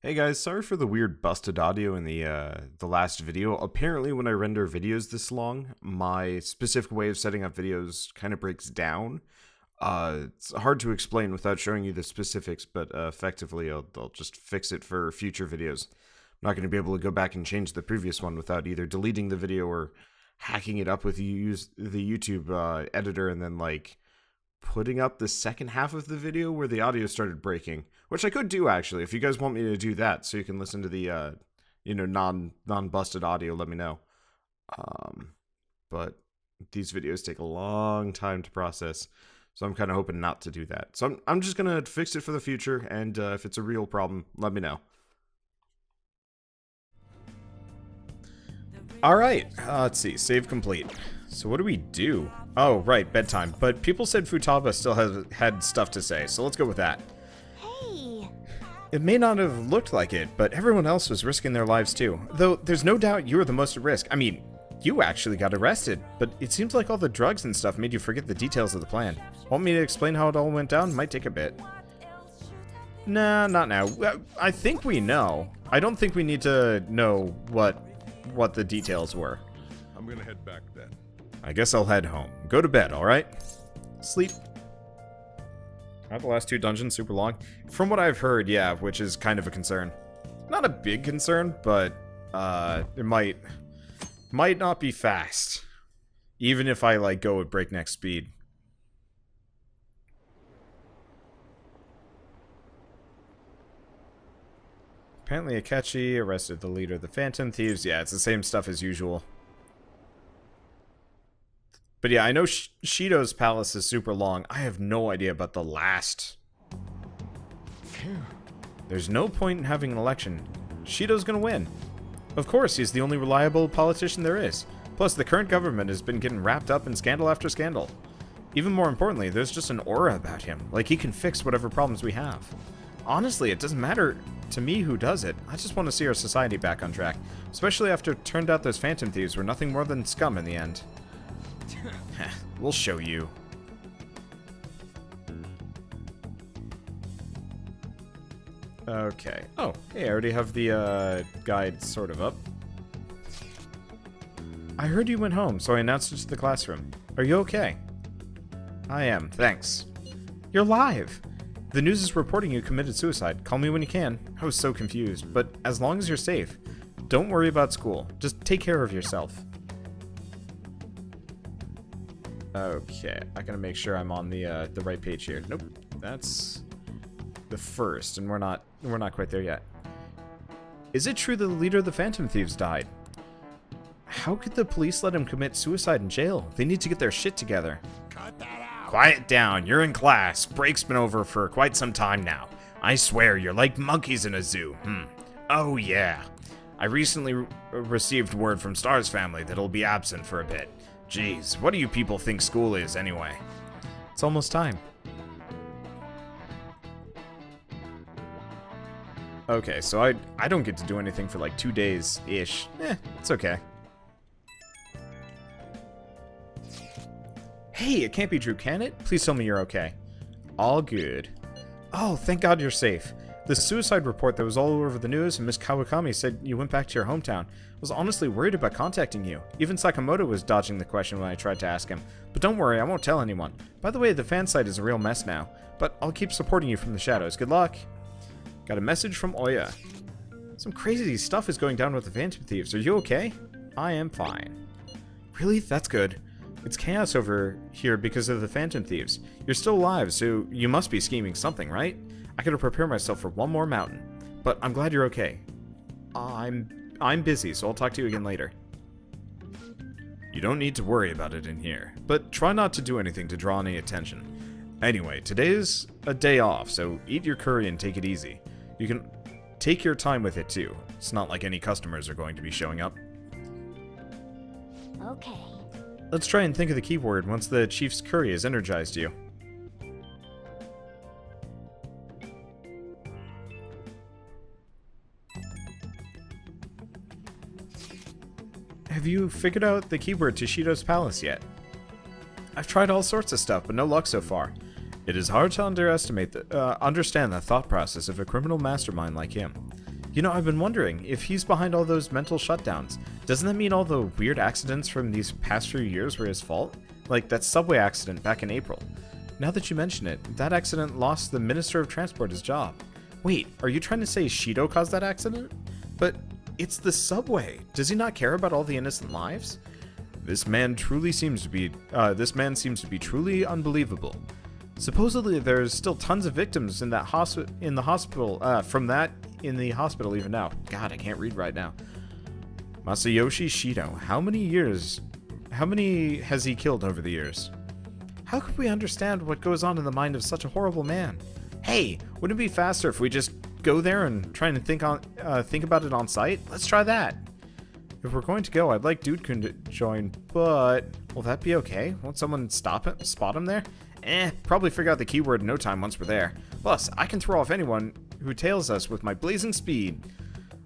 Hey guys, sorry for the weird busted audio in the last video. Apparently when I render videos this long, my specific way of setting up videos kind of breaks down. It's hard to explain without showing you the specifics, but effectively I'll just fix it for future videos. I'm not going to be able to go back and change the previous one without either deleting the video or hacking it up with the YouTube editor and then like putting up the second half of the video where the audio started breaking, which I could do actually. If you guys want me to do that, so you can listen to the non busted audio, let me know. But these videos take a long time to process, so I'm kind of hoping not to do that. So I'm just gonna fix it for the future, and if it's a real problem, let me know. All right, let's see. Save complete. So what do we do? Oh, right, bedtime. But people said Futaba still had stuff to say, so let's go with that. Hey! It may not have looked like it, but everyone else was risking their lives too. Though there's no doubt you were the most at risk. I mean, you actually got arrested, but it seems like all the drugs and stuff made you forget the details of the plan. Want me to explain how it all went down? Might take a bit. Nah, not now. I think we know. I don't think we need to know what the details were. I'm gonna head back then. I guess I'll head home. Go to bed, alright? Sleep. Aren't the last two dungeons super long? From what I've heard, yeah, which is kind of a concern. Not a big concern, but it might not be fast. Even if I, like, go at breakneck speed. Apparently Akechi arrested the leader of the Phantom Thieves. Yeah, it's the same stuff as usual. But yeah, I know Shido's palace is super long. I have no idea about the last. There's no point in having an election. Shido's gonna win. Of course, he's the only reliable politician there is. Plus, the current government has been getting wrapped up in scandal after scandal. Even more importantly, there's just an aura about him. Like he can fix whatever problems we have. Honestly, it doesn't matter to me who does it. I just want to see our society back on track. Especially after it turned out those Phantom Thieves were nothing more than scum in the end. We'll show you. Okay. Oh, hey, I already have the guide sort of up. I heard you went home, so I announced it to the classroom. Are you okay? I am, thanks. You're live! The news is reporting you committed suicide. Call me when you can. I was so confused, but as long as you're safe, don't worry about school. Just take care of yourself. Okay, I gotta make sure I'm on the right page here. Nope, that's the first, and we're not quite there yet. Is it true that the leader of the Phantom Thieves died? How could the police let him commit suicide in jail? They need to get their shit together. Cut that out! Quiet down, you're in class. Break's been over for quite some time now. I swear, you're like monkeys in a zoo. Oh yeah. I recently received word from Star's family that he'll be absent for a bit. Jeez, what do you people think school is, anyway? It's almost time. Okay, so I don't get to do anything for like 2 days-ish. It's okay. Hey, it can't be true, can it? Please tell me you're okay. All good. Oh, thank God you're safe. The suicide report that was all over the news and Miss Kawakami said you went back to your hometown. I was honestly worried about contacting you. Even Sakamoto was dodging the question when I tried to ask him. But don't worry, I won't tell anyone. By the way, the fan site is a real mess now. But I'll keep supporting you from the shadows. Good luck. Got a message from Oya. Some crazy stuff is going down with the Phantom Thieves. Are you okay? I am fine. Really? That's good. It's chaos over here because of the Phantom Thieves. You're still alive, so you must be scheming something, right? I gotta prepare myself for one more mountain. But I'm glad you're okay. I'm busy, so I'll talk to you again later. You don't need to worry about it in here, but try not to do anything to draw any attention. Anyway, today is a day off, so eat your curry and take it easy. You can take your time with it too. It's not like any customers are going to be showing up. Okay. Let's try and think of the keyword once the Chief's curry has energized you. Have you figured out the keyword to Shido's palace yet? I've tried all sorts of stuff, but no luck so far. It is hard to understand the thought process of a criminal mastermind like him. You know, I've been wondering, if he's behind all those mental shutdowns, doesn't that mean all the weird accidents from these past few years were his fault? Like that subway accident back in April. Now that you mention it, that accident lost the Minister of Transport his job. Wait, are you trying to say Shido caused that accident? But it's the subway. Does he not care about all the innocent lives? This man seems to be truly unbelievable. Supposedly, there's still tons of victims in the hospital even now. God, I can't read right now. Masayoshi Shido. How many has he killed over the years? How could we understand what goes on in the mind of such a horrible man? Hey, wouldn't it be faster if we just go there and try and think about it on site? Let's try that. If we're going to go, I'd like Dude-kun to join, but will that be okay? Won't someone spot him there? Probably figure out the keyword in no time once we're there. Plus, I can throw off anyone who tails us with my blazing speed.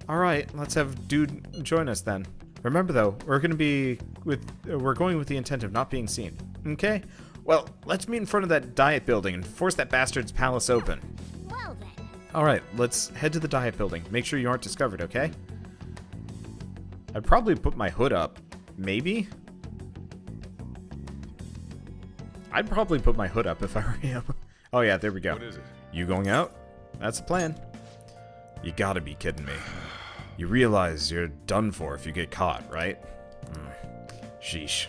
Alright, let's have Dude join us then. Remember though, we're going with the intent of not being seen. Okay? Well, let's meet in front of that diet building and force that bastard's palace open. Well then. Alright, let's head to the diet building. Make sure you aren't discovered, okay? I'd probably put my hood up. Maybe? I'd probably put my hood up if I were him. Oh yeah, there we go. What is it? You going out? That's the plan. You gotta be kidding me. You realize you're done for if you get caught, right? Sheesh.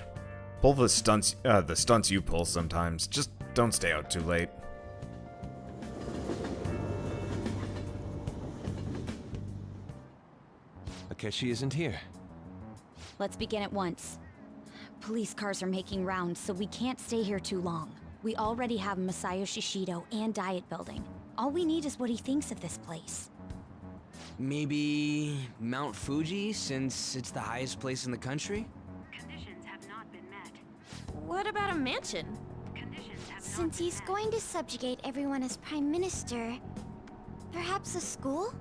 Pull the stunts you pull sometimes. Just don't stay out too late. Akechi isn't here. Let's begin at once. Police cars are making rounds, so we can't stay here too long. We already have Masayoshi Shido and Diet Building. All we need is what he thinks of this place. Maybe Mount Fuji, since it's the highest place in the country? Conditions have not been met. What about a mansion? Conditions have not Since been he's met. going to subjugate everyone as Prime Minister, perhaps a school?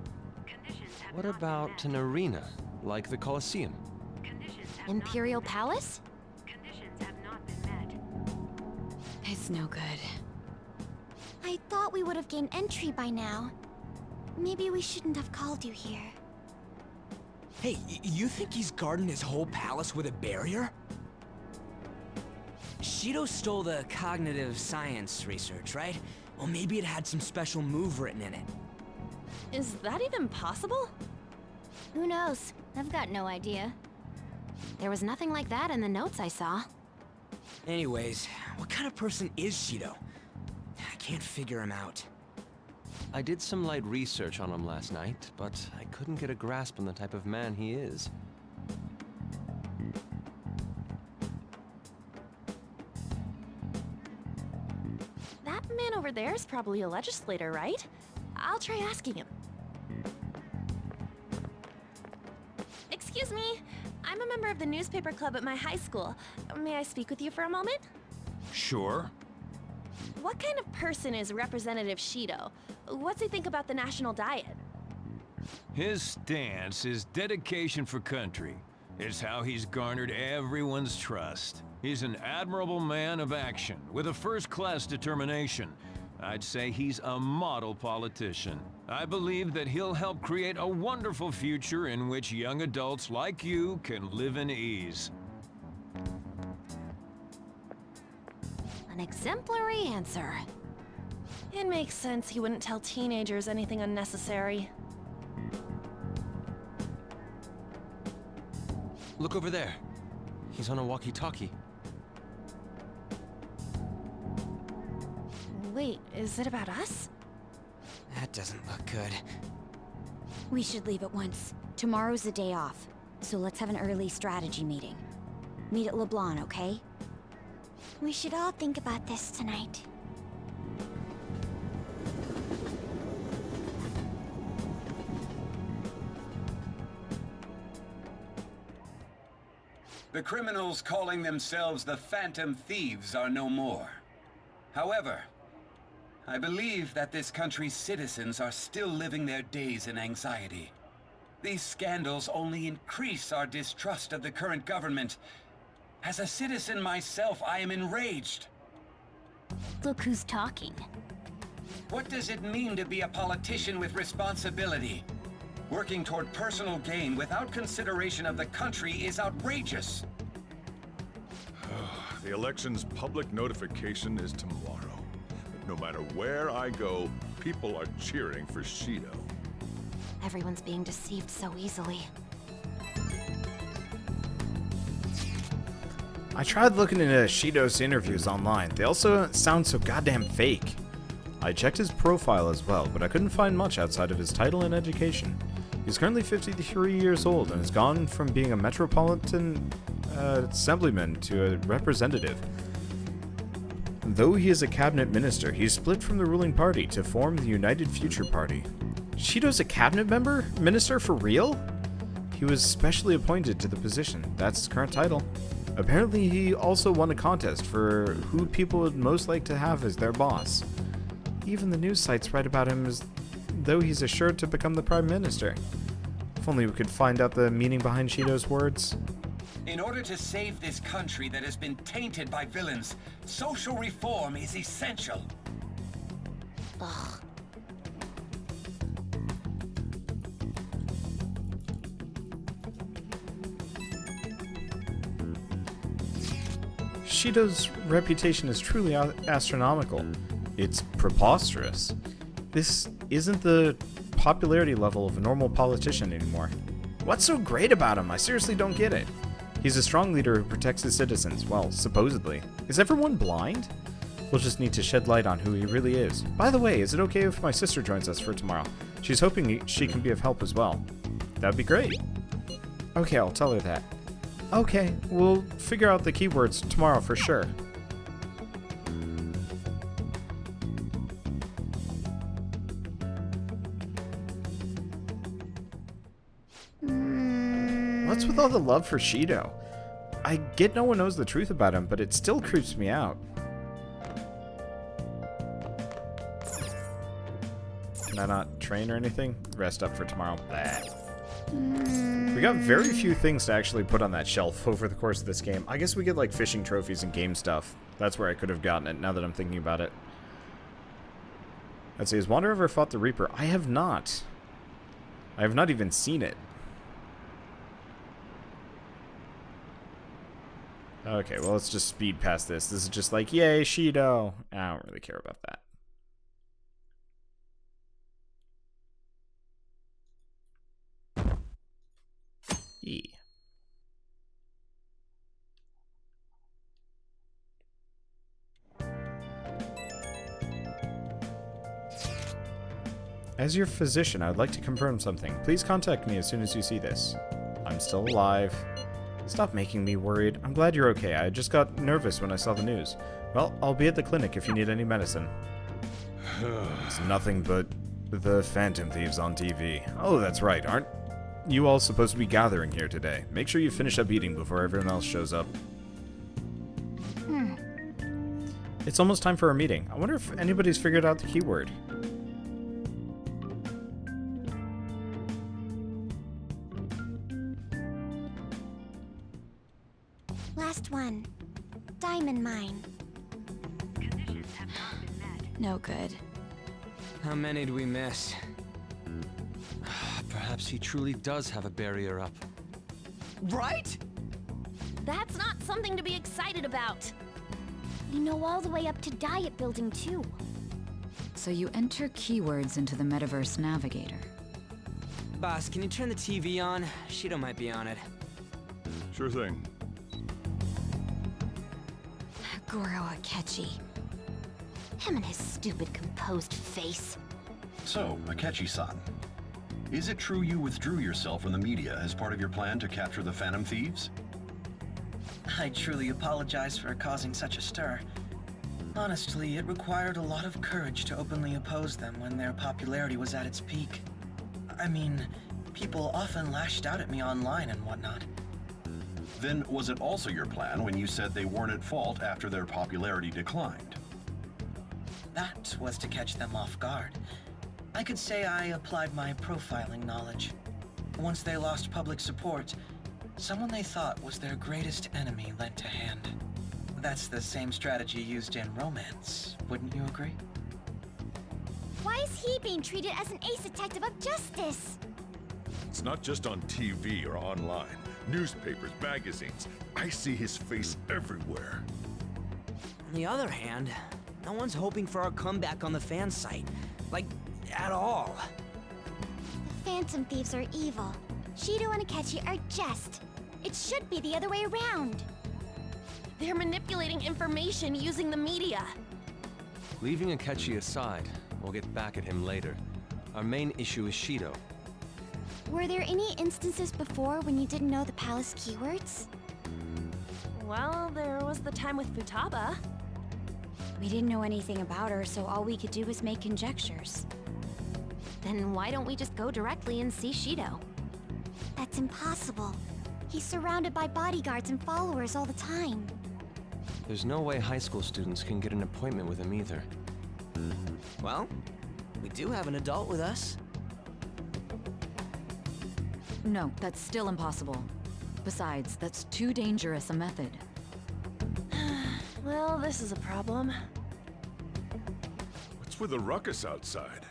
Conditions have What not been about met. an arena, like the Colosseum? Conditions have Imperial not been Palace? met. Conditions have not been met. It's no good. I thought we would have gained entry by now. Maybe we shouldn't have called you here. Hey, you think he's guarding his whole palace with a barrier? Shido stole the cognitive science research, right? Well, maybe it had some special move written in it. Is that even possible? Who knows? I've got no idea. There was nothing like that in the notes I saw. Anyways, what kind of person is Shido? I can't figure him out. I did some light research on him last night, but I couldn't get a grasp on the type of man he is. That man over there is probably a legislator, right? I'll try asking him. Excuse me, I'm a member of the newspaper club at my high school. May I speak with you for a moment? Sure. What kind of person is Representative Shido? What's he think about the national diet? His stance is dedication for country. It's how he's garnered everyone's trust. He's an admirable man of action, with a first-class determination. I'd say he's a model politician. I believe that he'll help create a wonderful future in which young adults like you can live in ease. An exemplary answer. It makes sense he wouldn't tell teenagers anything unnecessary. Look over there. He's on a walkie-talkie. Wait, is it about us? That doesn't look good. We should leave at once. Tomorrow's the day off, so let's have an early strategy meeting. Meet at LeBlanc, okay? We should all think about this tonight. The criminals calling themselves the Phantom Thieves are no more. However, I believe that this country's citizens are still living their days in anxiety. These scandals only increase our distrust of the current government. As a citizen myself, I am enraged. Look who's talking. What does it mean to be a politician with responsibility? Working toward personal gain without consideration of the country is outrageous. The election's public notification is tomorrow. But no matter where I go, people are cheering for Shido. Everyone's being deceived so easily. I tried looking into Shido's interviews online. They also sound so goddamn fake. I checked his profile as well, but I couldn't find much outside of his title and education. He's currently 53 years old and has gone from being a metropolitan assemblyman to a representative. Though he is a cabinet minister, he's split from the ruling party to form the United Future Party. Shido's a cabinet minister for real? He was specially appointed to the position. That's his current title. Apparently, he also won a contest for who people would most like to have as their boss. Even the news sites write about him as though he's assured to become the prime minister. If only we could find out the meaning behind Shido's words. In order to save this country that has been tainted by villains, social reform is essential. Ugh. Shido's reputation is truly astronomical. It's preposterous. This isn't the popularity level of a normal politician anymore. What's so great about him? I seriously don't get it. He's a strong leader who protects his citizens, well, supposedly. Is everyone blind? We'll just need to shed light on who he really is. By the way, is it okay if my sister joins us for tomorrow? She's hoping she can be of help as well. That'd be great. Okay, I'll tell her that. Okay, we'll figure out the keywords tomorrow for sure. What's with all the love for Shido? I get no one knows the truth about him, but it still creeps me out. Can I not train or anything? Rest up for tomorrow. Blah. We got very few things to actually put on that shelf over the course of this game. I guess we get like fishing trophies and game stuff. That's where I could have gotten it now that I'm thinking about it. Let's see, has Wander ever fought the Reaper? I have not. I have not even seen it. Okay, well, let's just speed past this. This is just like, yay, Shido. I don't really care about that. Yeah. As your physician, I would like to confirm something. Please contact me as soon as you see this. I'm still alive. Stop making me worried. I'm glad you're okay. I just got nervous when I saw the news. Well, I'll be at the clinic if you need any medicine. It's nothing but the Phantom Thieves on TV. Oh, that's right. Aren't you all supposed to be gathering here today? Make sure you finish up eating before everyone else shows up. It's almost time for our meeting. I wonder if anybody's figured out the keyword. Last one. Diamond mine. Conditions have not been met. No good. How many do we miss? Perhaps he truly does have a barrier up. Right? That's not something to be excited about. We know all the way up to Diet Building, too. So you enter keywords into the Metaverse Navigator. Boss, can you turn the TV on? Shido might be on it. Sure thing. Goro Akechi. Him and his stupid composed face. So, Akechi-san, is it true you withdrew yourself from the media as part of your plan to capture the Phantom Thieves? I truly apologize for causing such a stir. Honestly, it required a lot of courage to openly oppose them when their popularity was at its peak. I mean, people often lashed out at me online and whatnot. Then was it also your plan when you said they weren't at fault after their popularity declined? That was to catch them off guard. I could say I applied my profiling knowledge. Once they lost public support, someone they thought was their greatest enemy lent a hand. That's the same strategy used in romance, wouldn't you agree? Why is he being treated as an ace detective of justice? It's not just on TV or online. Newspapers, magazines. I see his face everywhere. On the other hand, no one's hoping for our comeback on the fan site. Like, at all. The Phantom Thieves are evil. Shido and Akechi are just. It should be the other way around. They're manipulating information using the media. Leaving Akechi aside, we'll get back at him later. Our main issue is Shido. Were there any instances before when you didn't know the palace keywords? Well, there was the time with Futaba. We didn't know anything about her, so all we could do was make conjectures. Then why don't we just go directly and see Shido? That's impossible. He's surrounded by bodyguards and followers all the time. There's no way high school students can get an appointment with him either. Well, we do have an adult with us. No, that's still impossible. Besides, that's too dangerous a method. Well, this is a problem. What's with the ruckus outside?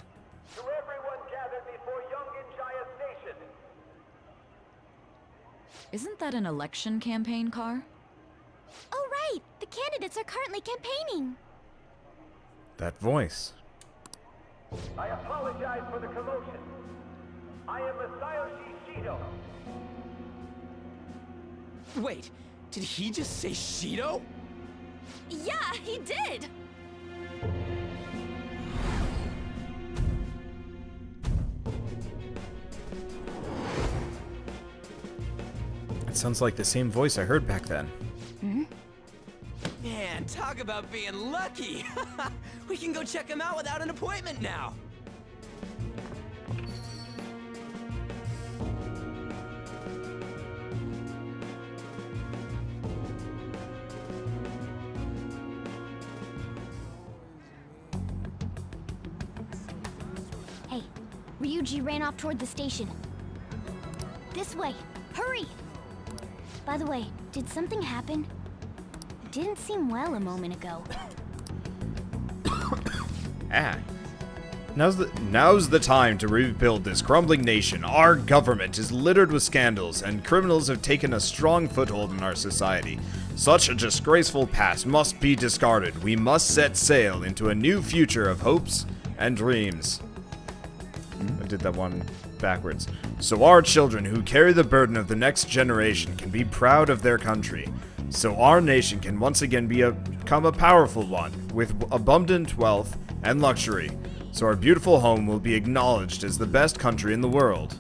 To everyone gathered before Young Station. Isn't that an election campaign car? Oh right! The candidates are currently campaigning! That voice. I apologize for the commotion. I am Masayoshi Shido. Wait, did he just say Shido? Yeah, he did! It sounds like the same voice I heard back then. Man, talk about being lucky! We can go check him out without an appointment now! Hey, Ryuji ran off toward the station. This way! Hurry! By the way, did something happen? It didn't seem well a moment ago. Now's the time to rebuild this crumbling nation. Our government is littered with scandals, and criminals have taken a strong foothold in our society. Such a disgraceful past must be discarded. We must set sail into a new future of hopes and dreams. I did that one backwards. So our children who carry the burden of the next generation can be proud of their country. So our nation can once again become a powerful one with abundant wealth and luxury. So our beautiful home will be acknowledged as the best country in the world.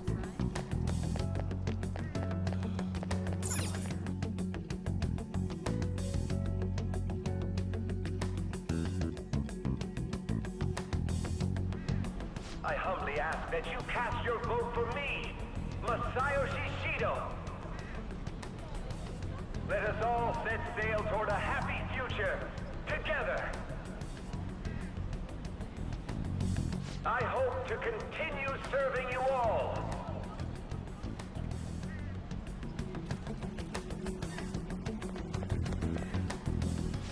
I humbly ask that you cast your vote for me, Masayoshi Shido. Let us all set sail toward a happy future, together. I hope to continue serving you all.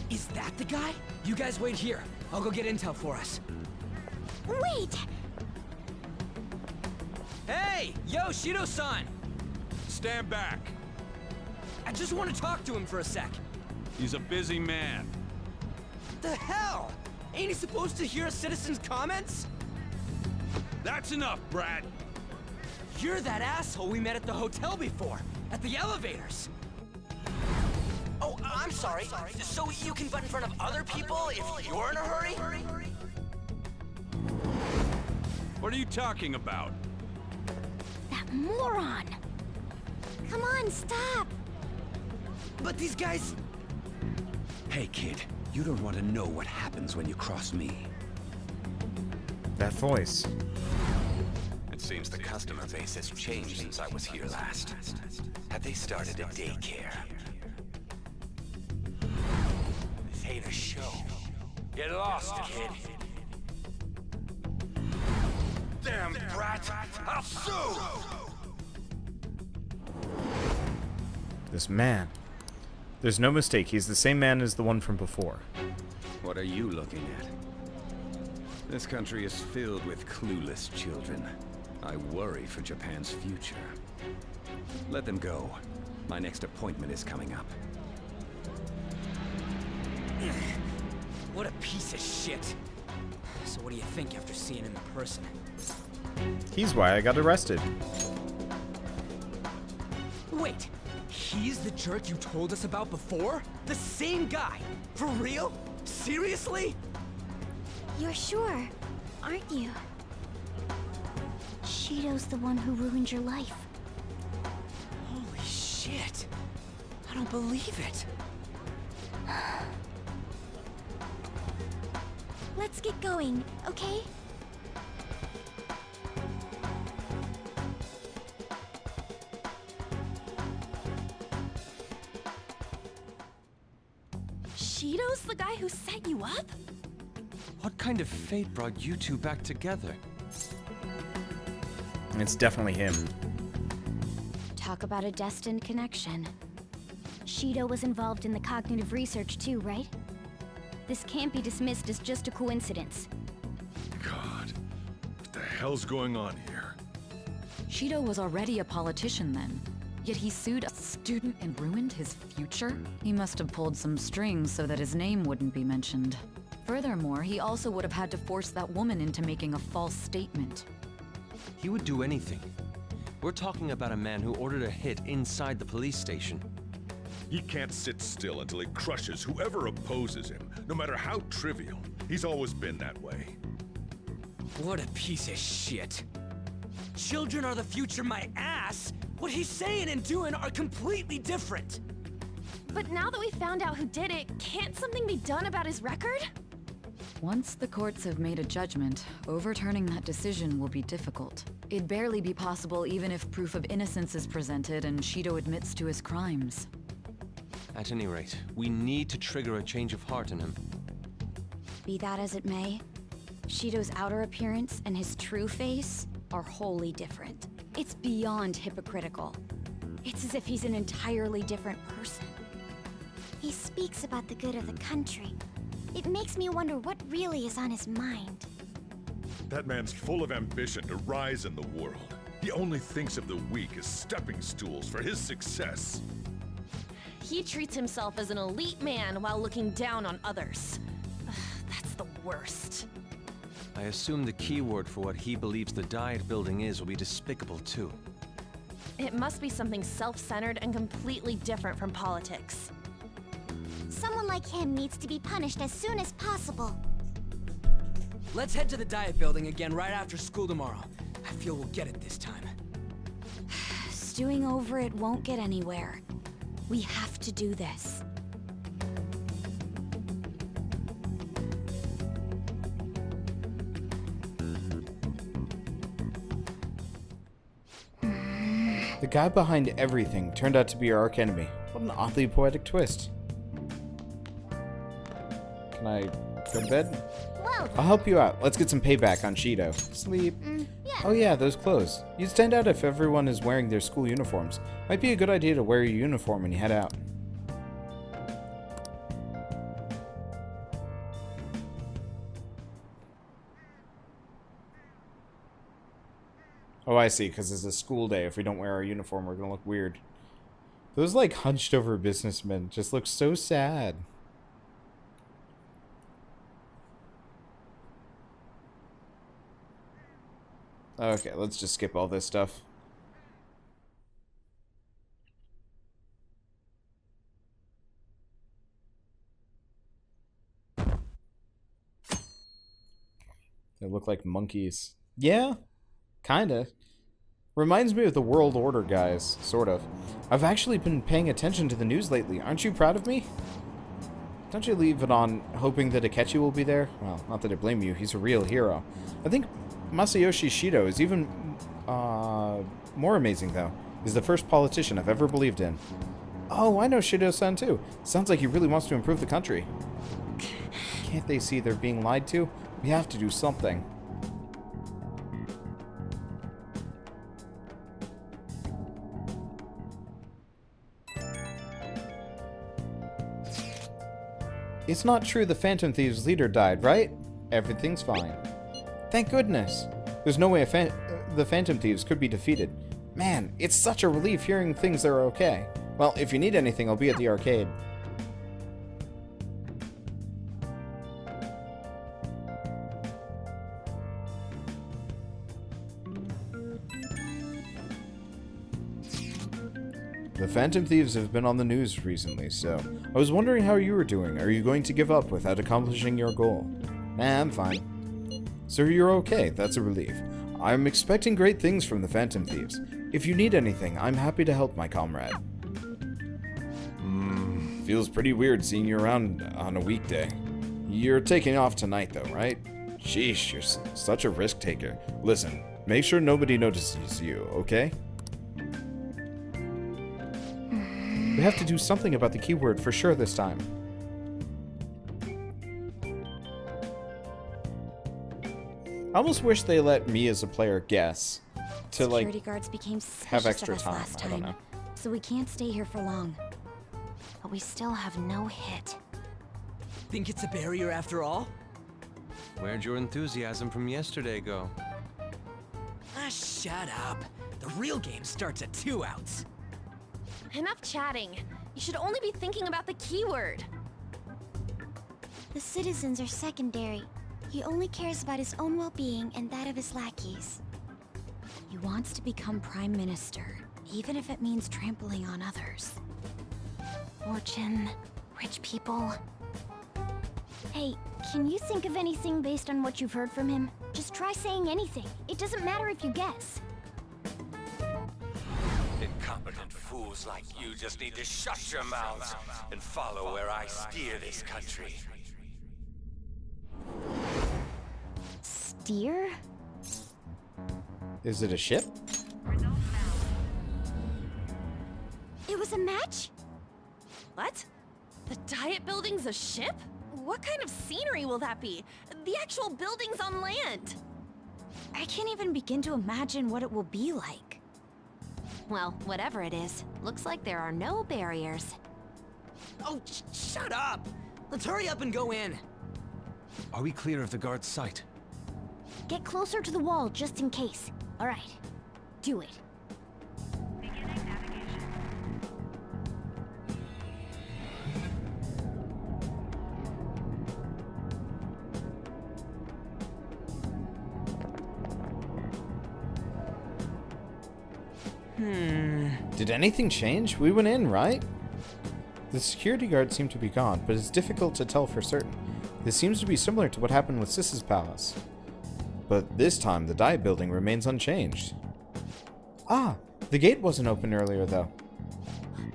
Is that the guy? You guys wait here. I'll go get intel for us. Wait! Hey! Yo, Shido-san! Stand back. I just want to talk to him for a sec. He's a busy man. The hell? Ain't he supposed to hear a citizen's comments? That's enough, Brad. You're that asshole we met at the hotel before, at the elevators. Oh, I'm sorry. So you can butt in front of other people if you're in a hurry? What are you talking about? That moron! Come on, stop! But these guys... Hey, kid. You don't want to know what happens when you cross me. That voice. It seems the customer base has changed since I was here last. Have they started a daycare? This ain't a show. Get lost, kid. Damn brat! I'll sue! This man. There's no mistake, he's the same man as the one from before. What are you looking at? This country is filled with clueless children. I worry for Japan's future. Let them go. My next appointment is coming up. What a piece of shit. So what do you think after seeing him in person? He's why I got arrested. Wait, he's the jerk you told us about before? The same guy? For real? Seriously? You're sure, aren't you? Shido's the one who ruined your life. Holy shit. I don't believe it. Let's get going, okay? Shido's the guy who set you up? What kind of fate brought you two back together? It's definitely him. Talk about a destined connection. Shido was involved in the cognitive research too, right? This can't be dismissed as just a coincidence. God, what the hell's going on here? Shido was already a politician then, yet he sued a student and ruined his future? He must have pulled some strings so that his name wouldn't be mentioned. Furthermore, he also would have had to force that woman into making a false statement. He would do anything. We're talking about a man who ordered a hit inside the police station. He can't sit still until he crushes whoever opposes him, no matter how trivial. He's always been that way. What a piece of shit. Children are the future, my ass! What he's saying and doing are completely different! But now that we found out who did it, can't something be done about his record? Once the courts have made a judgment, overturning that decision will be difficult. It'd barely be possible even if proof of innocence is presented and Shido admits to his crimes. At any rate, we need to trigger a change of heart in him. Be that as it may, Shido's outer appearance and his true face are wholly different. It's beyond hypocritical. It's as if he's an entirely different person. He speaks about the good of the country. It makes me wonder what really is on his mind. That man's full of ambition to rise in the world. He only thinks of the weak as stepping stools for his success. He treats himself as an elite man while looking down on others. Ugh, that's the worst. I assume the keyword for what he believes the Diet building is will be despicable too. It must be something self-centered and completely different from politics. Someone like him needs to be punished as soon as possible. Let's head to the Diet building again right after school tomorrow. I feel we'll get it this time. Stewing over it won't get anywhere. We have to do this. The guy behind everything turned out to be our arch-enemy. What an oddly poetic twist. Can I go to bed? Well, I'll help you out. Let's get some payback on Shido. Sleep. yeah. Oh yeah, those clothes. You'd stand out if everyone is wearing their school uniforms. Might be a good idea to wear your uniform when you head out. Oh, I see, because it's a school day. If we don't wear our uniform, we're gonna look weird. Those, like, hunched-over businessmen just look so sad. Okay, let's just skip all this stuff. They look like monkeys. Yeah, kinda. Reminds me of the World Order guys, sort of. I've actually been paying attention to the news lately. Aren't you proud of me? Don't you leave it on hoping that Akechi will be there? Well, not that I blame you. He's a real hero. I think Masayoshi Shido is even more amazing, though. He's the first politician I've ever believed in. Oh, I know Shido-san, too. Sounds like he really wants to improve the country. Can't they see they're being lied to? We have to do something. It's not true the Phantom Thieves leader died, right? Everything's fine. Thank goodness. There's no way the Phantom Thieves could be defeated. Man, it's such a relief hearing things are okay. Well, if you need anything, I'll be at the arcade. The Phantom Thieves have been on the news recently, so I was wondering how you were doing. Are you going to give up without accomplishing your goal? Nah, I'm fine. So you're okay, that's a relief. I'm expecting great things from the Phantom Thieves. If you need anything, I'm happy to help my comrade. Feels pretty weird seeing you around on a weekday. You're taking off tonight though, right? Sheesh, you're such a risk taker. Listen, make sure nobody notices you, okay? We have to do something about the keyword for sure this time. I almost wish they let me as a player guess to Security guards became have suspicious extra of us time. last I don't time, know. so we can't stay here for long. But we still have no hit. Think it's a barrier after all? Where'd your enthusiasm from yesterday go? Ah, shut up. The real game starts at 2 outs. Enough chatting. You should only be thinking about the keyword. The citizens are secondary. He only cares about his own well-being and that of his lackeys. He wants to become Prime Minister, even if it means trampling on others. Fortune, rich people. Hey, can you think of anything based on what you've heard from him? Just try saying anything. It doesn't matter if you guess. Incompetent fools like you just need to shut your mouths and follow where I steer this country. Steer? Is it a ship? It was a match? What? The Diet Building's a ship? What kind of scenery will that be? The actual building's on land. I can't even begin to imagine what it will be like. Well, whatever it is, looks like there are no barriers. Oh, shut up! Let's hurry up and go in. Are we clear of the guard's sight? Get closer to the wall just in case. All right, do it. Did anything change? We went in, right? The security guard seemed to be gone, but it's difficult to tell for certain. This seems to be similar to what happened with Sis's palace. But this time, the Diet Building remains unchanged. Ah, the gate wasn't open earlier, though.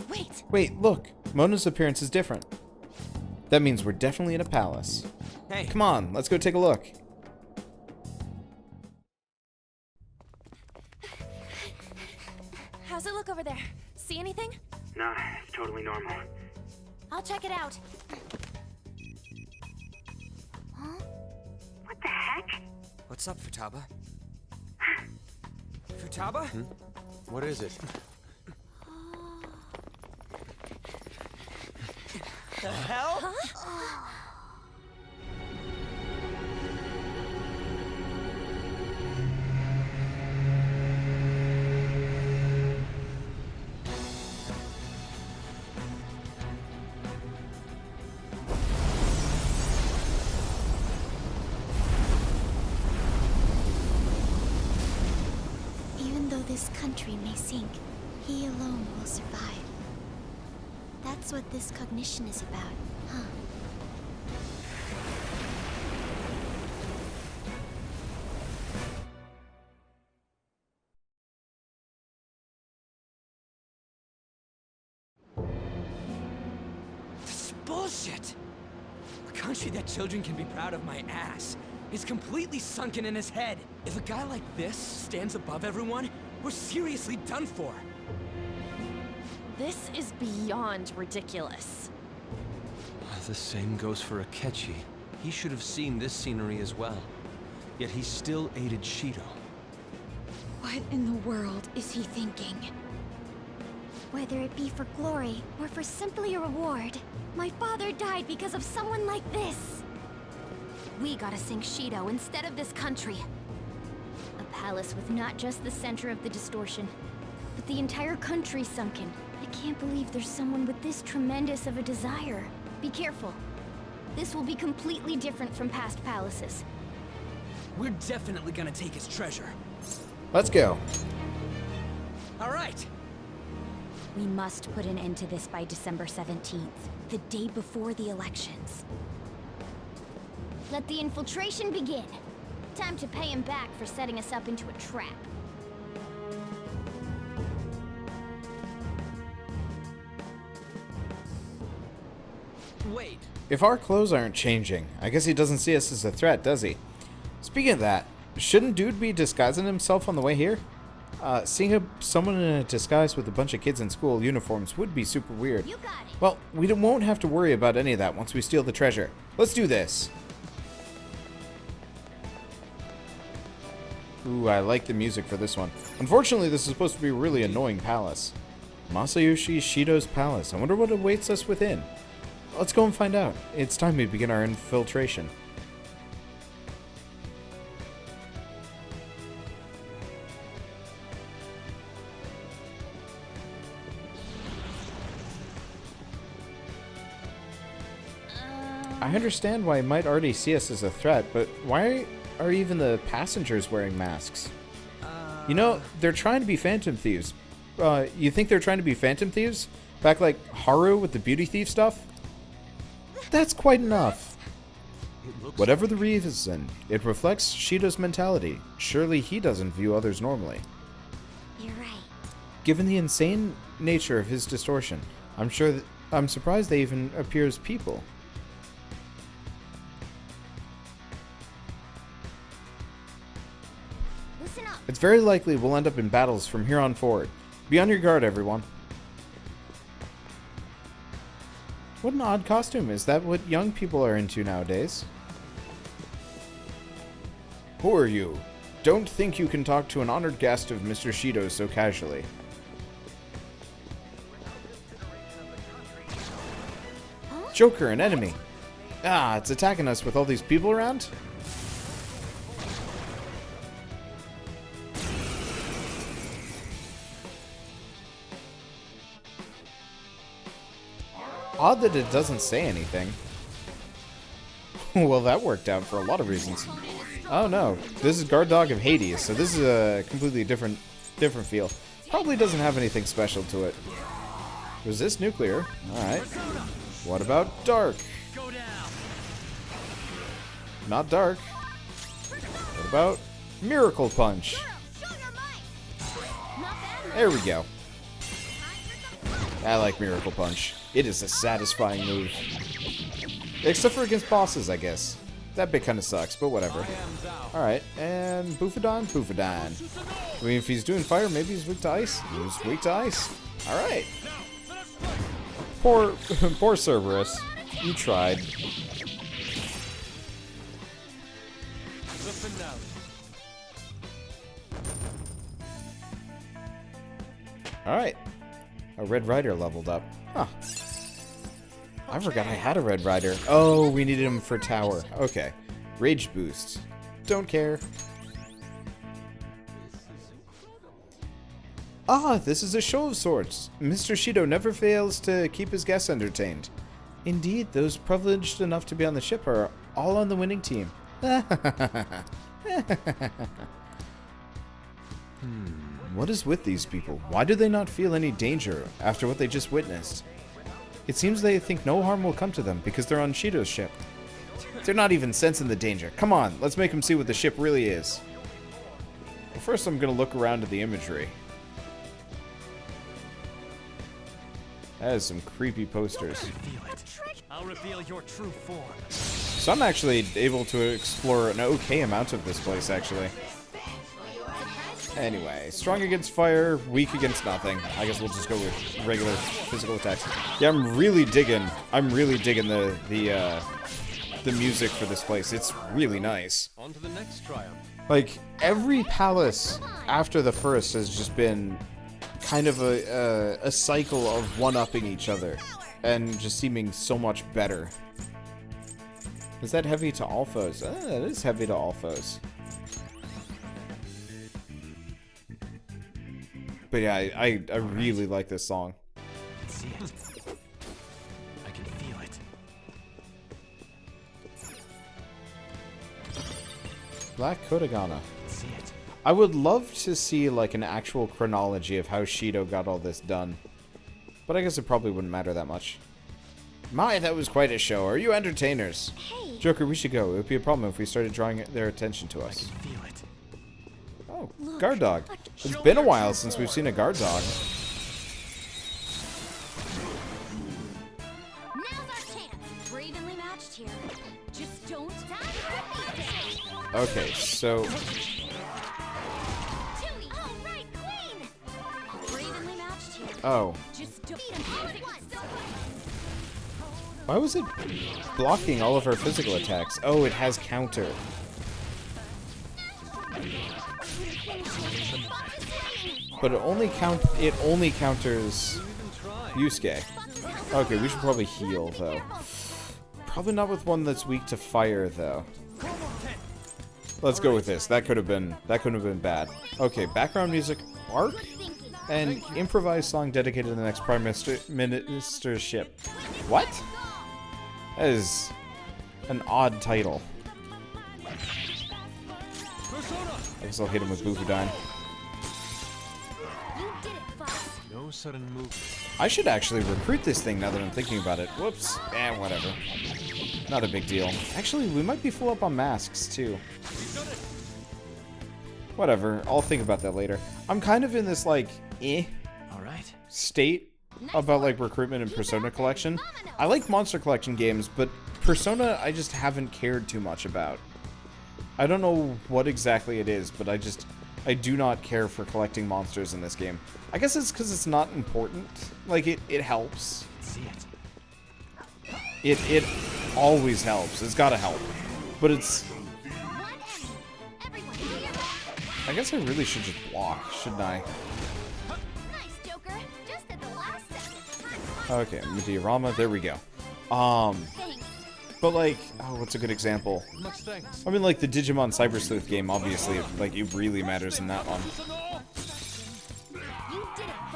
Wait! Wait, look! Mona's appearance is different. That means we're definitely in a palace. Hey! Come on, let's go take a look. How's it look over there? See anything? Nah, it's totally normal. I'll check it out. Huh? What the heck? What's up, Futaba? Futaba? What is it? The hell? Huh? Even though this country may sink, he alone will survive. That's what this cognition is about, huh? This is bullshit! A country that children can be proud of my ass is completely sunken in his head. If a guy like this stands above everyone, we're seriously done for. This is beyond ridiculous. The same goes for Akechi. He should have seen this scenery as well. Yet he still aided Shido. What in the world is he thinking? Whether it be for glory or for simply a reward, my father died because of someone like this. We gotta sink Shido instead of this country. A palace with not just the center of the distortion, but the entire country sunken. I can't believe there's someone with this tremendous of a desire. Be careful. This will be completely different from past palaces. We're definitely gonna take his treasure. Let's go. All right. We must put an end to this by December 17th, the day before the elections. Let the infiltration begin. Time to pay him back for setting us up into a trap. Wait. If our clothes aren't changing, I guess he doesn't see us as a threat, does he? Speaking of that, shouldn't Dude be disguising himself on the way here? Seeing someone in a disguise with a bunch of kids in school uniforms would be super weird. You got it. Well, we won't have to worry about any of that once we steal the treasure. Let's do this. Ooh, I like the music for this one. Unfortunately, this is supposed to be a really annoying palace. Masayoshi Shido's palace. I wonder what awaits us within. Let's go and find out. It's time we begin our infiltration. I understand why he might already see us as a threat, but why are even the passengers wearing masks? You know, they're trying to be phantom thieves. You think they're trying to be phantom thieves? Back like Haru with the beauty thief stuff? That's quite enough. Whatever the reason, it reflects Shido's mentality. Surely he doesn't view others normally. You're right. Given the insane nature of his distortion, I'm surprised they even appear as people. Listen up. It's very likely we'll end up in battles from here on forward. Be on your guard, everyone. What an odd costume. Is that what young people are into nowadays? Who are you? Don't think you can talk to an honored guest of Mr. Shido so casually. Huh? Joker, an enemy. Ah, it's attacking us with all these people around? Odd that it doesn't say anything. Well, that worked out for a lot of reasons. Oh no, this is Guard Dog of Hades, so this is a completely different feel. Probably doesn't have anything special to it. Resist nuclear. Alright. What about dark? Not dark. What about Miracle Punch? There we go. I like Miracle Punch. It is a satisfying move. Except for against bosses, I guess. That bit kind of sucks, but whatever. Alright, and Boofadon? Boofadon. I mean, if he's doing fire, maybe he's weak to ice? He's weak to ice. Alright. Poor Cerberus. You tried. Alright. A Red Rider leveled up. Huh. I forgot I had a Red Rider. Oh, we needed him for tower. Okay. Rage boost. Don't care. Ah, this is a show of sorts. Mr. Shido never fails to keep his guests entertained. Indeed, those privileged enough to be on the ship are all on the winning team. What is with these people? Why do they not feel any danger after what they just witnessed? It seems they think no harm will come to them because they're on Shido's ship. They're not even sensing the danger. Come on, let's make them see what the ship really is. Well, first I'm going to look around at the imagery. That is some creepy posters. I'll reveal your true form. So I'm actually able to explore an okay amount of this place, actually. Anyway, strong against fire, weak against nothing. I guess we'll just go with regular physical attacks. Yeah, I'm really digging the music for this place. It's really nice. On to the next triumph. Like, every palace after the first has just been kind of a cycle of one-upping each other and just seeming so much better. Is that heavy to all foes? It is heavy to all foes. But yeah, I really like this song. See it. I can feel it. Black Kodagana. See it. I would love to see like an actual chronology of how Shido got all this done. But I guess it probably wouldn't matter that much. My, that was quite a show. Are you entertainers? Hey. Joker, we should go. It would be a problem if we started drawing their attention to us. I can feel it. Oh, guard dog. It's been a while since we've seen a guard dog. Now's our chance. We're evenly matched here. Just don't die. Okay, so... Oh, right, queen. We're evenly matched here. Oh. Just don't. Why was it blocking all of our physical attacks? Oh, it has counter. But it only counters Yusuke. Okay, we should probably heal though. Probably not with one that's weak to fire though. Let's go with this. That could have been bad. Okay, background music, arc, and improvised song dedicated to the next Prime Minister's ship. What? That is an odd title. I guess I'll hit him with Bufudyne. No sudden movement. I should actually recruit this thing now that I'm thinking about it. Whoops. Whatever. Not a big deal. Actually, we might be full up on masks, too. Whatever. I'll think about that later. I'm kind of in this, like, Alright. state about, like, recruitment and Persona collection. I like monster collection games, but Persona I just haven't cared too much about. I don't know what exactly it is, but I do not care for collecting monsters in this game. I guess it's because it's not important. Like, it helps. See it. It always helps. It's gotta help. But it's... I guess I really should just block, shouldn't I? Okay, Mediarama, there we go. But like, oh, what's a good example? I mean, like the Digimon Cyber Sleuth game, obviously, like it really matters in that one.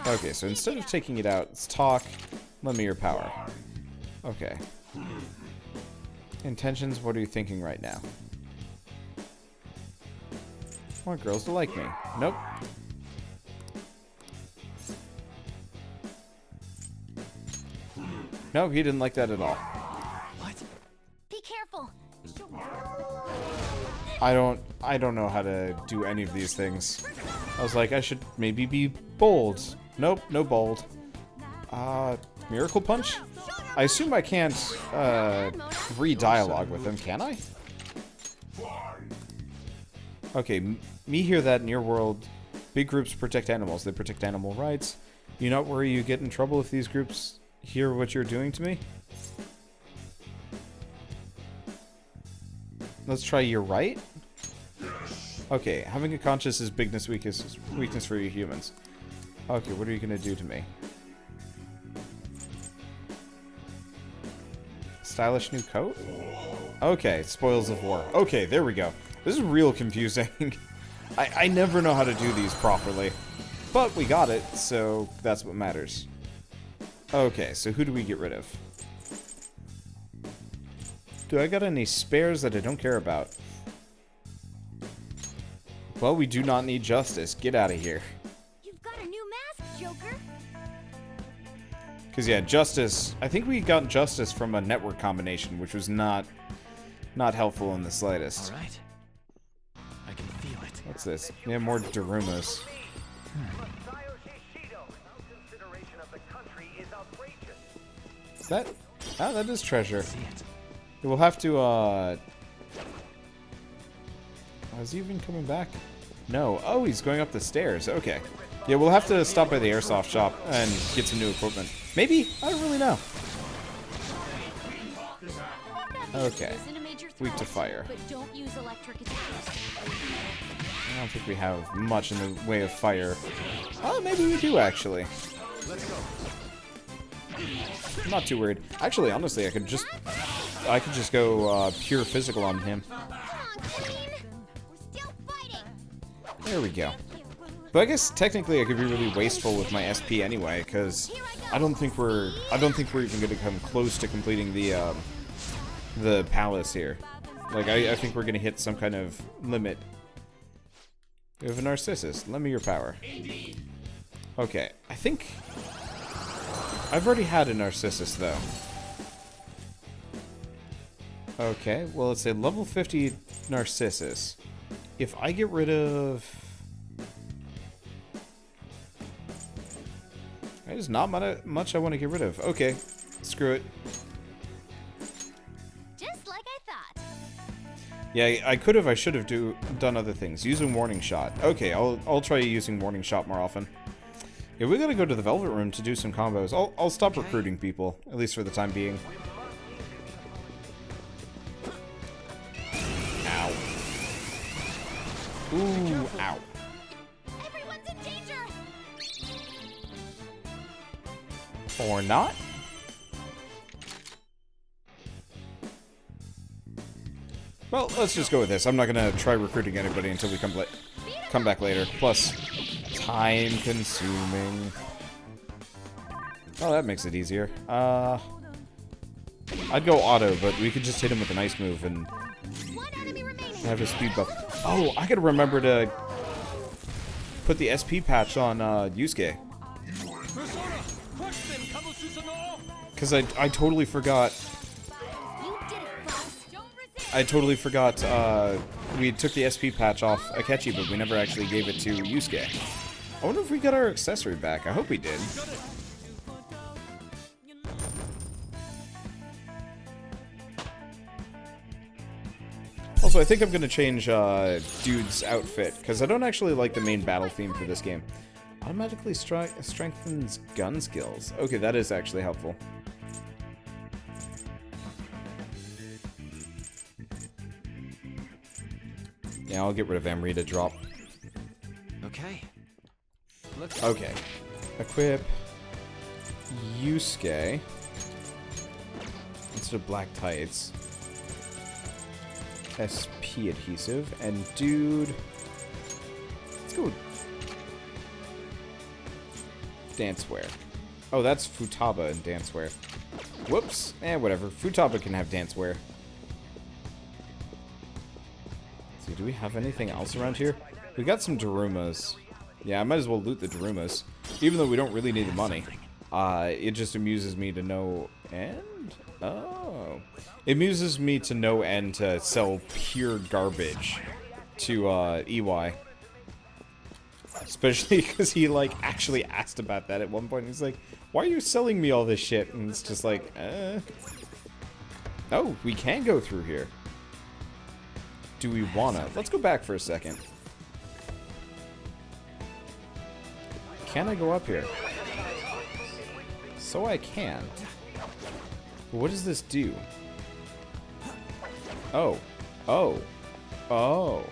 Okay, so instead of taking it out, let's talk. Lend me your power. Okay. Intentions, what are you thinking right now? I want girls to like me. Nope. No, he didn't like that at all. What? Be careful. I don't know how to do any of these things. I was like, I should maybe be bold. Nope, no bold. Miracle Punch? I assume I can't, re-dialogue with him, can I? Okay, me hear that in your world. Big groups protect animals. They protect animal rights. You not worry you get in trouble if these groups hear what you're doing to me? Let's try you're right? Okay, having a conscience is weakness for you humans. Okay, what are you gonna do to me? Stylish new coat? Okay, spoils of war. Okay, there we go. This is real confusing. I never know how to do these properly. But we got it, so that's what matters. Okay, so who do we get rid of? Do I got any spares that I don't care about? Well, we do not need Justice. Get out of here. You've got a new mask, Joker. Because, yeah, Justice... I think we got Justice from a network combination, which was not helpful in the slightest. Alright. I can feel it. What's this? We have more Darumas. Is that... Oh, that is treasure. We'll have to, is he even coming back? No. Oh, he's going up the stairs. Okay. Yeah, we'll have to stop by the airsoft shop and get some new equipment. Maybe? I don't really know. Okay. Weak to fire. But don't use electric I don't think we have much in the way of fire. Oh, maybe we do, actually. I'm not too worried. Actually, honestly, I could just go pure physical on him. There we go. But I guess technically I could be really wasteful with my SP anyway, because I don't think we're even gonna come close to completing the palace here. Like I think we're gonna hit some kind of limit. We have a Narcissus. Lend me your power. Okay, I think I've already had a Narcissus though. Okay, well it's a level 50 Narcissus. If I get rid of... There's not much I want to get rid of. Okay, screw it. Just like I thought. Yeah, I should have done other things. Using Warning Shot. Okay, I'll try using Warning Shot more often. Yeah, we gotta go to the Velvet Room to do some combos. I'll stop recruiting people, at least for the time being. Ow. Ooh, ow. Everyone's in danger. Or not? Well, let's just go with this. I'm not gonna try recruiting anybody until we come back later. Plus, time consuming. Oh, that makes it easier. I'd go auto, but we could just hit him with an ice move and have his speed buff. Oh, I gotta remember to put the SP patch on Yusuke. Because I totally forgot. I totally forgot we took the SP patch off Akechi, but we never actually gave it to Yusuke. I wonder if we got our accessory back. I hope we did. Also, I think I'm going to change Dude's outfit, because I don't actually like the main battle theme for this game. Automatically strengthens gun skills. Okay, that is actually helpful. Yeah, I'll get rid of Amrita drop. Okay. Okay. Equip Yusuke instead of black tights. SP adhesive and Dude. Let's go with dancewear. Oh, that's Futaba and dancewear. Whoops. Whatever. Futaba can have dancewear. See, do we have anything else around here? We got some Darumas. Yeah, I might as well loot the Darumas. Even though we don't really need the money. It just amuses me to no end? Oh. It amuses me to no end to sell pure garbage to EY. Especially because he, like, actually asked about that at one point. He's like, why are you selling me all this shit? And it's just like, Oh, we can go through here. Do we wanna? Let's go back for a second. Can I go up here? So I can. What does this do? Oh. Oh. Oh.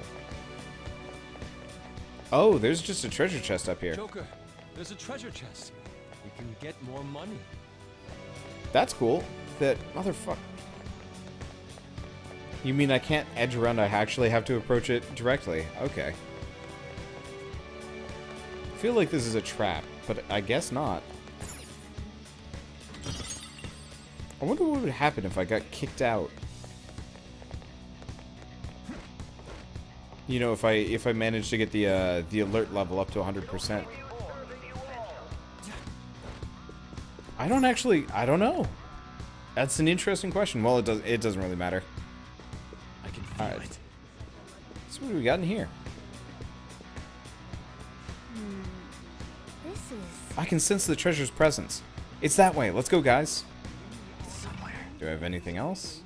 Oh, there's just a treasure chest up here. Joker, there's a treasure chest. You can get more money. That's cool. That motherfucker. You mean I can't edge around, I actually have to approach it directly? Okay. I feel like this is a trap, but I guess not. I wonder what would happen if I got kicked out. You know, if I managed to get the alert level up to 100%. I don't know. That's an interesting question. Well, it doesn't really matter. I can feel it. So what do we got in here? This is... I can sense the treasure's presence. It's that way. Let's go, guys. Somewhere. Do I have anything else?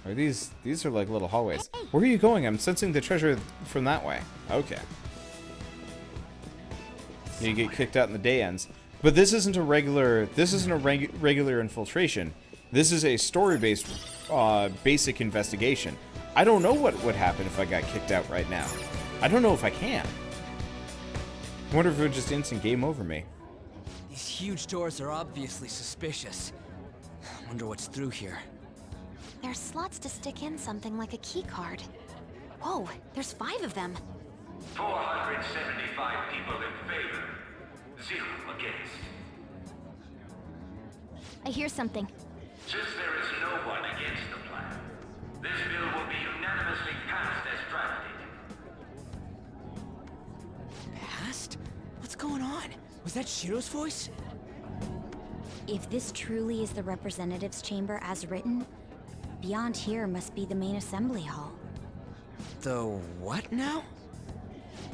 Are these are like little hallways. Where are you going? I'm sensing the treasure from that way. Okay. You get kicked out and the day ends. But this isn't a regular infiltration. This is a story-based basic investigation. I don't know what would happen if I got kicked out right now. I don't know if I can. I wonder if it would just instant game over me. These huge doors are obviously suspicious. I wonder what's through here. There's slots to stick in something like a key card. Whoa, there's 5 of them. 475 people in favor, 0 against. I hear something. Since there is no one against the plan, this bill will be unanimously passed as drafted. Passed? What's going on? Was that Shido's voice? If this truly is the representatives' chamber as written, beyond here must be the main assembly hall. The what now?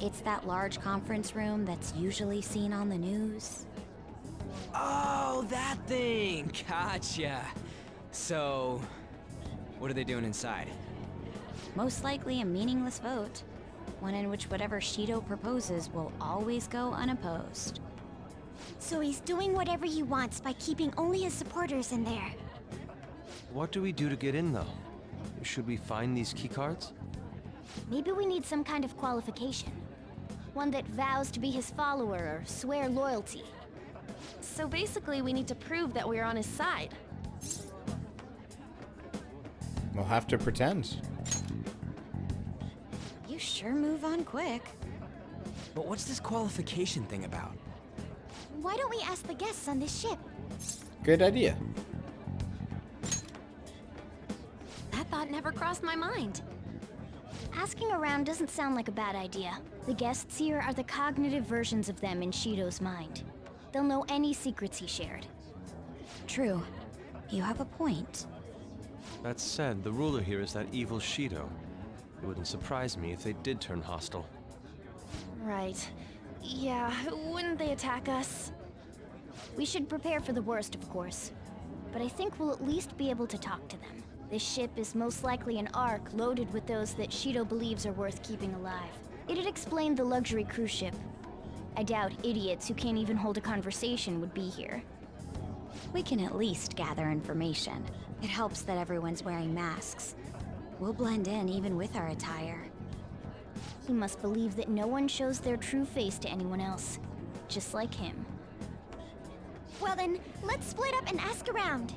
It's that large conference room that's usually seen on the news. Oh, that thing! Gotcha. So, what are they doing inside? Most likely a meaningless vote, one in which whatever Shido proposes will always go unopposed. So he's doing whatever he wants by keeping only his supporters in there. What do we do to get in, though? Should we find these keycards? Maybe we need some kind of qualification. One that vows to be his follower or swear loyalty. So basically, we need to prove that we're on his side. We'll have to pretend. You sure move on quick. But what's this qualification thing about? Why don't we ask the guests on this ship? Good idea. That thought never crossed my mind. Asking around doesn't sound like a bad idea. The guests here are the cognitive versions of them in Shido's mind. They'll know any secrets he shared. True. You have a point. That said, the ruler here is that evil Shido. It wouldn't surprise me if they did turn hostile. Right. Yeah, wouldn't they attack us? We should prepare for the worst, of course. But I think we'll at least be able to talk to them. This ship is most likely an Ark loaded with those that Shido believes are worth keeping alive. It'd explain the luxury cruise ship. I doubt idiots who can't even hold a conversation would be here. We can at least gather information. It helps that everyone's wearing masks. We'll blend in even with our attire. He must believe that no one shows their true face to anyone else. Just like him. Well then, let's split up and ask around.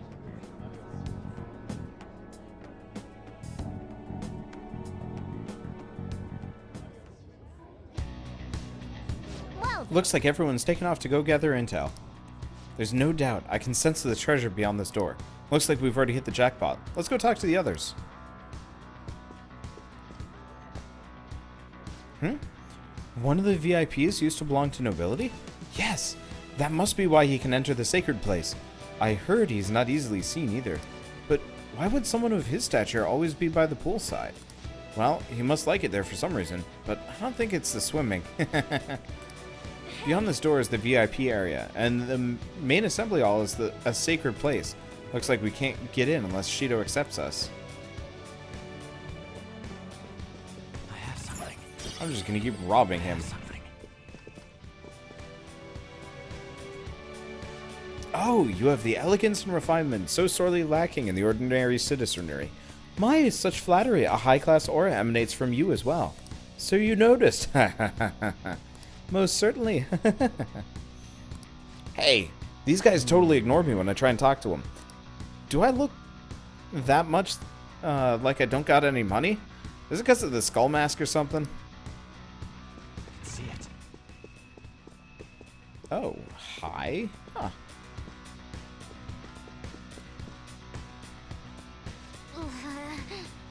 Well, Looks like everyone's taken off to go gather intel. There's no doubt. I can sense the treasure beyond this door. Looks like we've already hit the jackpot. Let's go talk to the others. One of the VIPs used to belong to nobility? Yes! That must be why he can enter the sacred place. I heard he's not easily seen either. But why would someone of his stature always be by the poolside? Well, he must like it there for some reason, but I don't think it's the swimming. Beyond this door is the VIP area, and the main assembly hall is a sacred place. Looks like we can't get in unless Shido accepts us. I have something. I'm just gonna keep robbing him. Oh, you have the elegance and refinement so sorely lacking in the ordinary citizenry. My, such flattery, a high-class aura emanates from you as well. So you noticed. Most certainly. Hey, these guys totally ignore me when I try and talk to them. Do I look that much like I don't got any money? Is it because of the skull mask or something? See it. Oh, hi. Huh.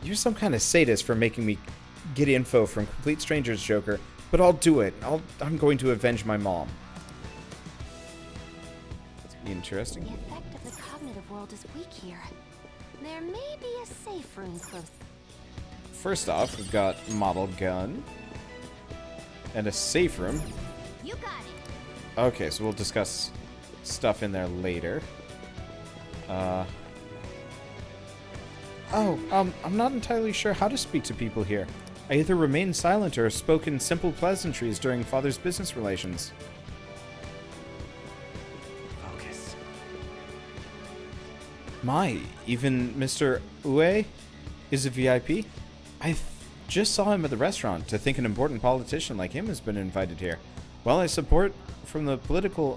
You're some kind of sadist for making me get info from complete strangers, Joker. But I'll do it. I'm going to avenge my mom. That's interesting. The effect of the cognitive world is weak here. There may be a safe room close. First off, we've got model gun. And a safe room. You got it. Okay, so we'll discuss stuff in there later. I'm not entirely sure how to speak to people here. I either remain silent or spoke in simple pleasantries during Father's business relations. Focus. My, even Mr. Ue is a VIP? I just saw him at the restaurant. To think an important politician like him has been invited here. Well, support from the political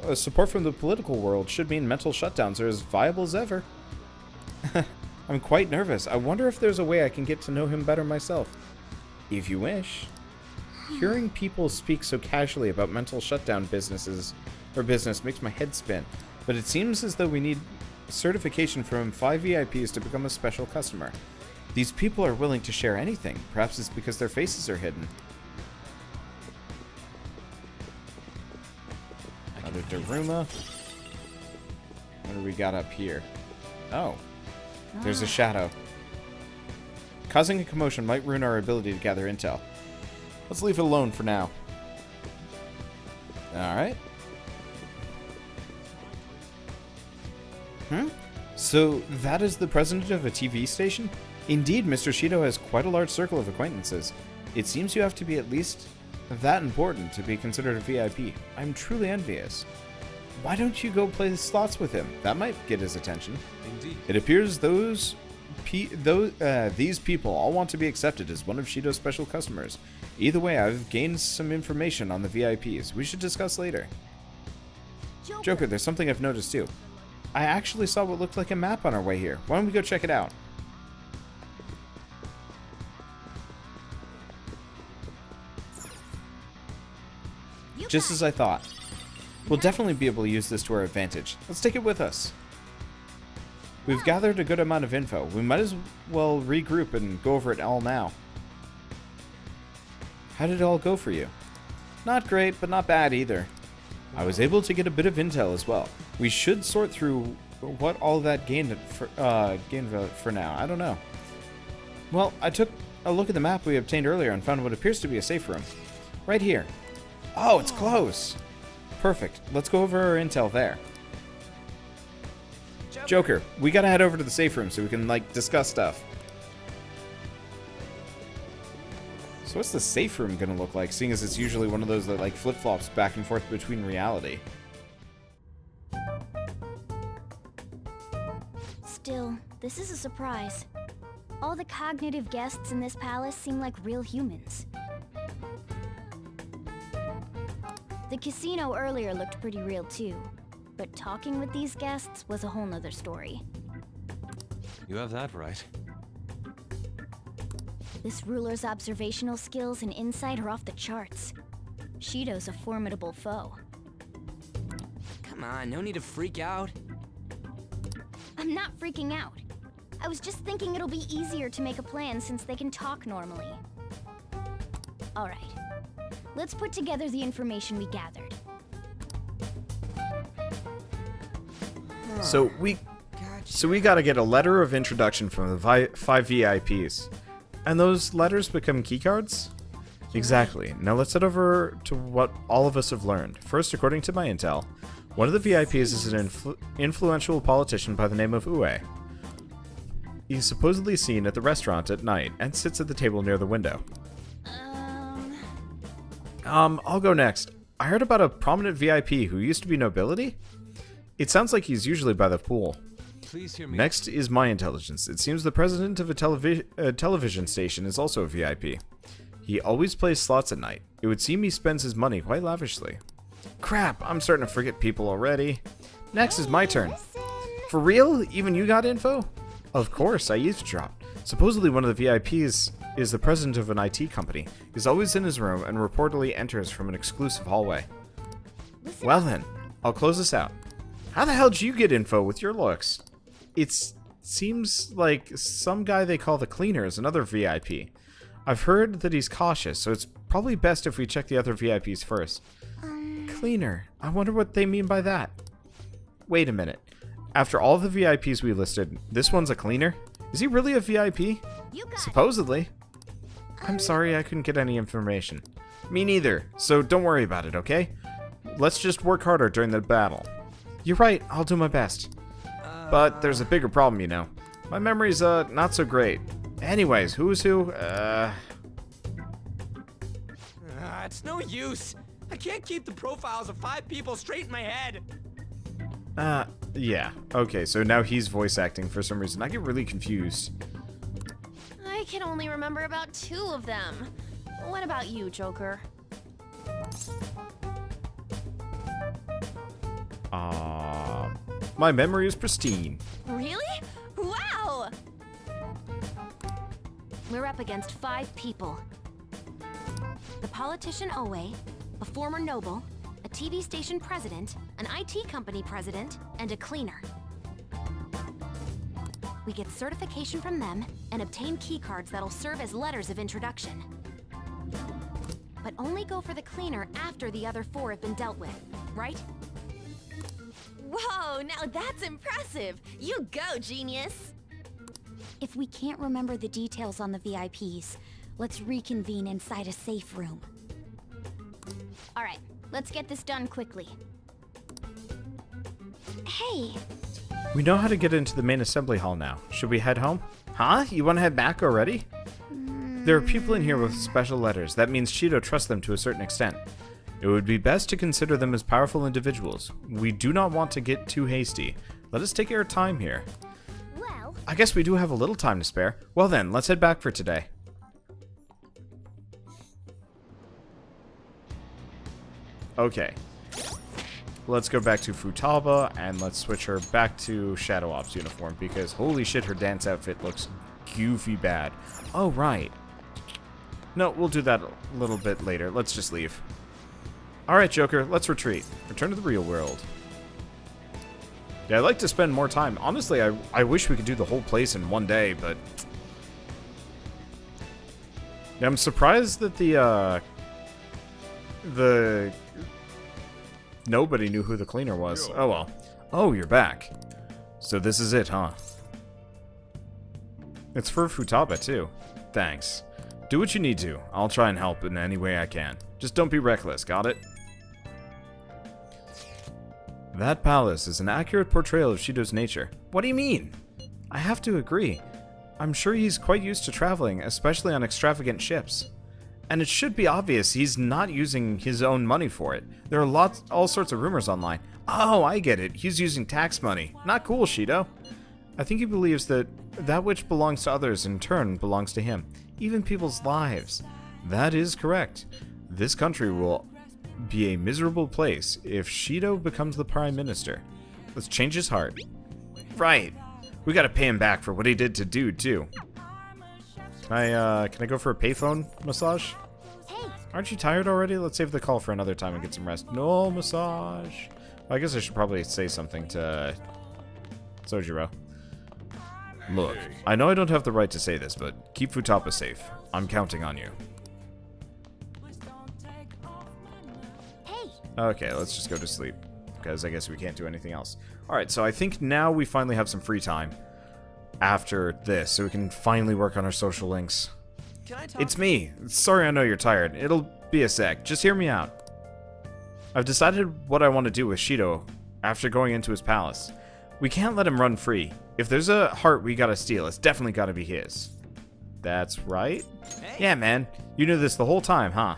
world should mean mental shutdowns are as viable as ever. I'm quite nervous. I wonder if there's a way I can get to know him better myself. If you wish. Hearing people speak so casually about mental shutdown business makes my head spin, but it seems as though we need certification from 5 VIPs to become a special customer. These people are willing to share anything. Perhaps it's because their faces are hidden. Another Daruma. What do we got up here? Oh. There's a shadow. Causing a commotion might ruin our ability to gather intel. Let's leave it alone for now. Alright. So, that is the president of a TV station? Indeed, Mr. Shido has quite a large circle of acquaintances. It seems you have to be at least that important to be considered a VIP. I'm truly envious. Why don't you go play slots with him? That might get his attention. Indeed. It appears these people all want to be accepted as one of Shido's special customers. Either way, I've gained some information on the VIPs. We should discuss later. Joker, there's something I've noticed too. I actually saw what looked like a map on our way here. Why don't we go check it out? Just as I thought. We'll definitely be able to use this to our advantage. Let's take it with us. We've gathered a good amount of info. We might as well regroup and go over it all now. How did it all go for you? Not great, but not bad either. I was able to get a bit of intel as well. We should sort through what all that gained for now. I don't know. Well, I took a look at the map we obtained earlier and found what appears to be a safe room. Right here. Oh, it's close. Perfect. Let's go over our intel there. Joker, we gotta head over to the safe room so we can, like, discuss stuff. So what's the safe room gonna look like, seeing as it's usually one of those that, like, flip-flops back and forth between reality? Still, this is a surprise. All the cognitive guests in this palace seem like real humans. The casino earlier looked pretty real too, but talking with these guests was a whole nother story. You have that right. This ruler's observational skills and insight are off the charts. Shido's a formidable foe. Come on, no need to freak out. I'm not freaking out. I was just thinking it'll be easier to make a plan since they can talk normally. Alright. Let's put together the information we gathered. So we gotta get a letter of introduction from the 5 VIPs. And those letters become keycards? Exactly. Now let's head over to what all of us have learned. First, according to my intel, one of the VIPs is an influential politician by the name of Ue. He's supposedly seen at the restaurant at night and sits at the table near the window. I'll go next. I heard about a prominent VIP who used to be nobility? It sounds like he's usually by the pool. Please hear me. Next is my intelligence. It seems the president of a television station is also a VIP. He always plays slots at night. It would seem he spends his money quite lavishly. Crap, I'm starting to forget people already. Next is my turn. For real? Even you got info? Of course, I eavesdropped. Supposedly one of the VIPs is the president of an IT company. He's always in his room and reportedly enters from an exclusive hallway. Well then, I'll close this out. How the hell did you get info with your looks? It seems like some guy they call the Cleaner is another VIP. I've heard that he's cautious, so it's probably best if we check the other VIPs first. Cleaner. I wonder what they mean by that. Wait a minute. After all the VIPs we listed, this one's a cleaner? Is he really a VIP? Supposedly. I'm sorry I couldn't get any information. Me neither, so don't worry about it, okay? Let's just work harder during the battle. You're right, I'll do my best. But there's a bigger problem, you know. My memory's, not so great. Anyways, who's who? It's no use. I can't keep the profiles of 5 people straight in my head. Yeah. Okay, so now he's voice acting for some reason. I get really confused. I can only remember about 2 of them. What about you, Joker? My memory is pristine. Really? Wow! We're up against 5 people. the politician Owe, a former noble, a TV station president, an IT company president, and a cleaner. We get certification from them and obtain keycards that'll serve as letters of introduction. But only go for the cleaner after the other 4 have been dealt with, right? Whoa, now that's impressive! You go, genius! If we can't remember the details on the VIPs, let's reconvene inside a safe room. Alright, let's get this done quickly. Hey! We know how to get into the main assembly hall now. Should we head home? Huh? You want to head back already? There are people in here with special letters. That means Shido trusts them to a certain extent. It would be best to consider them as powerful individuals. We do not want to get too hasty. Let us take our time here. Well, I guess we do have a little time to spare. Well then, let's head back for today. Okay. Let's go back to Futaba, and let's switch her back to Shadow Ops uniform, because holy shit, her dance outfit looks goofy bad. Oh, right. No, we'll do that a little bit later. Let's just leave. Alright, Joker, let's retreat. Return to the real world. Yeah, I'd like to spend more time. Honestly, I wish we could do the whole place in one day, but... Yeah, I'm surprised that the nobody knew who the cleaner was. Oh well. Oh, you're back. So this is it, huh? It's for Futaba, too. Thanks. Do what you need to. I'll try and help in any way I can. Just don't be reckless, got it? That palace is an accurate portrayal of Shido's nature. What do you mean? I have to agree. I'm sure he's quite used to traveling, especially on extravagant ships. And it should be obvious he's not using his own money for it. There are all sorts of rumors online. Oh, I get it. He's using tax money. Not cool, Shido. I think he believes that that which belongs to others in turn belongs to him. Even people's lives. That is correct. This country will be a miserable place if Shido becomes the Prime Minister. Let's change his heart. Right. We gotta pay him back for what he did to Dude, too. Can I go for a payphone massage? Hey. Aren't you tired already? Let's save the call for another time and get some rest. No massage. Well, I guess I should probably say something to Sojiro. Look, I know I don't have the right to say this, but keep Futaba safe. I'm counting on you. Hey. Okay, let's just go to sleep, because I guess we can't do anything else. Alright, so I think now we finally have some free time after this, so we can finally work on our social links. Can I talk? It's me. Sorry, I know you're tired. It'll be a sec. Just hear me out. I've decided what I want to do with Shido after going into his palace. We can't let him run free. If there's a heart we gotta steal, it's definitely gotta be his. That's right. Hey. Yeah, man. You knew this the whole time, huh?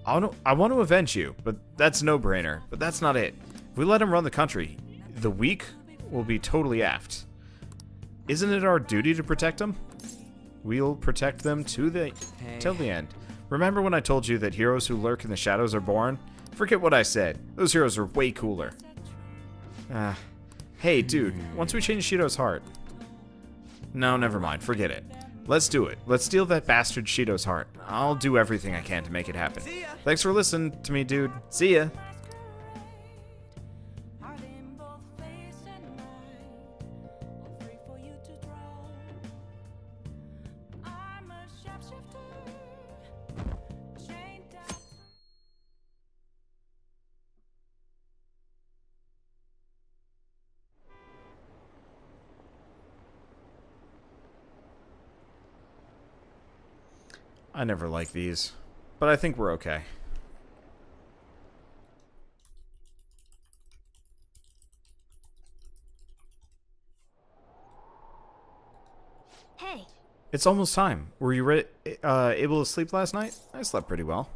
I want to avenge you, but that's a no-brainer. But that's not it. If we let him run the country, the weak will be totally effed. Isn't it our duty to protect them? We'll protect them till the end. Remember when I told you that heroes who lurk in the shadows are born? Forget what I said. Those heroes are way cooler. Hey, dude, once we change Shido's heart... No, never mind. Forget it. Let's do it. Let's steal that bastard Shido's heart. I'll do everything I can to make it happen. Thanks for listening to me, dude. See ya. I never like these, but I think we're okay. Hey. It's almost time. Were you able to sleep last night? I slept pretty well.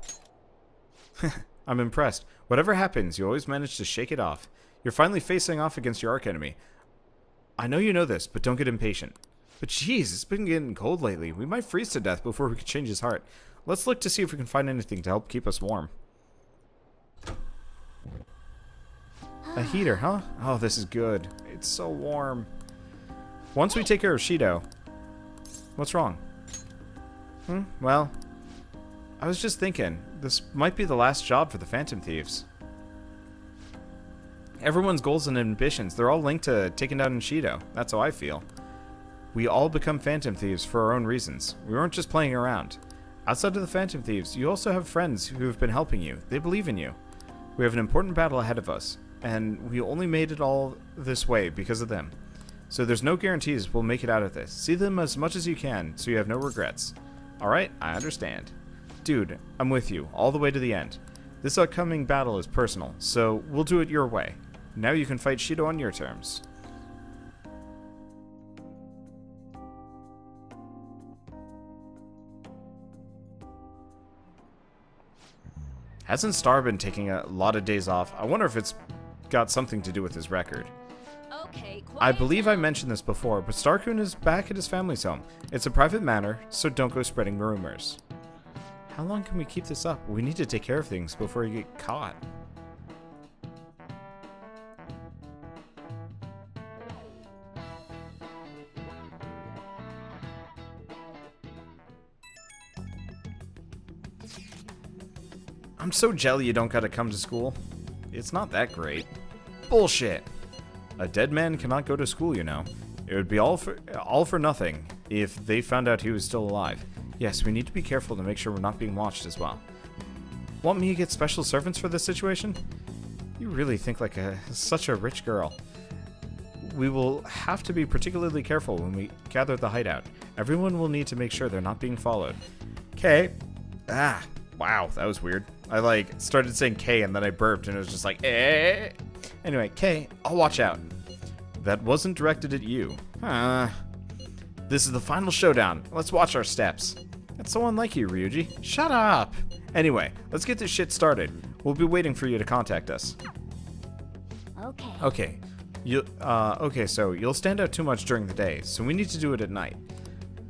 I'm impressed. Whatever happens, you always manage to shake it off. You're finally facing off against your archenemy. I know you know this, but don't get impatient. But jeez, it's been getting cold lately. We might freeze to death before we can change his heart. Let's look to see if we can find anything to help keep us warm. A heater, huh? Oh, this is good. It's so warm. Once we take care of Shido... What's wrong? Well... I was just thinking, this might be the last job for the Phantom Thieves. Everyone's goals and ambitions, they're all linked to taking down Shido. That's how I feel. We all become Phantom Thieves for our own reasons. We weren't just playing around. Outside of the Phantom Thieves, you also have friends who have been helping you. They believe in you. We have an important battle ahead of us, and we only made it all this way because of them. So there's no guarantees we'll make it out of this. See them as much as you can, so you have no regrets. Alright, I understand. Dude, I'm with you, all the way to the end. This upcoming battle is personal, so we'll do it your way. Now you can fight Shido on your terms. Hasn't Star been taking a lot of days off? I wonder if it's got something to do with his record. Okay, I believe I mentioned this before, but Star-kun is back at his family's home. It's a private matter, so don't go spreading rumors. How long can we keep this up? We need to take care of things before you get caught. I'm so jelly you don't gotta come to school. It's not that great. Bullshit. A dead man cannot go to school, you know. It would be all for nothing if they found out he was still alive. Yes, we need to be careful to make sure we're not being watched as well. Want me to get special servants for this situation? You really think like such a rich girl. We will have to be particularly careful when we gather the hideout. Everyone will need to make sure they're not being followed. Okay. Ah, wow, that was weird. I started saying K and then I burped and it was just like, eh. Anyway, K, I'll watch out. That wasn't directed at you. This is the final showdown. Let's watch our steps. That's so unlike you, Ryuji. Shut up! Anyway, let's get this shit started. We'll be waiting for you to contact us. Okay. Okay, so you'll stand out too much during the day, so we need to do it at night.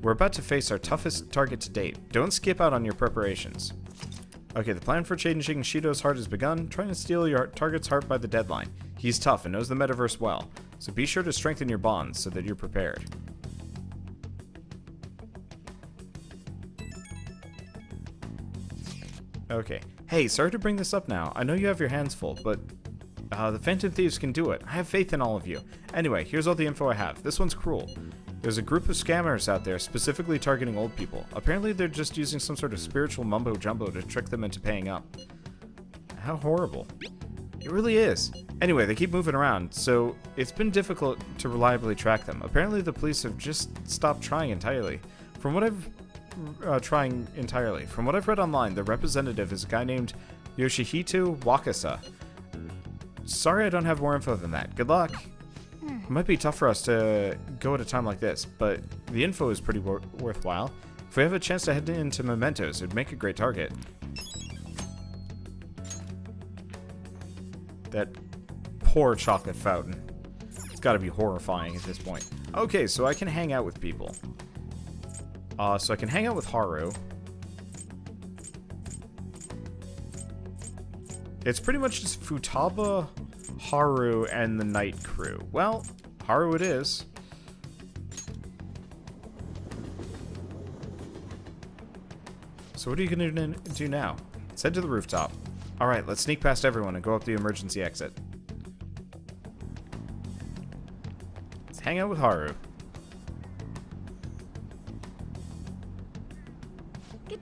We're about to face our toughest target to date. Don't skip out on your preparations. Okay, the plan for changing Shido's heart has begun, trying to steal your target's heart by the deadline. He's tough and knows the metaverse well, so be sure to strengthen your bonds so that you're prepared. Okay. Hey, sorry to bring this up now. I know you have your hands full, but the Phantom Thieves can do it. I have faith in all of you. Anyway, here's all the info I have. This one's cruel. There's a group of scammers out there specifically targeting old people. Apparently they're just using some sort of spiritual mumbo-jumbo to trick them into paying up. How horrible. It really is. Anyway, they keep moving around, so it's been difficult to reliably track them. Apparently the police have just stopped trying entirely. From what I've read online, the representative is a guy named Yoshihito Wakasa. Sorry I don't have more info than that. Good luck. It might be tough for us to go at a time like this, but the info is pretty worthwhile. If we have a chance to head into Mementos, it would make a great target. That poor chocolate fountain. It's gotta be horrifying at this point. Okay, so I can hang out with people. So I can hang out with Haru. It's pretty much just Futaba, Haru, and the night crew. Well, Haru it is. So what are you gonna do now? Let's head to the rooftop. Alright, let's sneak past everyone and go up the emergency exit. Let's hang out with Haru.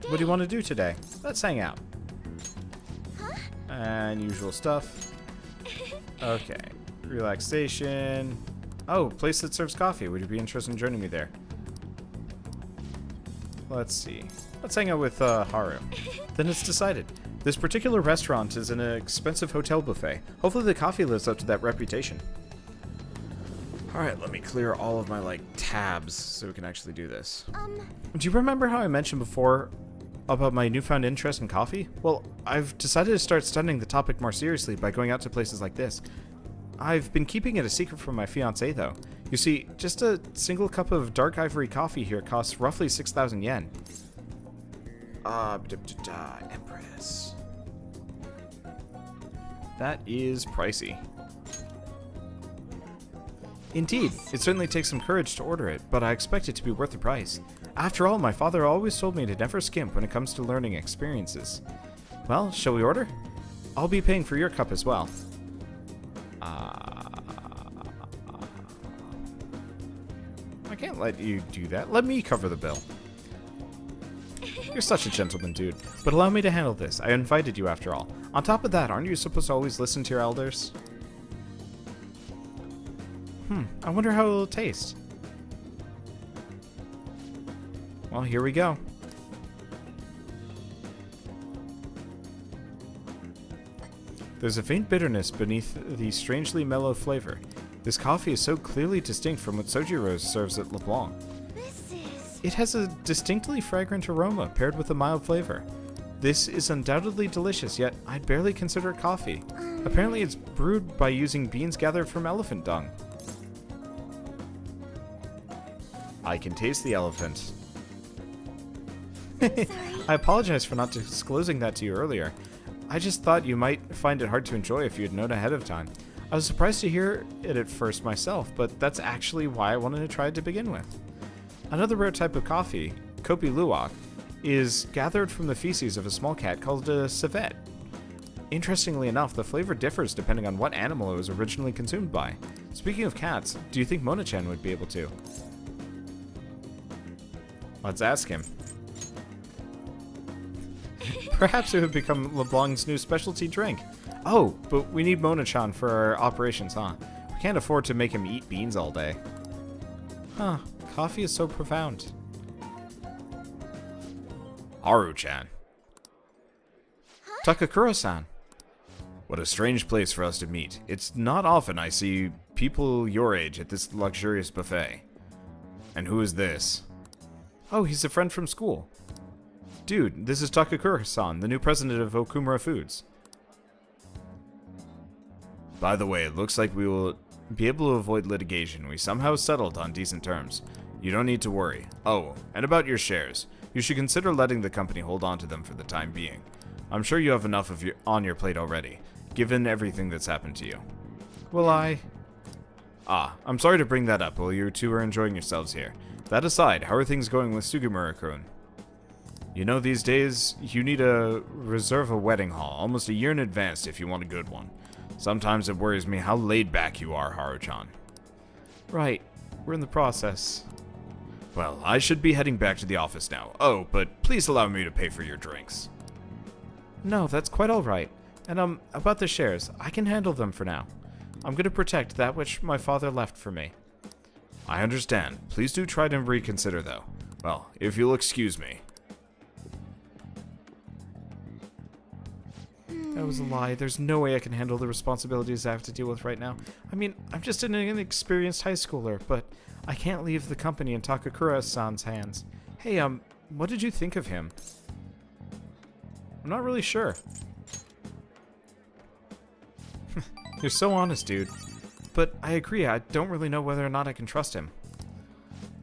What do you want to do today? Let's hang out. And usual stuff. Okay. Relaxation. Oh, place that serves coffee. Would you be interested in joining me there? Let's see. Let's hang out with Haru. Then it's decided. This particular restaurant is an expensive hotel buffet. Hopefully the coffee lives up to that reputation. Alright, let me clear all of my, tabs so we can actually do this. Do you remember how I mentioned before about my newfound interest in coffee? Well, I've decided to start studying the topic more seriously by going out to places like this. I've been keeping it a secret from my fiancée, though. You see, just a single cup of dark ivory coffee here costs roughly 6,000 yen. Empress. That is pricey. Indeed, it certainly takes some courage to order it, but I expect it to be worth the price. After all, my father always told me to never skimp when it comes to learning experiences. Well, shall we order? I'll be paying for your cup as well. I can't let you do that. Let me cover the bill. You're such a gentleman, dude. But allow me to handle this. I invited you after all. On top of that, aren't you supposed to always listen to your elders? I wonder how it'll taste. Well, here we go. There's a faint bitterness beneath the strangely mellow flavor. This coffee is so clearly distinct from what Sojiro serves at LeBlanc. It has a distinctly fragrant aroma paired with a mild flavor. This is undoubtedly delicious, yet I'd barely consider it coffee. Apparently it's brewed by using beans gathered from elephant dung. I can taste the elephant. I apologize for not disclosing that to you earlier. I just thought you might find it hard to enjoy if you had known ahead of time. I was surprised to hear it at first myself, but that's actually why I wanted to try it to begin with. Another rare type of coffee, Kopi Luwak, is gathered from the feces of a small cat called a civet. Interestingly enough, the flavor differs depending on what animal it was originally consumed by. Speaking of cats, do you think Mona-chan would be able to? Let's ask him. Perhaps it would become LeBlanc's new specialty drink. Oh, but we need Mona-chan for our operations, huh? We can't afford to make him eat beans all day. Huh, coffee is so profound. Haru-chan. Takakura-san. What a strange place for us to meet. It's not often I see people your age at this luxurious buffet. And who is this? Oh, he's a friend from school. Dude, this is Takakura-san, the new president of Okumura Foods. By the way, it looks like we will be able to avoid litigation. We somehow settled on decent terms. You don't need to worry. Oh, and about your shares. You should consider letting the company hold on to them for the time being. I'm sure you have enough on your plate already, given everything that's happened to you. Will I? I'm sorry to bring that up while you two are enjoying yourselves here. That aside, how are things going with Sugimura-kun? You know, these days, you need to reserve a wedding hall almost a year in advance if you want a good one. Sometimes it worries me how laid back you are, Haru-chan. Right. We're in the process. Well, I should be heading back to the office now. Oh, but please allow me to pay for your drinks. No, that's quite alright. And, about the shares, I can handle them for now. I'm going to protect that which my father left for me. I understand. Please do try to reconsider, though. Well, if you'll excuse me. That was a lie. There's no way I can handle the responsibilities I have to deal with right now. I mean, I'm just an inexperienced high schooler, but I can't leave the company in Takakura-san's hands. Hey, what did you think of him? I'm not really sure. You're so honest, dude. But I agree, I don't really know whether or not I can trust him.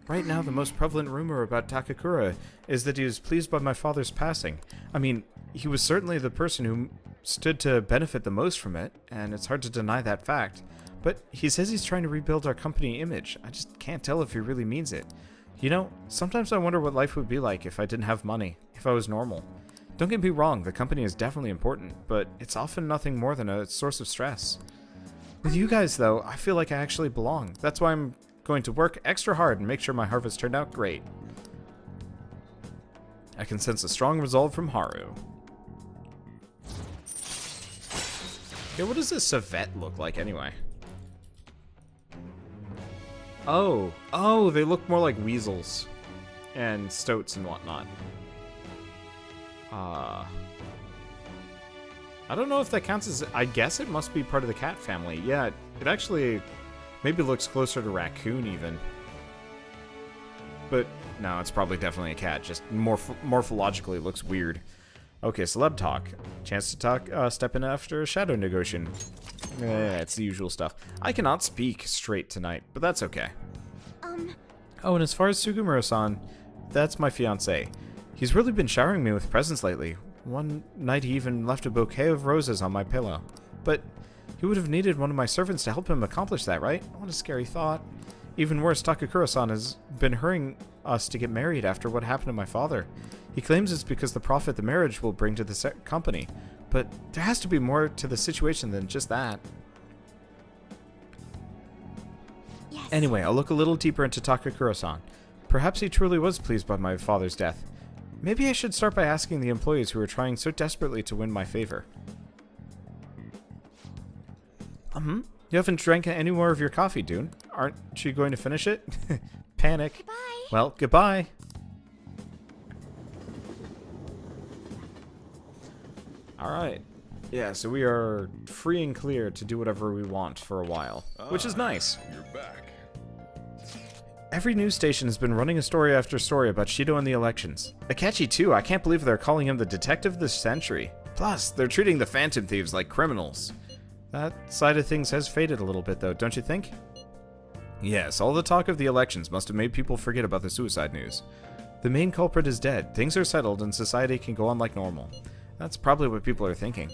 Right now, the most prevalent rumor about Takakura is that he was pleased by my father's passing. I mean, he was certainly the person who stood to benefit the most from it, and it's hard to deny that fact. But he says he's trying to rebuild our company image. I just can't tell if he really means it. You know, sometimes I wonder what life would be like if I didn't have money, if I was normal. Don't get me wrong, the company is definitely important, but it's often nothing more than a source of stress. With you guys, though, I feel like I actually belong. That's why I'm going to work extra hard and make sure my harvest turned out great. I can sense a strong resolve from Haru. Yeah, what does this civet look like anyway? Oh, they look more like weasels and stoats and whatnot. I don't know if that counts as... I guess it must be part of the cat family. Yeah, it actually maybe looks closer to raccoon even. But no, it's probably definitely a cat. Just morphologically looks weird. Okay, celeb talk. Chance to talk, step in after a shadow negotiation. It's the usual stuff. I cannot speak straight tonight, but that's okay. Oh, and as far as Sugimura-san, that's my fiancé. He's really been showering me with presents lately. One night he even left a bouquet of roses on my pillow. But He would have needed one of my servants to help him accomplish that, right? What a scary thought. Even worse, Takakura-san has been hurrying us to get married after what happened to my father. He claims it's because the profit the marriage will bring to the company. But there has to be more to the situation than just that. Yes. Anyway, I'll look a little deeper into Takakura-san. Perhaps he truly was pleased by my father's death. Maybe I should start by asking the employees who are trying so desperately to win my favor. You haven't drank any more of your coffee, Dune. Aren't you going to finish it? Panic. Goodbye. Well, goodbye. Alright. Yeah, so we are free and clear to do whatever we want for a while, which is nice. You're back. Every news station has been running a story after story about Shido and the elections. Akechi too, I can't believe they're calling him the detective of the century. Plus, they're treating the phantom thieves like criminals. That side of things has faded a little bit though, don't you think? Yes, all the talk of the elections must have made people forget about the suicide news. The main culprit is dead, things are settled, and society can go on like normal. That's probably what people are thinking.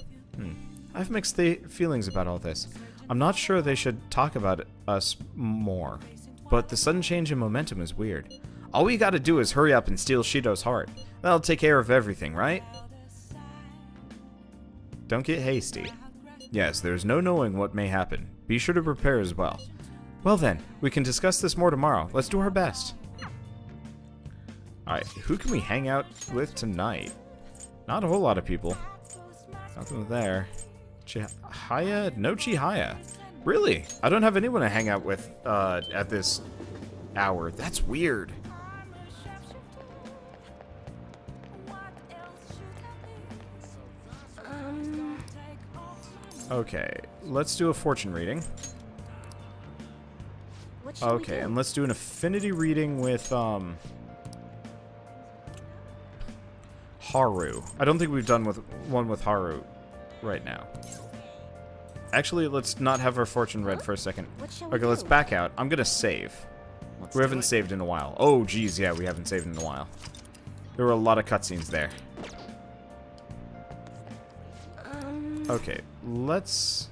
I have mixed feelings about all this. I'm not sure they should talk about us more. But the sudden change in momentum is weird. All we gotta do is hurry up and steal Shido's heart. That'll take care of everything, right? Don't get hasty. Yes, there's no knowing what may happen. Be sure to prepare as well. Well then, we can discuss this more tomorrow. Let's do our best. Alright, who can we hang out with tonight? Not a whole lot of people. Nothing there. Chihaya? No Chihaya. Really? I don't have anyone to hang out with at this hour. That's weird. Okay, let's do a fortune reading. Okay, and let's do an affinity reading with Haru. I don't think we've done one with Haru right now. Actually, let's not have our fortune read for a second. Okay, let's back out. I'm gonna save. We haven't saved in a while. Oh, geez, yeah, we haven't saved in a while. There were a lot of cutscenes there. Okay, let's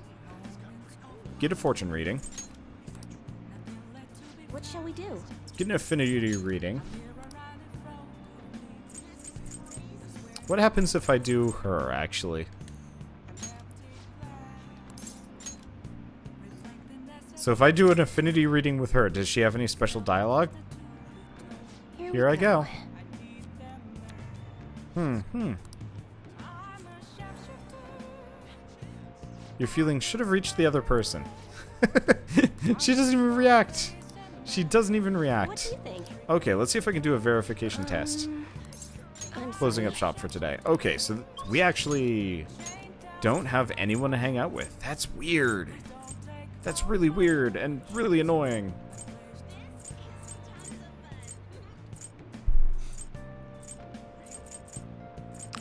get a fortune reading. What shall we do? Get an affinity reading. What happens if I do her, actually? So if I do an affinity reading with her, does she have any special dialogue? Here I go. Your feelings should have reached the other person. She doesn't even react. She doesn't even react. What do you think? Okay, let's see if I can do a verification test. Closing up shop for today. Okay, so we actually don't have anyone to hang out with. That's weird. That's really weird and really annoying.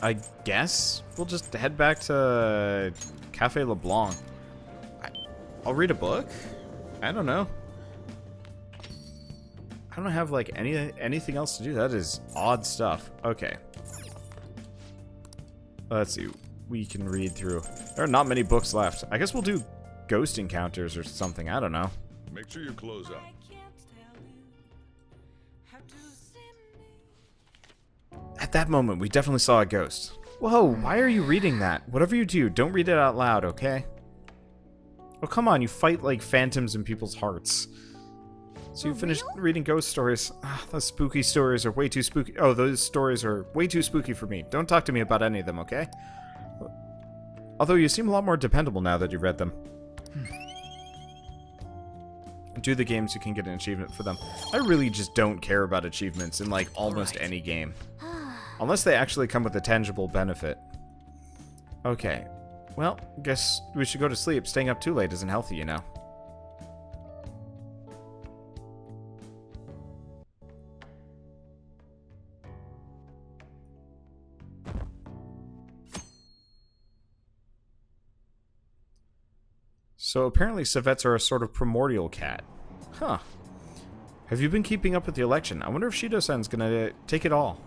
I guess we'll just head back to Cafe LeBlanc. I'll read a book? I don't know. I don't have like anything else to do. That is odd stuff. Okay. Let's see. We can read through. There are not many books left. I guess we'll do ghost encounters or something. I don't know. Make sure you close up. At that moment, we definitely saw a ghost. Whoa, why are you reading that? Whatever you do, don't read it out loud, okay? Oh, come on, you fight like phantoms in people's hearts. So you finished reading ghost stories. Those spooky stories are way too spooky. Oh, those stories are way too spooky for me. Don't talk to me about any of them, okay? Although you seem a lot more dependable now that you've read them. Do the games, you can get an achievement for them. I really just don't care about achievements in like almost any game. Unless they actually come with a tangible benefit. Okay. Well, guess we should go to sleep. Staying up too late isn't healthy, you know. So apparently civets are a sort of primordial cat. Huh. Have you been keeping up with the election? I wonder if Shido-san's gonna take it all.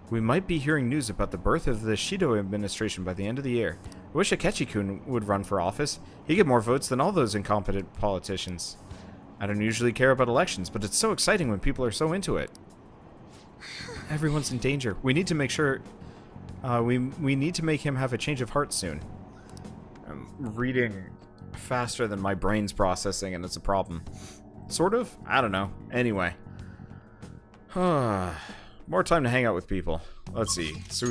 We might be hearing news about the birth of the Shido administration by the end of the year. I wish Akechi-kun would run for office. He'd get more votes than all those incompetent politicians. I don't usually care about elections, but it's so exciting when people are so into it. Everyone's in danger. We need to make sure... we need to make him have a change of heart soon. I'm reading faster than my brain's processing, and it's a problem. Sort of? I don't know. Anyway. More time to hang out with people. Let's see. So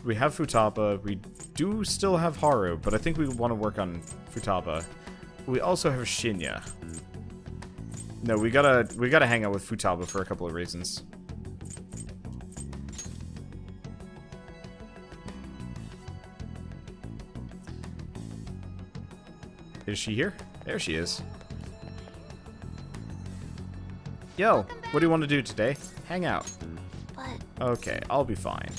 we have Futaba. We do still have Haru, but I think we want to work on Futaba. We also have Shinya. No, we gotta hang out with Futaba for a couple of reasons. Is she here? There she is. Yo, what do you want to do today? Hang out. Okay, I'll be fine.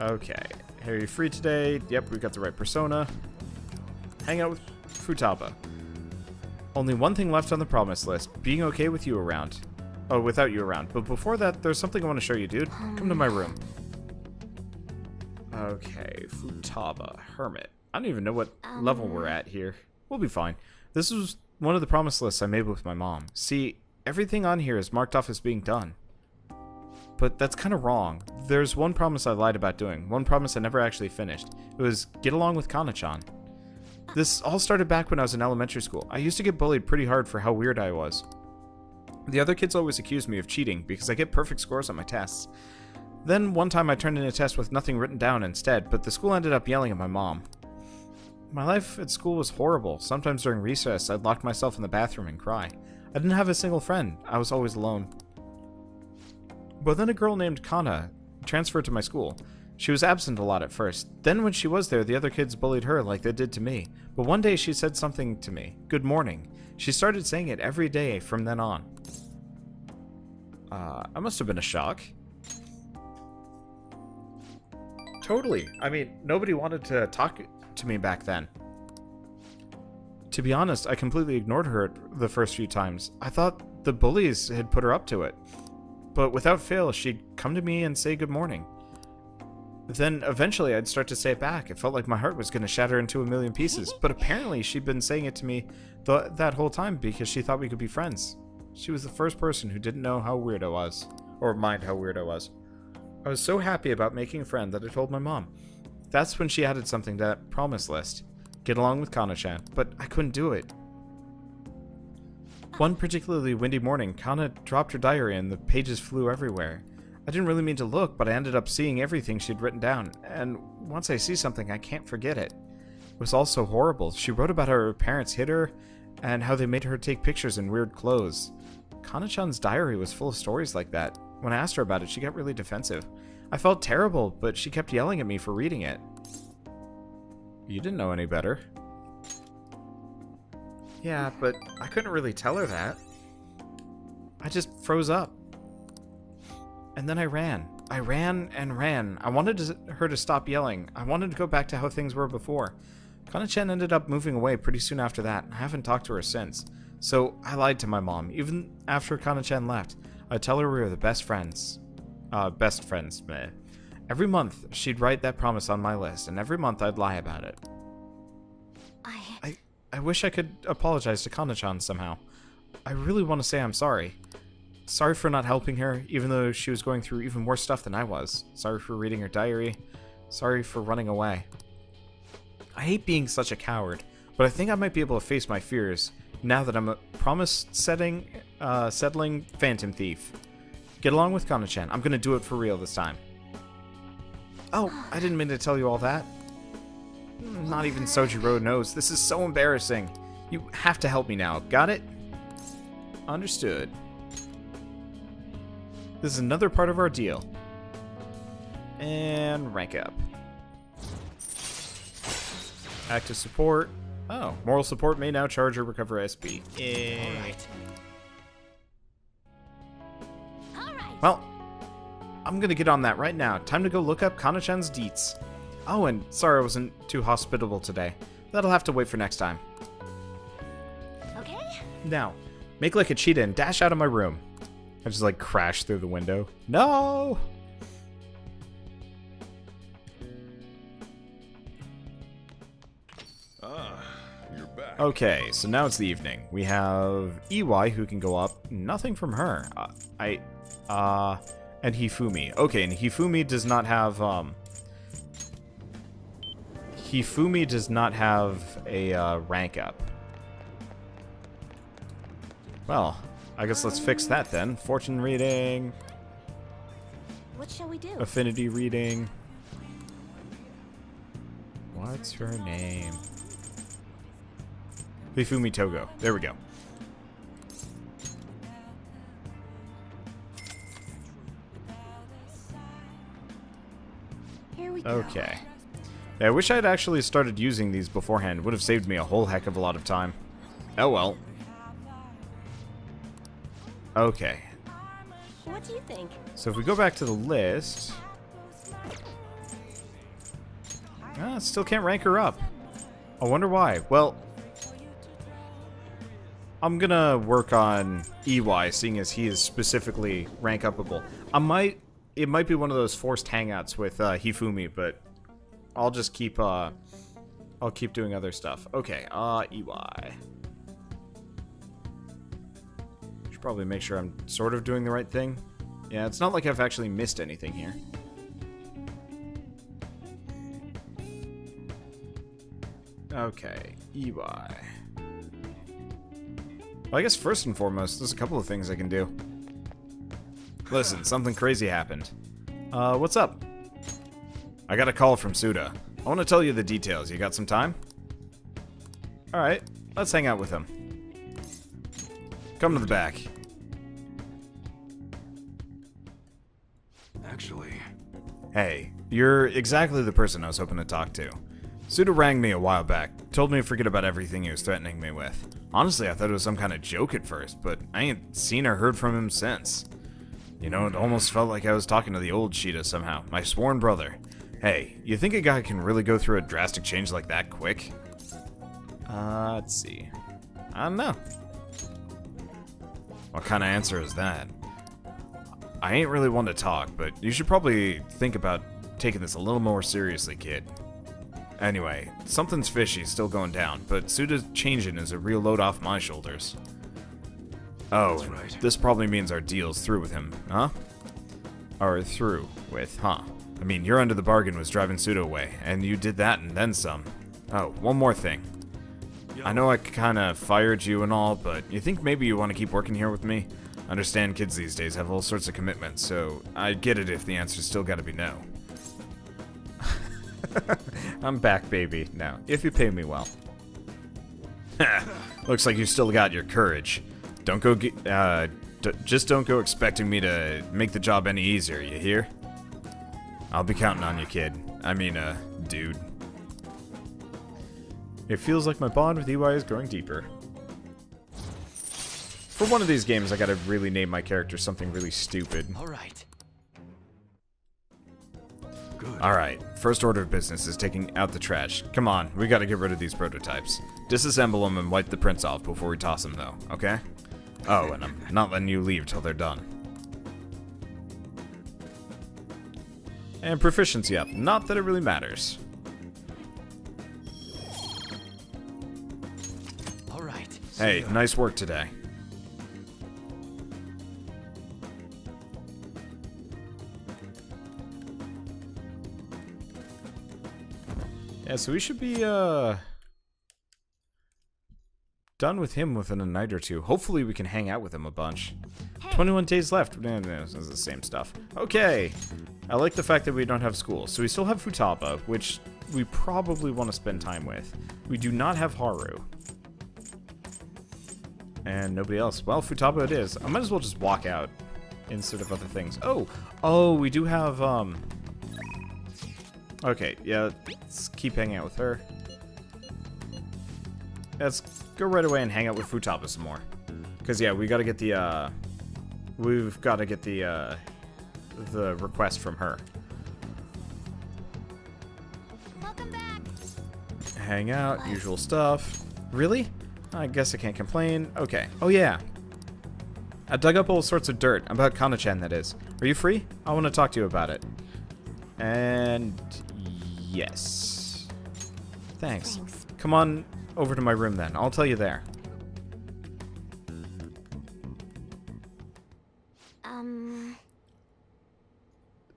Okay, are you free today? Yep, we got the right persona. Hang out with Futaba. Only one thing left on the promise list. Being okay with you around. Oh, without you around. But before that, there's something I want to show you, dude. Come to my room. Okay, Futaba. Hermit. I don't even know what level we're at here. We'll be fine. This was one of the promise lists I made with my mom. See, everything on here is marked off as being done. But that's kind of wrong. There's one promise I lied about doing. One promise I never actually finished. It was get along with Kanna-chan. This all started back when I was in elementary school. I used to get bullied pretty hard for how weird I was. The other kids always accused me of cheating because I get perfect scores on my tests. Then one time I turned in a test with nothing written down instead, but the school ended up yelling at my mom. My life at school was horrible. Sometimes during recess, I'd lock myself in the bathroom and cry. I didn't have a single friend. I was always alone. But then a girl named Kanna transferred to my school. She was absent a lot at first. Then when she was there, the other kids bullied her like they did to me. But one day she said something to me. Good morning. She started saying it every day from then on. I must have been a shock. Totally. I mean, nobody wanted to talk to me back then. To be honest, I completely ignored her the first few times. I thought the bullies had put her up to it. But without fail, she'd come to me and say good morning. Then eventually I'd start to say it back. It felt like my heart was going to shatter into a million pieces. But apparently she'd been saying it to me that whole time because she thought we could be friends. She was the first person who didn't know how weird I was. Or mind how weird I was. I was so happy about making a friend that I told my mom. That's when she added something to that promise list. Get along with Kanna-chan. But I couldn't do it. One particularly windy morning, Kanna dropped her diary and the pages flew everywhere. I didn't really mean to look, but I ended up seeing everything she'd written down, and once I see something, I can't forget it. It was all so horrible. She wrote about how her parents hit her, and how they made her take pictures in weird clothes. Kanna-chan's diary was full of stories like that. When I asked her about it, she got really defensive. I felt terrible, but she kept yelling at me for reading it. You didn't know any better. Yeah, but I couldn't really tell her that. I just froze up. And then I ran. I ran and ran. I wanted her to stop yelling. I wanted to go back to how things were before. Kanna-chan ended up moving away pretty soon after that. I haven't talked to her since. So I lied to my mom. Even after Kanna-chan left, I'd tell her we were the best friends. Best friends, meh. Every month, she'd write that promise on my list, and every month I'd lie about it. I wish I could apologize to Kanna-chan somehow. I really want to say I'm sorry. Sorry for not helping her, even though she was going through even more stuff than I was. Sorry for reading her diary. Sorry for running away. I hate being such a coward, but I think I might be able to face my fears now that I'm a settling phantom thief. Get along with Kanna-chan. I'm gonna do it for real this time. Oh, I didn't mean to tell you all that. Not even Sojiro knows. This is so embarrassing. You have to help me now. Got it? Understood. This is another part of our deal. And rank up. Active support. Oh, moral support may now charge or recover SP. Yay. Well, I'm gonna get on that right now. Time to go look up Kanna-chan's deets. Oh, and sorry I wasn't too hospitable today. That'll have to wait for next time. Okay. Now, make like a cheetah and dash out of my room. I just like crash through the window. No! Okay, so now it's the evening. We have EY who can go up. Nothing from her. And Hifumi. Okay, and Hifumi does not have, Hifumi does not have a, rank up. Well, I guess let's fix that then. Fortune reading. What shall we do? Affinity reading. What's her name? Hifumi Togo. There we go. Here we go. Okay. Yeah, I wish I had actually started using these beforehand. It would have saved me a whole heck of a lot of time. Oh well. Okay. What do you think? So if we go back to the list... still can't rank her up. I wonder why. Well, I'm gonna work on EY, seeing as he is specifically rank upable. It might be one of those forced hangouts with Hifumi, but I'll just keep I'll keep doing other stuff. Okay, EY. Should probably make sure I'm sort of doing the right thing. Yeah, it's not like I've actually missed anything here. Okay, EY. Well, I guess first and foremost, there's a couple of things I can do. Listen, something crazy happened. What's up? I got a call from Suda. I want to tell you the details. You got some time? Alright, let's hang out with him. Come to the back. Actually... Hey, you're exactly the person I was hoping to talk to. Suda rang me a while back, told me to forget about everything he was threatening me with. Honestly, I thought it was some kind of joke at first, but I ain't seen or heard from him since. You know, it almost felt like I was talking to the old Shida somehow, my sworn brother. Hey, you think a guy can really go through a drastic change like that quick? Let's see. I don't know. What kind of answer is that? I ain't really one to talk, but you should probably think about taking this a little more seriously, kid. Anyway, something's fishy still going down, but Suda's changing is a real load off my shoulders. Oh, right. This probably means our deal's through with him, huh? Or through with, huh? I mean, your end of the bargain was driving Suda away, and you did that and then some. Oh, one more thing. I know I kinda fired you and all, but you think maybe you want to keep working here with me? I understand kids these days have all sorts of commitments, so I get it if the answer's still gotta be no. I'm back, baby. Now, if you pay me well. Looks like you still got your courage. Don't go just don't go expecting me to make the job any easier, you hear? I'll be counting on you, kid. I mean, dude. It feels like my bond with EY is growing deeper. For one of these games, I gotta really name my character something really stupid. Alright. Alright, first order of business is taking out the trash. Come on, we gotta get rid of these prototypes. Disassemble them and wipe the prints off before we toss them, though, okay? Oh, and I'm not letting you leave till they're done. And proficiency up. Not that it really matters. Alright. Hey, nice work today. Yeah, so we should be, done with him within a night or two. Hopefully we can hang out with him a bunch. 21 days left. This is the same stuff. Okay. I like the fact that we don't have school. So we still have Futaba, which we probably want to spend time with. We do not have Haru. And nobody else. Well, Futaba it is. I might as well just walk out instead of other things. Oh, we do have, okay, yeah, let's keep hanging out with her. Let's go right away and hang out with Futaba some more. Because, yeah, we gotta get the, we've gotta get the request from her. Welcome back. Hang out, usual stuff. Really? I guess I can't complain. Okay. Oh, yeah. I dug up all sorts of dirt, about Kanna-chan, that is. Are you free? I want to talk to you about it. And... yes. Thanks. Come on over to my room then. I'll tell you there.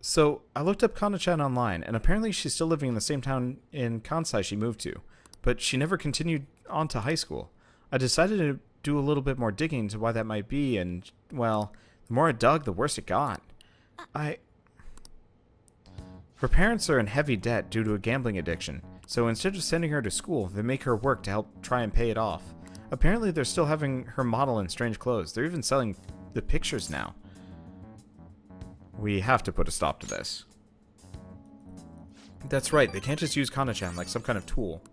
So, I looked up Kanna-chan online, and apparently she's still living in the same town in Kansai she moved to, but she never continued on to high school. I decided to do a little bit more digging into why that might be, and, well, the more I dug, the worse it got. Her parents are in heavy debt due to a gambling addiction, so instead of sending her to school, they make her work to help try and pay it off. Apparently, they're still having her model in strange clothes. They're even selling the pictures now. We have to put a stop to this. That's right, they can't just use Kanna-chan like some kind of tool.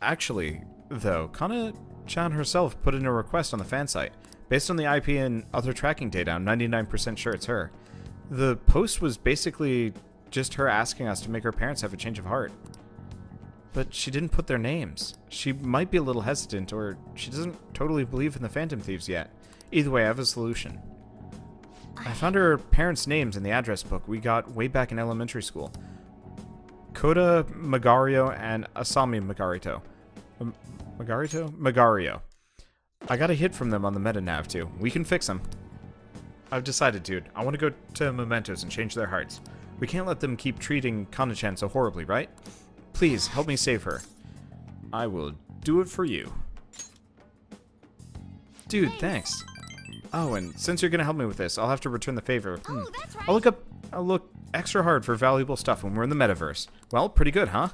Actually, though, Kanna-chan herself put in a request on the fan site. Based on the IP and other tracking data, I'm 99% sure it's her. The post was basically just her asking us to make her parents have a change of heart. But she didn't put their names. She might be a little hesitant, or she doesn't totally believe in the Phantom Thieves yet. Either way, I have a solution. I found her parents' names in the address book we got way back in elementary school. Kota Magario and Asami Magarito. Magario. I got a hit from them on the meta-nav too. We can fix them. I've decided, dude. I want to go to Mementos and change their hearts. We can't let them keep treating Kanna-chan so horribly, right? Please, help me save her. I will do it for you. Dude, thanks. Oh, and since you're gonna help me with this, I'll have to return the favor. That's right. I'll look extra hard for valuable stuff when we're in the metaverse. Well, pretty good, huh?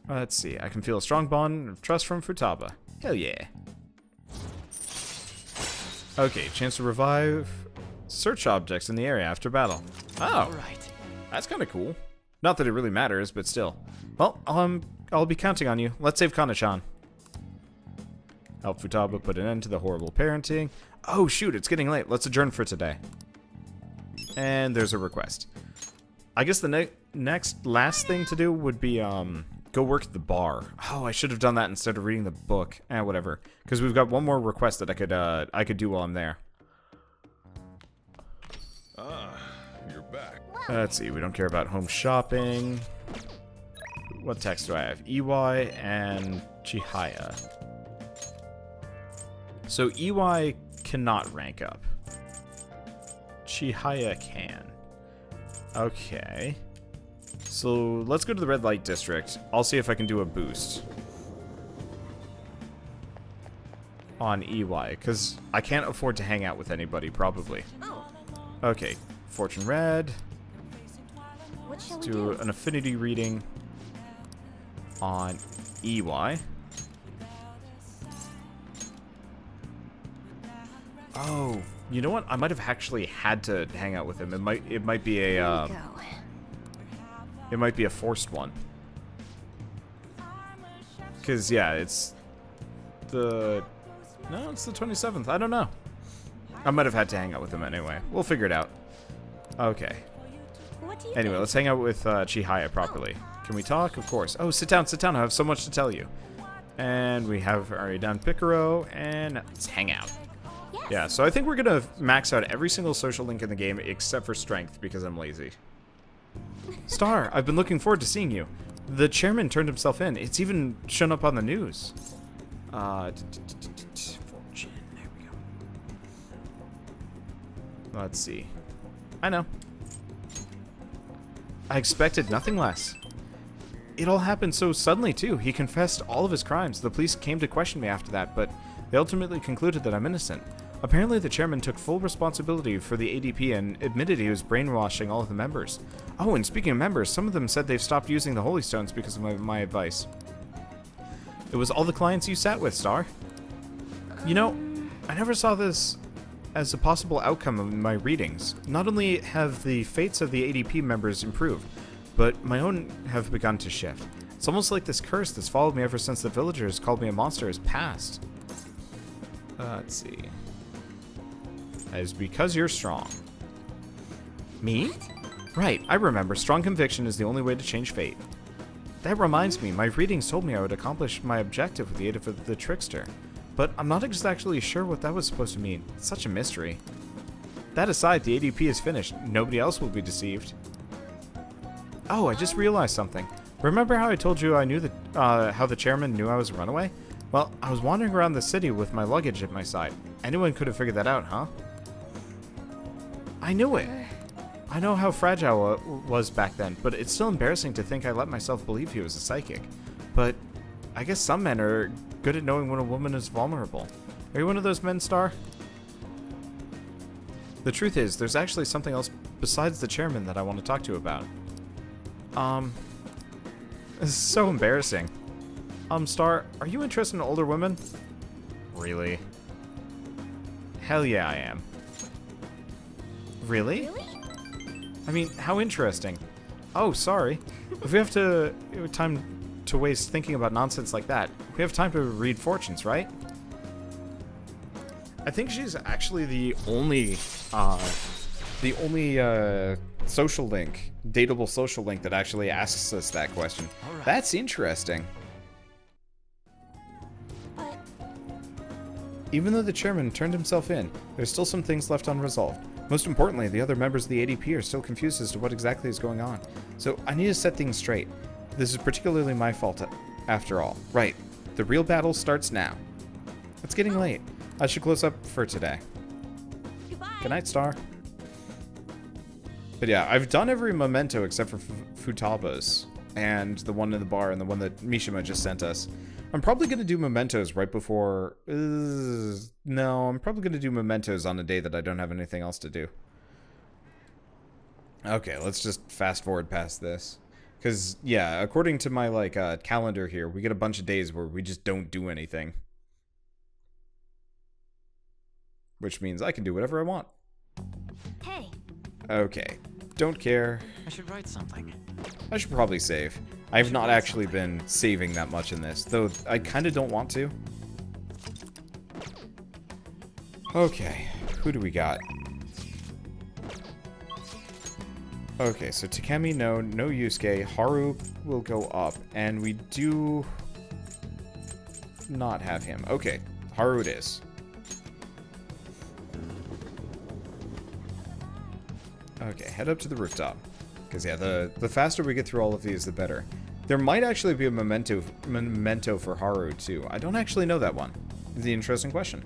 Let's see. I can feel a strong bond of trust from Futaba. Hell yeah. Okay, chance to revive search objects in the area after battle. Oh, Right. that's kind of cool. Not that it really matters, but still. Well, I'll be counting on you. Let's save Kanna-chan. Help Futaba put an end to the horrible parenting. Oh shoot, it's getting late. Let's adjourn for today. And there's a request. I guess the last thing to do would be go work at the bar. Oh, I should have done that instead of reading the book. Whatever. Because we've got one more request that I could do while I'm there. Ah, you're back. Let's see. We don't care about home shopping. What text do I have? EY and Chihaya. So EY cannot rank up. Chihaya can. Okay. So let's go to the red light district. I'll see if I can do a boost on EY, because I can't afford to hang out with anybody, probably. Okay, Fortune Red. Let's do an affinity reading on EY. Oh, you know what? I might have actually had to hang out with him. It might be a it might be a forced one. Cause yeah, it's the 27th. I don't know. I might have had to hang out with him anyway. We'll figure it out. Okay. Anyway, let's hang out with Chihaya properly. Can we talk? Of course. Oh, sit down, sit down. I have so much to tell you. And we have Aridan Picaro, and let's hang out. Yeah, so I think we're gonna max out every single social link in the game except for strength because I'm lazy. Star, I've been looking forward to seeing you. The chairman turned himself in. It's even shown up on the news. Fortune. There we go. Let's see. I know. I expected nothing less. It all happened so suddenly, too. He confessed all of his crimes. The police came to question me after that, but they ultimately concluded that I'm innocent. Apparently, the chairman took full responsibility for the ADP and admitted he was brainwashing all of the members. Oh, and speaking of members, some of them said they've stopped using the Holy Stones because of my advice. It was all the clients you sat with, Star. You know, I never saw this as a possible outcome of my readings. Not only have the fates of the ADP members improved, but my own have begun to shift. It's almost like this curse that's followed me ever since the villagers called me a monster has passed. Let's see. That is because you're strong. Me? Right, I remember. Strong conviction is the only way to change fate. That reminds me, my readings told me I would accomplish my objective with the aid of the trickster. But I'm not exactly sure what that was supposed to mean. It's such a mystery. That aside, the ADP is finished. Nobody else will be deceived. Oh, I just realized something. Remember how I told you I knew how the chairman knew I was a runaway? Well, I was wandering around the city with my luggage at my side. Anyone could have figured that out, huh? I knew it. I know how fragile it was back then, but it's still embarrassing to think I let myself believe he was a psychic. But I guess some men are good at knowing when a woman is vulnerable. Are you one of those men, Star? The truth is, there's actually something else besides the chairman that I want to talk to you about. This is so embarrassing. Star, are you interested in older women? Really? Hell yeah, I am. Really? I mean, how interesting. Oh, sorry. If we have time to waste thinking about nonsense like that, we have time to read fortunes, right? I think she's actually the only social link, dateable social link that actually asks us that question. Right. That's interesting. Even though the chairman turned himself in, there's still some things left unresolved. Most importantly, the other members of the ADP are still confused as to what exactly is going on. So I need to set things straight. This is particularly my fault, after all. Right. The real battle starts now. It's getting late. I should close up for today. Goodbye. Good night, Star. But yeah, I've done every memento except for Futaba's, and the one in the bar, and the one that Mishima just sent us. I'm probably going to do mementos right before... no, I'm probably going to do mementos on a day that I don't have anything else to do. Okay, let's just fast forward past this. Because, yeah, according to my, like, calendar here, we get a bunch of days where we just don't do anything. Which means I can do whatever I want. Hey. Okay, don't care. I should write something. I should probably save. I've not actually been saving that much in this, though I kind of don't want to. Okay, who do we got? Okay, so Takemi, no Yusuke. Haru will go up, and we do not have him. Okay, Haru it is. Okay, head up to the rooftop. Because, yeah, the faster we get through all of these, the better. There might actually be a memento for Haru, too. I don't actually know that one. It's an interesting question.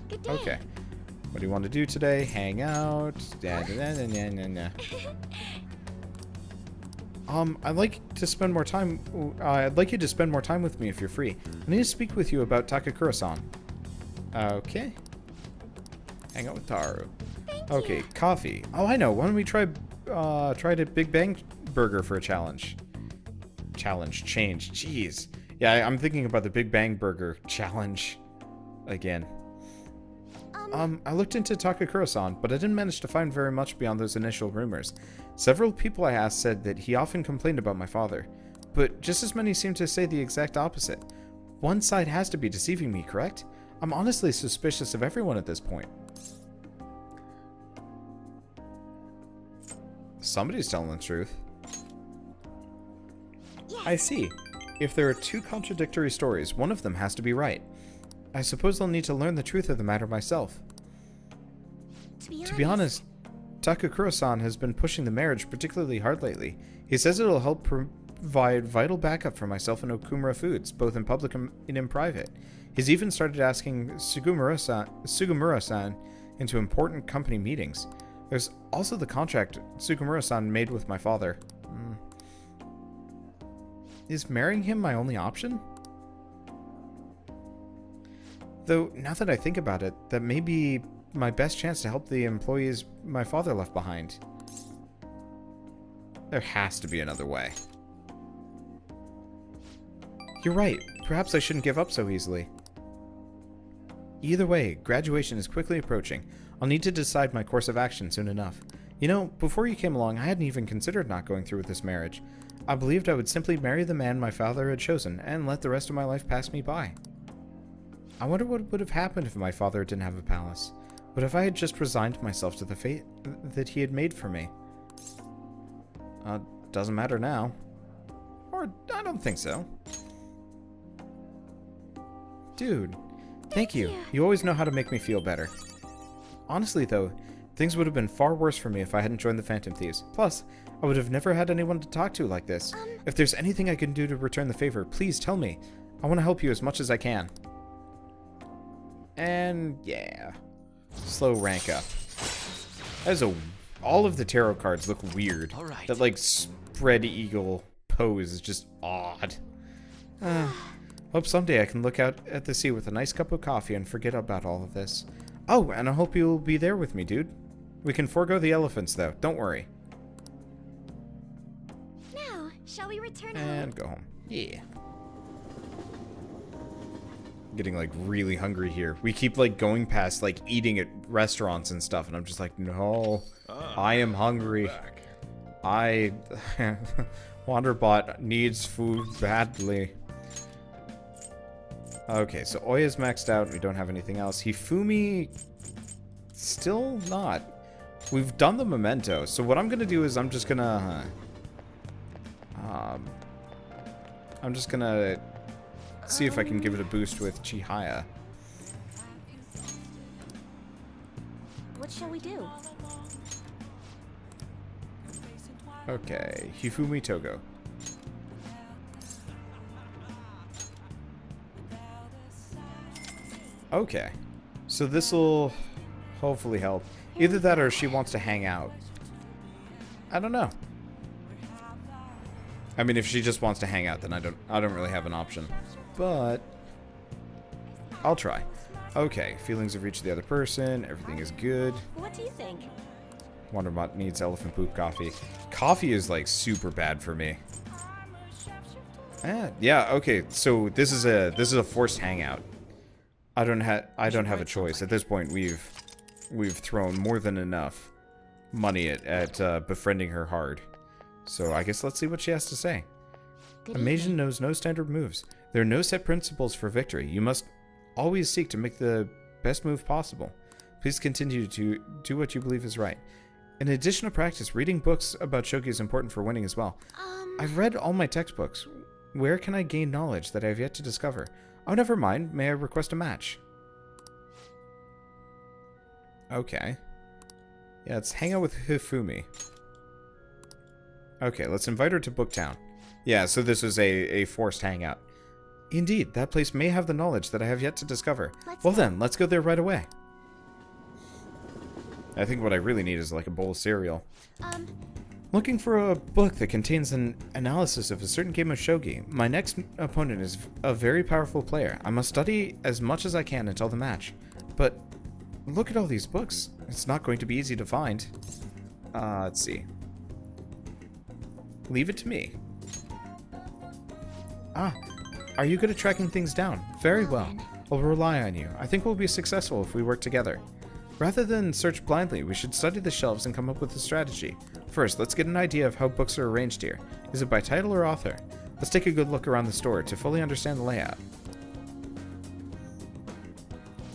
Good day. Okay. What do you want to do today? Hang out. I'd like to spend more time. I'd like you to spend more time with me if you're free. I need to speak with you about Takakura-san. Okay. Hang out with Taru. Okay, coffee. Oh, I know. Why don't we try the Big Bang Burger for a challenge? Change. Jeez. Yeah, I'm thinking about the Big Bang Burger challenge again. I looked into Takakura-san, but I didn't manage to find very much beyond those initial rumors. Several people I asked said that he often complained about my father, but just as many seemed to say the exact opposite. One side has to be deceiving me, correct? I'm honestly suspicious of everyone at this point. Somebody's telling the truth. Yes. I see. If there are two contradictory stories, one of them has to be right. I suppose I'll need to learn the truth of the matter myself. To be honest, Takakura-san has been pushing the marriage particularly hard lately. He says it'll help provide vital backup for myself and Okumura Foods, both in public and in private. He's even started asking Sugimura-san into important company meetings. There's also the contract Sugimura-san made with my father. Is marrying him my only option? Though, now that I think about it, that may be my best chance to help the employees my father left behind. There has to be another way. You're right. Perhaps I shouldn't give up so easily. Either way, graduation is quickly approaching. I'll need to decide my course of action soon enough. You know, before you came along, I hadn't even considered not going through with this marriage. I believed I would simply marry the man my father had chosen and let the rest of my life pass me by. I wonder what would have happened if my father didn't have a palace. What if I had just resigned myself to the fate that he had made for me? Doesn't matter now. Or, I don't think so. Dude, thank you. You always know how to make me feel better. Honestly, though, Things would have been far worse for me if I hadn't joined the Phantom Thieves. Plus, I would have never had anyone to talk to like this. If there's anything I can do to return the favor, please tell me. I want to help you as much as I can. And yeah. Slow rank up. All of the tarot cards look weird. Alright. That like spread eagle pose is just odd. Hope someday I can look out at the sea with a nice cup of coffee and forget about all of this. Oh, and I hope you'll be there with me, dude. We can forego the elephants, though. Don't worry. Now, shall we return And go home. Yeah. Getting, like, really hungry here. We keep, like, going past, like, eating at restaurants and stuff, and I'm just like, no. I am hungry. Wanderbot needs food badly. Okay, so Oya's maxed out. We don't have anything else. Hifumi, still not. We've done the Mementos. So what I'm gonna do is I'm just gonna see if I can give it a boost with Chihaya. What shall we do? Okay, Hifumi Togo. Okay, so this will hopefully help. Either that or she wants to hang out. I don't know. I mean, if she just wants to hang out, then I don't really have an option. But I'll try. Okay, feelings have reached the other person. Everything is good. What do you think? Wonderbot needs elephant poop coffee. Coffee is like super bad for me. Yeah. Okay. So this is a forced hangout. I don't have a choice at this point. We've thrown more than enough money at befriending her hard. So I guess let's see what she has to say. A Magen knows no standard moves. There are no set principles for victory. You must always seek to make the best move possible. Please continue to do what you believe is right. In addition to practice, reading books about Shogi is important for winning as well. I've read all my textbooks. Where can I gain knowledge that I have yet to discover? Oh, never mind. May I request a match? Okay. Yeah, let's hang out with Hifumi. Okay, let's invite her to Booktown. Yeah, so this was a forced hangout. Indeed, that place may have the knowledge that I have yet to discover. Then, let's go there right away. I think what I really need is like a bowl of cereal. Looking for a book that contains an analysis of a certain game of Shogi. My next opponent is a very powerful player. I must study as much as I can until the match. But look at all these books. It's not going to be easy to find. Let's see. Leave it to me. Are you good at tracking things down? Very well. I'll rely on you. I think we'll be successful if we work together. Rather than search blindly, we should study the shelves and come up with a strategy. First, let's get an idea of how books are arranged here. Is it by title or author? Let's take a good look around the store to fully understand the layout.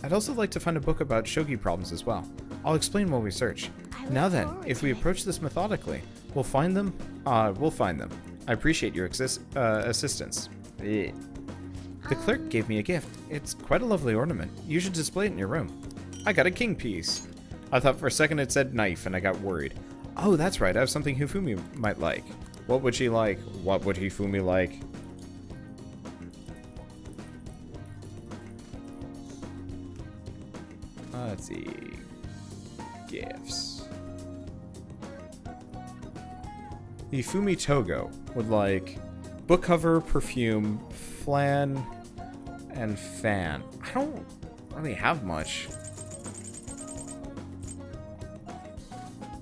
I'd also like to find a book about Shogi problems as well. I'll explain while we search. Now then, if we approach this methodically, we'll find them. I appreciate your assistance. The clerk gave me a gift. It's quite a lovely ornament. You should display it in your room. I got a king piece. I thought for a second it said knife, and I got worried. Oh, that's right. I have something Hifumi might like. What would she like? What would Hifumi like? Let's see. Gifts. Hifumi Togo would like book cover, perfume, flan, and fan. I don't really have much.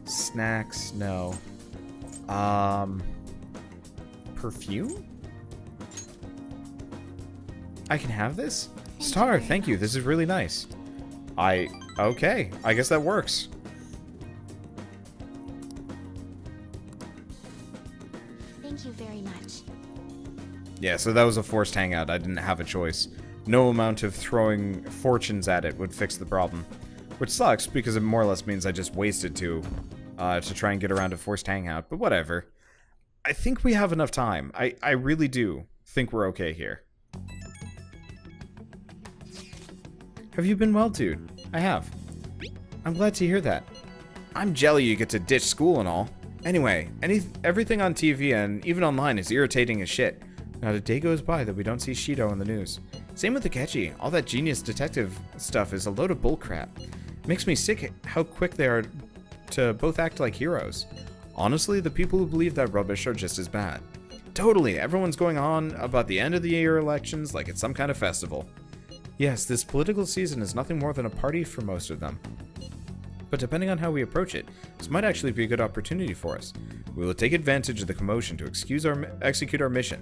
Snacks, no. Perfume? I can have this? Star, thank you. This is really nice. Okay. I guess that works. Thank you very much. Yeah, so that was a forced hangout. I didn't have a choice. No amount of throwing fortunes at it would fix the problem. Which sucks, because it more or less means I just wasted two to try and get around a forced hangout, but whatever. I think we have enough time. I really do think we're okay here. Have you been well, dude? I have. I'm glad to hear that. I'm jelly you get to ditch school and all. Anyway, everything on TV and even online is irritating as shit. Not a day goes by that we don't see Shido in the news. Same with Akechi. All that genius detective stuff is a load of bullcrap. Makes me sick how quick they are to both act like heroes. Honestly, the people who believe that rubbish are just as bad. Totally, everyone's going on about the end of the year elections like it's some kind of festival. Yes, this political season is nothing more than a party for most of them. But depending on how we approach it, this might actually be a good opportunity for us. We will take advantage of the commotion to execute our mission.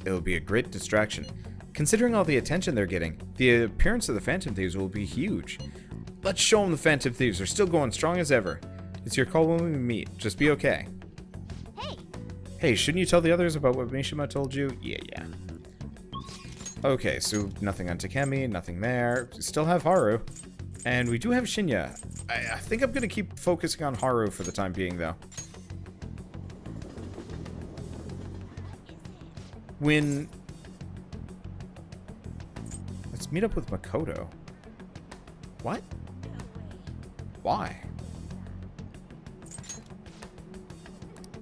It will be a great distraction. Considering all the attention they're getting, the appearance of the Phantom Thieves will be huge. Let's show them the Phantom Thieves are still going strong as ever. It's your call when we meet. Just be okay. Hey, shouldn't you tell the others about what Mishima told you? Yeah. Okay, so nothing on Takemi, nothing there. We still have Haru. And we do have Shinya. I think I'm going to keep focusing on Haru for the time being, though. Let's meet up with Makoto. What? Why?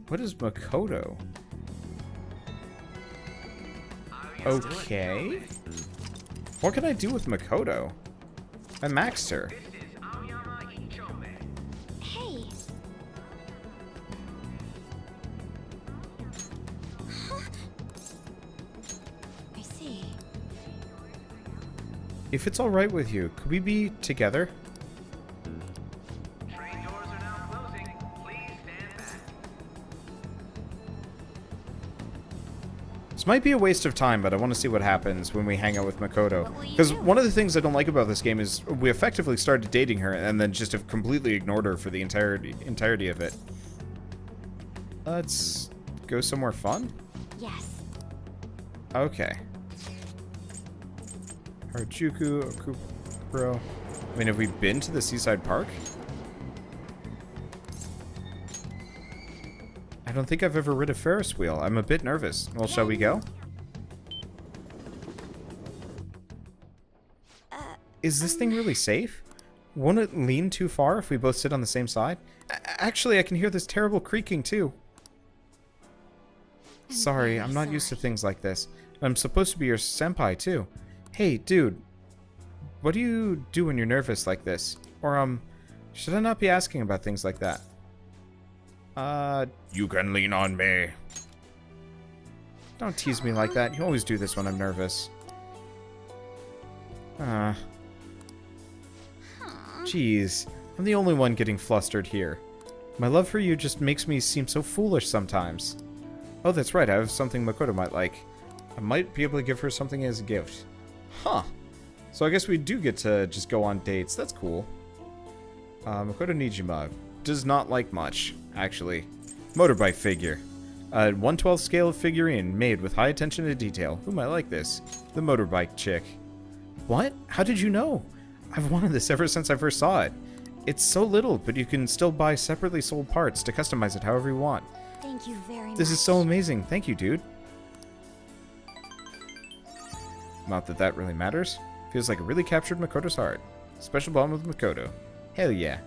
What is Makoto? Okay. What can I do with Makoto? I maxed her. Hey. Huh? I see. If it's alright with you, could we be together? This might be a waste of time, but I want to see what happens when we hang out with Makoto. Because one of the things I don't like about this game is we effectively started dating her and then just have completely ignored her for the entirety of it. Let's go somewhere fun? Yes. Okay. Harajuku, Okupuro. I mean, have we been to the Seaside Park? I don't think I've ever rid a Ferris wheel. I'm a bit nervous. Well, shall we go? Is this thing really safe? Won't it lean too far if we both sit on the same side? Actually, I can hear this terrible creaking too. Sorry, I'm not used to things like this. I'm supposed to be your senpai too. Hey, dude. What do you do when you're nervous like this? Or, should I not be asking about things like that? You can lean on me. Don't tease me like that. You always do this when I'm nervous. Jeez. I'm the only one getting flustered here. My love for you just makes me seem so foolish sometimes. Oh, that's right. I have something Makoto might like. I might be able to give her something as a gift. Huh. So I guess we do get to just go on dates. That's cool. Makoto Nijima does not like much, actually. Motorbike figure. A 1/12 scale figurine made with high attention to detail. Who might like this? The motorbike chick. What? How did you know? I've wanted this ever since I first saw it. It's so little, but you can still buy separately sold parts to customize it however you want. Thank you very much. This is so amazing. Thank you, dude. Not that that really matters. Feels like it really captured Makoto's heart. Special bond with Makoto. Hell yeah.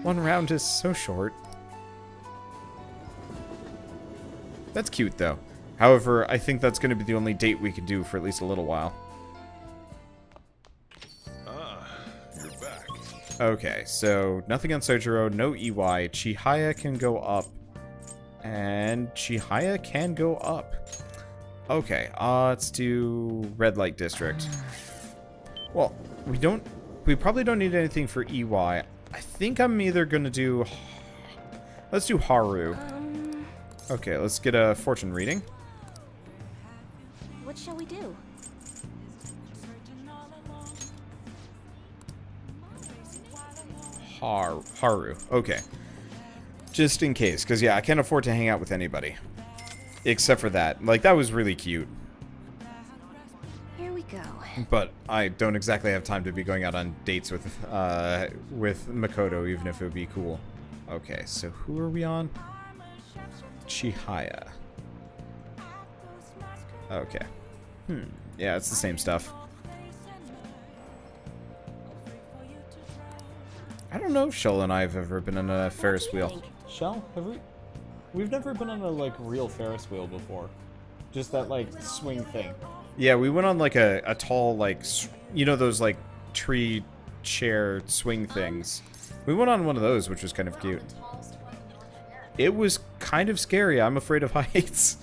One round is so short. That's cute, though. However, I think that's going to be the only date we can do for at least a little while. You're back. Okay, so nothing on Sojiro, no EY. Chihaya can go up. And Chihaya can go up. Okay, let's do Red Light District. Well, we probably don't need anything for EY. I think I'm either going to do... Let's do Haru. Okay, let's get a fortune reading. What shall we do? Haru. Okay. Just in case, because yeah, I can't afford to hang out with anybody. Except for that. Like, that was really cute. Here we go. But I don't exactly have time to be going out on dates with Makoto, even if it would be cool. Okay, so who are we on? Chihaya. Okay. Yeah, it's the same stuff. I don't know if Shell and I have ever been on a Ferris wheel. Shell, have we? We've never been on a like real Ferris wheel before. Just that like swing thing. Yeah, we went on like a tall like you know those like tree chair swing things. We went on one of those, which was kind of cute. It was kind of scary. I'm afraid of heights.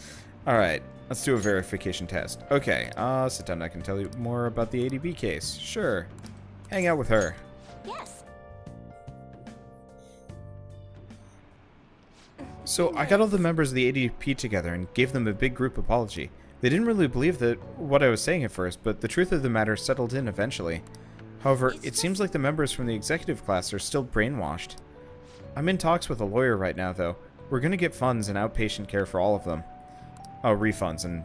All right, let's do a verification test. Okay, sit down. I can tell you more about the ADB case. Sure, hang out with her. Yes. So I got all the members of the ADP together and gave them a big group apology. They didn't really believe that what I was saying at first, but the truth of the matter settled in eventually. However, it seems like the members from the executive class are still brainwashed. I'm in talks with a lawyer right now, though. We're going to get funds and outpatient care for all of them. Oh, refunds and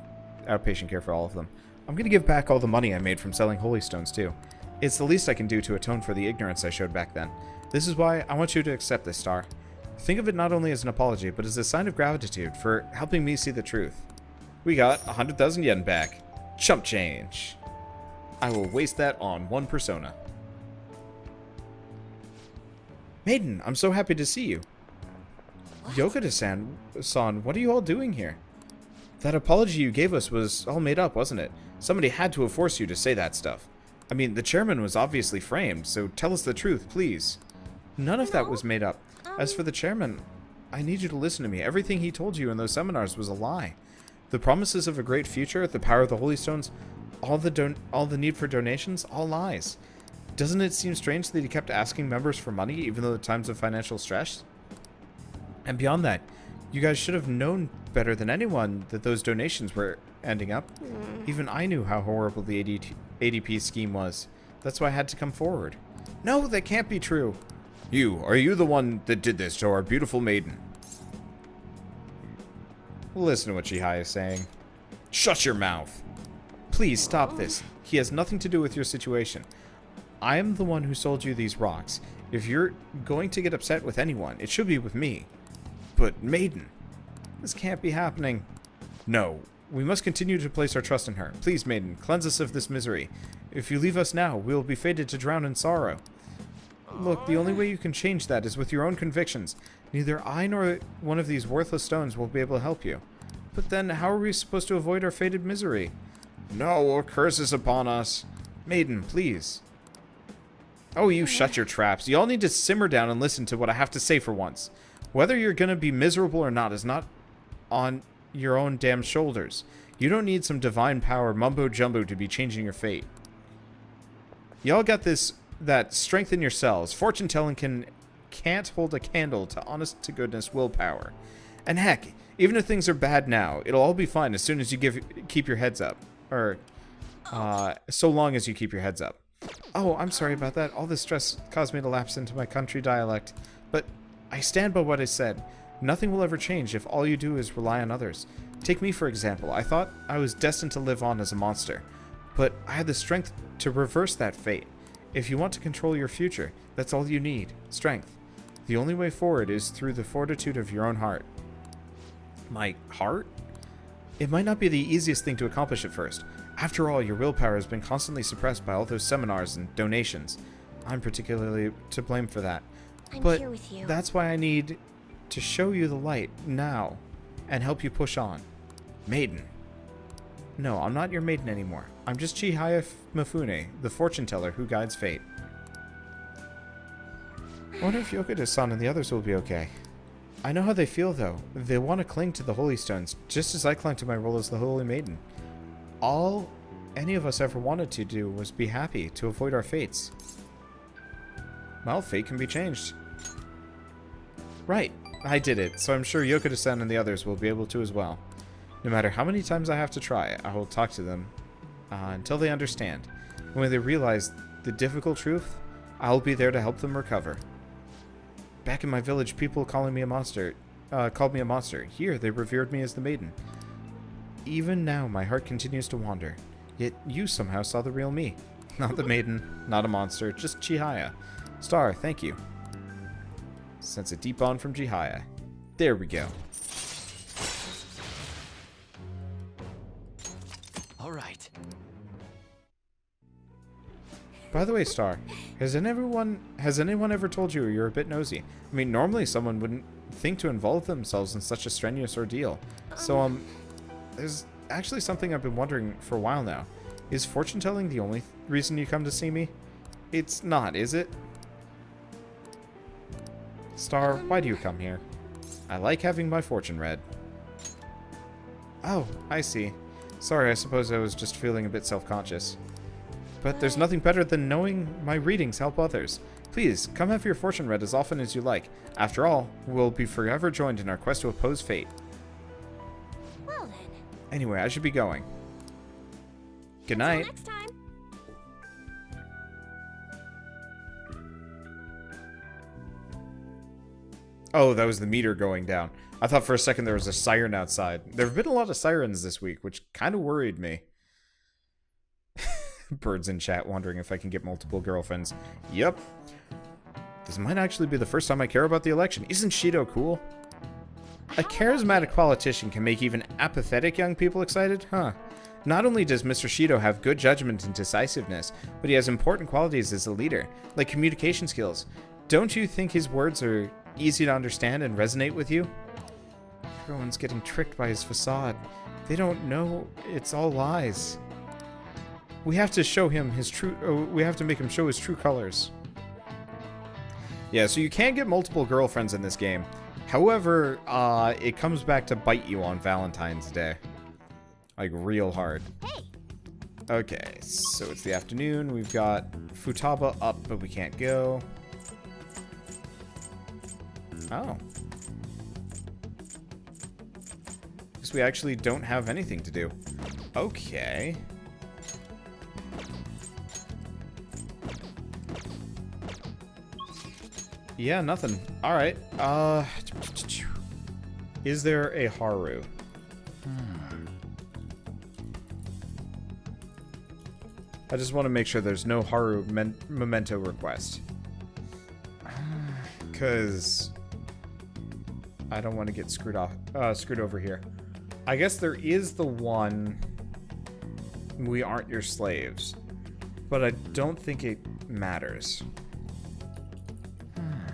outpatient care for all of them. I'm going to give back all the money I made from selling holy stones, too. It's the least I can do to atone for the ignorance I showed back then. This is why I want you to accept this, Star. Think of it not only as an apology, but as a sign of gratitude for helping me see the truth. We got 100,000 yen back. Chump change. I will waste that on one persona. Maiden, I'm so happy to see you. Yokoda-san, what are you all doing here? That apology you gave us was all made up, wasn't it? Somebody had to have forced you to say that stuff. I mean, the chairman was obviously framed, so tell us the truth, please. None of that was made up. As for the chairman, I need you to listen to me. Everything he told you in those seminars was a lie. The promises of a great future, the power of the Holy Stones, all the need for donations, all lies. Doesn't it seem strange that he kept asking members for money even though at times of financial stress? And beyond that, you guys should have known better than anyone that those donations were ending up. Even I knew how horrible the ADP scheme was. That's why I had to come forward. No, that can't be true. Are you the one that did this to our beautiful maiden? Listen to what Chihaya is saying. Shut your mouth. Please stop this. He has nothing to do with your situation. I am the one who sold you these rocks. If you're going to get upset with anyone, it should be with me. But Maiden, this can't be happening. No, we must continue to place our trust in her. Please, Maiden, cleanse us of this misery. If you leave us now, we will be fated to drown in sorrow. Look, the only way you can change that is with your own convictions. Neither I nor one of these worthless stones will be able to help you. But then, how are we supposed to avoid our fated misery? No, a curse is upon us. Maiden, please. Oh, you shut your traps. You all need to simmer down and listen to what I have to say for once. Whether you're gonna be miserable or not is not on your own damn shoulders. You don't need some divine power mumbo-jumbo to be changing your fate. Y'all got that strength in yourselves. Fortune-telling can't hold a candle to honest-to-goodness willpower. And heck, even if things are bad now, it'll all be fine as soon as you keep your heads up. Or, so long as you keep your heads up. Oh, I'm sorry about that. All this stress caused me to lapse into my country dialect. But I stand by what I said. Nothing will ever change if all you do is rely on others. Take me, for example. I thought I was destined to live on as a monster. But I had the strength to reverse that fate. If you want to control your future, that's all you need. Strength. The only way forward is through the fortitude of your own heart. My heart? It might not be the easiest thing to accomplish at first. After all, your willpower has been constantly suppressed by all those seminars and donations. I'm particularly to blame for that. But here with you. That's why I need to show you the light now and help you push on. Maiden. No, I'm not your maiden anymore. I'm just Chihaya Mifune, the fortune teller who guides fate. I wonder if Yokoda-san and the others will be okay. I know how they feel, though. They want to cling to the Holy Stones, just as I clung to my role as the Holy Maiden. All any of us ever wanted to do was be happy to avoid our fates. Well, fate can be changed. Right, I did it, so I'm sure Yokoda-san and the others will be able to as well. No matter how many times I have to try, I will talk to them until they understand. And when they realize the difficult truth, I'll be there to help them recover. Back in my village, people called me a monster. Here, they revered me as the maiden. Even now, my heart continues to wander. Yet you somehow saw the real me. Not the maiden, not a monster, just Chihaya. Star, thank you. Sense a deep bond from Chihaya. There we go. All right. By the way, Star, Has anyone ever told you you're a bit nosy? I mean, normally someone wouldn't think to involve themselves in such a strenuous ordeal. So, there's actually something I've been wondering for a while now. Is fortune telling the only reason you come to see me? It's not, is it? Star, why do you come here? I like having my fortune read. Oh, I see. Sorry, I suppose I was just feeling a bit self-conscious. But there's nothing better than knowing my readings help others. Please, come have your fortune read as often as you like. After all, we'll be forever joined in our quest to oppose fate. Well then. Anyway, I should be going. Good night. Until next time. Oh, that was the meter going down. I thought for a second there was a siren outside. There have been a lot of sirens this week, which kind of worried me. Birds in chat wondering if I can get multiple girlfriends. Yep. This might actually be the first time I care about the election. Isn't Shido cool? A charismatic politician can make even apathetic young people excited? Huh. Not only does Mr. Shido have good judgment and decisiveness, but he has important qualities as a leader, like communication skills. Don't you think his words are easy to understand and resonate with you? Everyone's getting tricked by his facade. They don't know it's all lies. We have to show him his true... we have to make him show his true colors. Yeah, so you can get multiple girlfriends in this game. However, it comes back to bite you on Valentine's Day. Like, real hard. Hey. Okay, so it's the afternoon. We've got Futaba up, but we can't go. Oh. Because we actually don't have anything to do. Okay. Yeah, nothing. Alright. Is there a Haru? I just want to make sure there's no Haru memento request. Because I don't want to get screwed over here. I guess there is the one, we aren't your slaves. But I don't think it matters.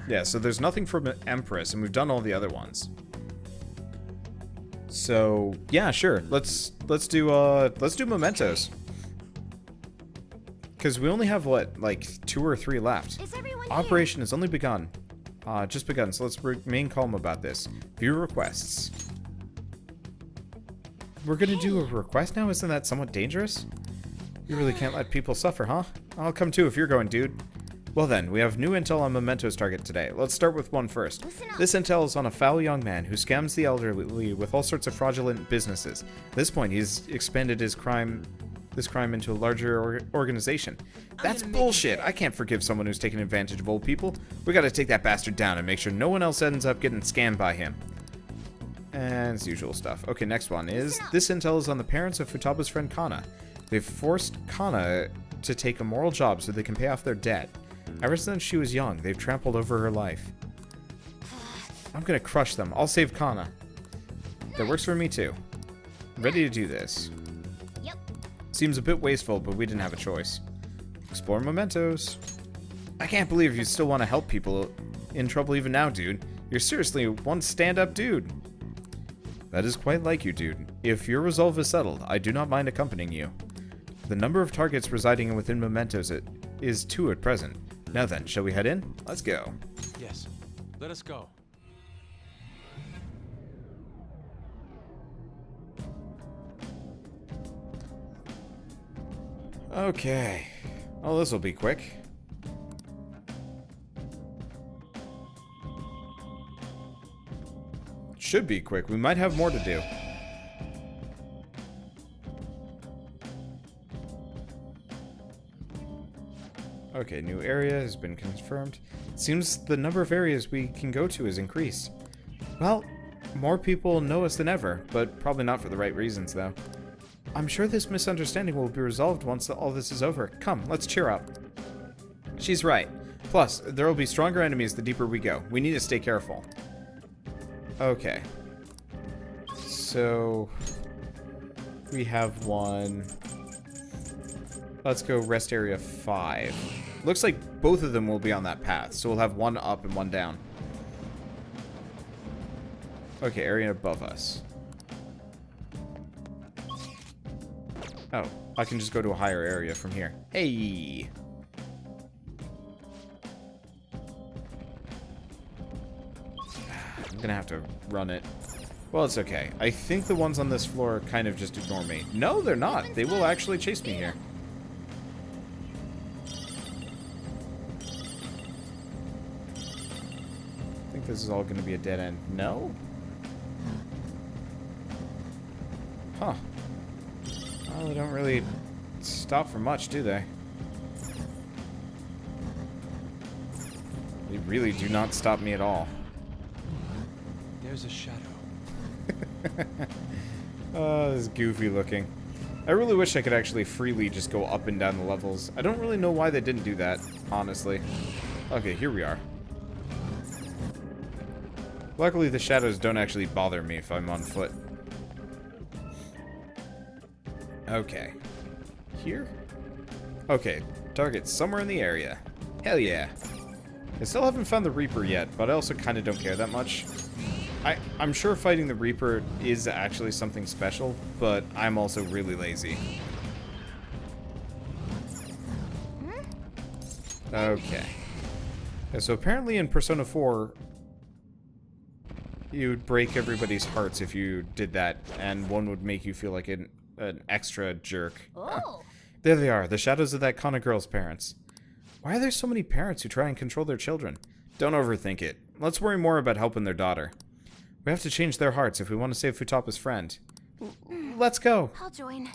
Yeah, so there's nothing from Empress, and we've done all the other ones. So yeah, sure. Let's do Mementos. Because we only have what, like 2 or 3 left. Operation has only begun. Just begun, so let's remain calm about this. View requests. We're gonna do a request now? Isn't that somewhat dangerous? You really can't let people suffer, huh? I'll come too if you're going, dude. Well then, we have new intel on Mementos target today. Let's start with one first. This intel is on a foul young man who scams the elderly with all sorts of fraudulent businesses. At this point, he's expanded this crime into a larger organization. That's bullshit. I can't forgive someone who's taking advantage of old people. We gotta take that bastard down and make sure no one else ends up getting scammed by him. And it's usual stuff. Okay, next one is, this intel is on the parents of Futaba's friend Kanna. They've forced Kanna to take a moral job so they can pay off their debt. Ever since she was young, they've trampled over her life. I'm gonna crush them. I'll save Kanna. That works for me too. Ready to do this. Yep. Seems a bit wasteful, but we didn't have a choice. Explore Mementos. I can't believe you still want to help people in trouble even now, dude. You're seriously one stand-up dude. That is quite like you, dude. If your resolve is settled, I do not mind accompanying you. The number of targets residing within Mementos is 2 at present. Now then, shall we head in? Let's go. Yes, let us go. Okay. Oh, this will be quick. Should be quick. We might have more to do. Okay, new area has been confirmed. It seems the number of areas we can go to has increased. Well, more people know us than ever, but probably not for the right reasons, though. I'm sure this misunderstanding will be resolved once all this is over. Come, let's cheer up. She's right. Plus, there will be stronger enemies the deeper we go. We need to stay careful. Okay. So, we have one Let's go rest area 5. Looks like both of them will be on that path, so we'll have one up and one down. Okay, area above us. Oh, I can just go to a higher area from here. Hey! I'm gonna have to run it. Well, it's okay. I think the ones on this floor kind of just ignore me. No, they're not. They will actually chase me here. I think this is all gonna be a dead end. No? Huh. Well, they don't really stop for much, do they? They really do not stop me at all. There's a shadow. Oh, this is goofy looking. I really wish I could actually freely just go up and down the levels. I don't really know why they didn't do that, honestly. Okay, here we are. Luckily, the shadows don't actually bother me if I'm on foot. Okay. Here? Okay, target's somewhere in the area. Hell yeah. I still haven't found the Reaper yet, but I also kind of don't care that much. I'm sure fighting the Reaper is actually something special, but I'm also really lazy. Okay. Yeah, so apparently in Persona 4, you would break everybody's hearts if you did that, and one would make you feel like an extra jerk. Oh. There they are, the shadows of that Kanna girl's parents. Why are there so many parents who try and control their children? Don't overthink it. Let's worry more about helping their daughter. We have to change their hearts if we want to save Futaba's friend. Let's go. I'll join.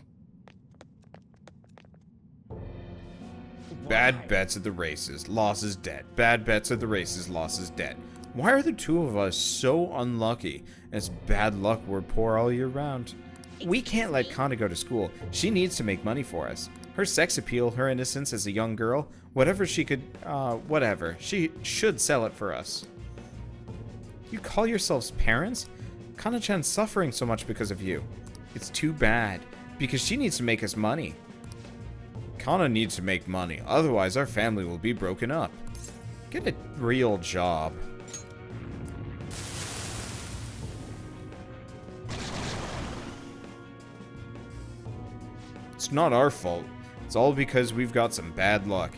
Bad bets at the races, loss is dead. Bad bets at the races, loss is dead. Why are the two of us so unlucky? It's bad luck we're poor all year round. We can't let Kanna go to school. She needs to make money for us. Her sex appeal, her innocence as a young girl, whatever she could, whatever. She should sell it for us. You call yourselves parents? Kanna-chan's suffering so much because of you. It's too bad, because she needs to make us money. Kanna needs to make money, otherwise our family will be broken up. Get a real job. It's not our fault. It's all because we've got some bad luck.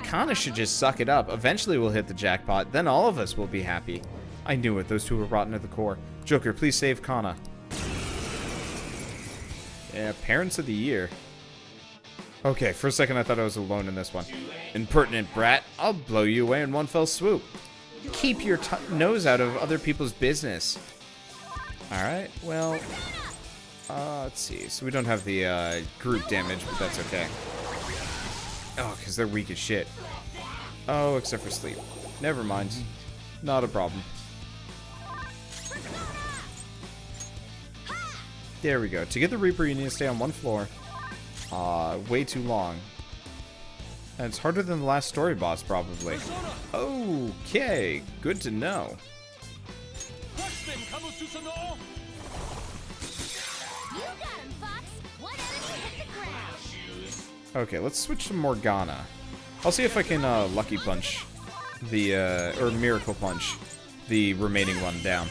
Kanna should just suck it up. Eventually we'll hit the jackpot, then all of us will be happy. I knew it, those two were rotten at the core. Joker, please save Kanna. Yeah, Parents of the Year. Okay, for a second I thought I was alone in this one. Impertinent brat, I'll blow you away in one fell swoop. Keep your nose out of other people's business. Alright, well... let's see. So we don't have the group damage, but that's okay. Oh, because they're weak as shit. Oh, except for sleep. Never mind. Not a problem. There we go. To get the Reaper, you need to stay on one floor. Way too long. And it's harder than the last story boss, probably. Okay, good to know. Okay, let's switch to Morgana. I'll see if I can Lucky Punch the, or Miracle Punch the remaining one down.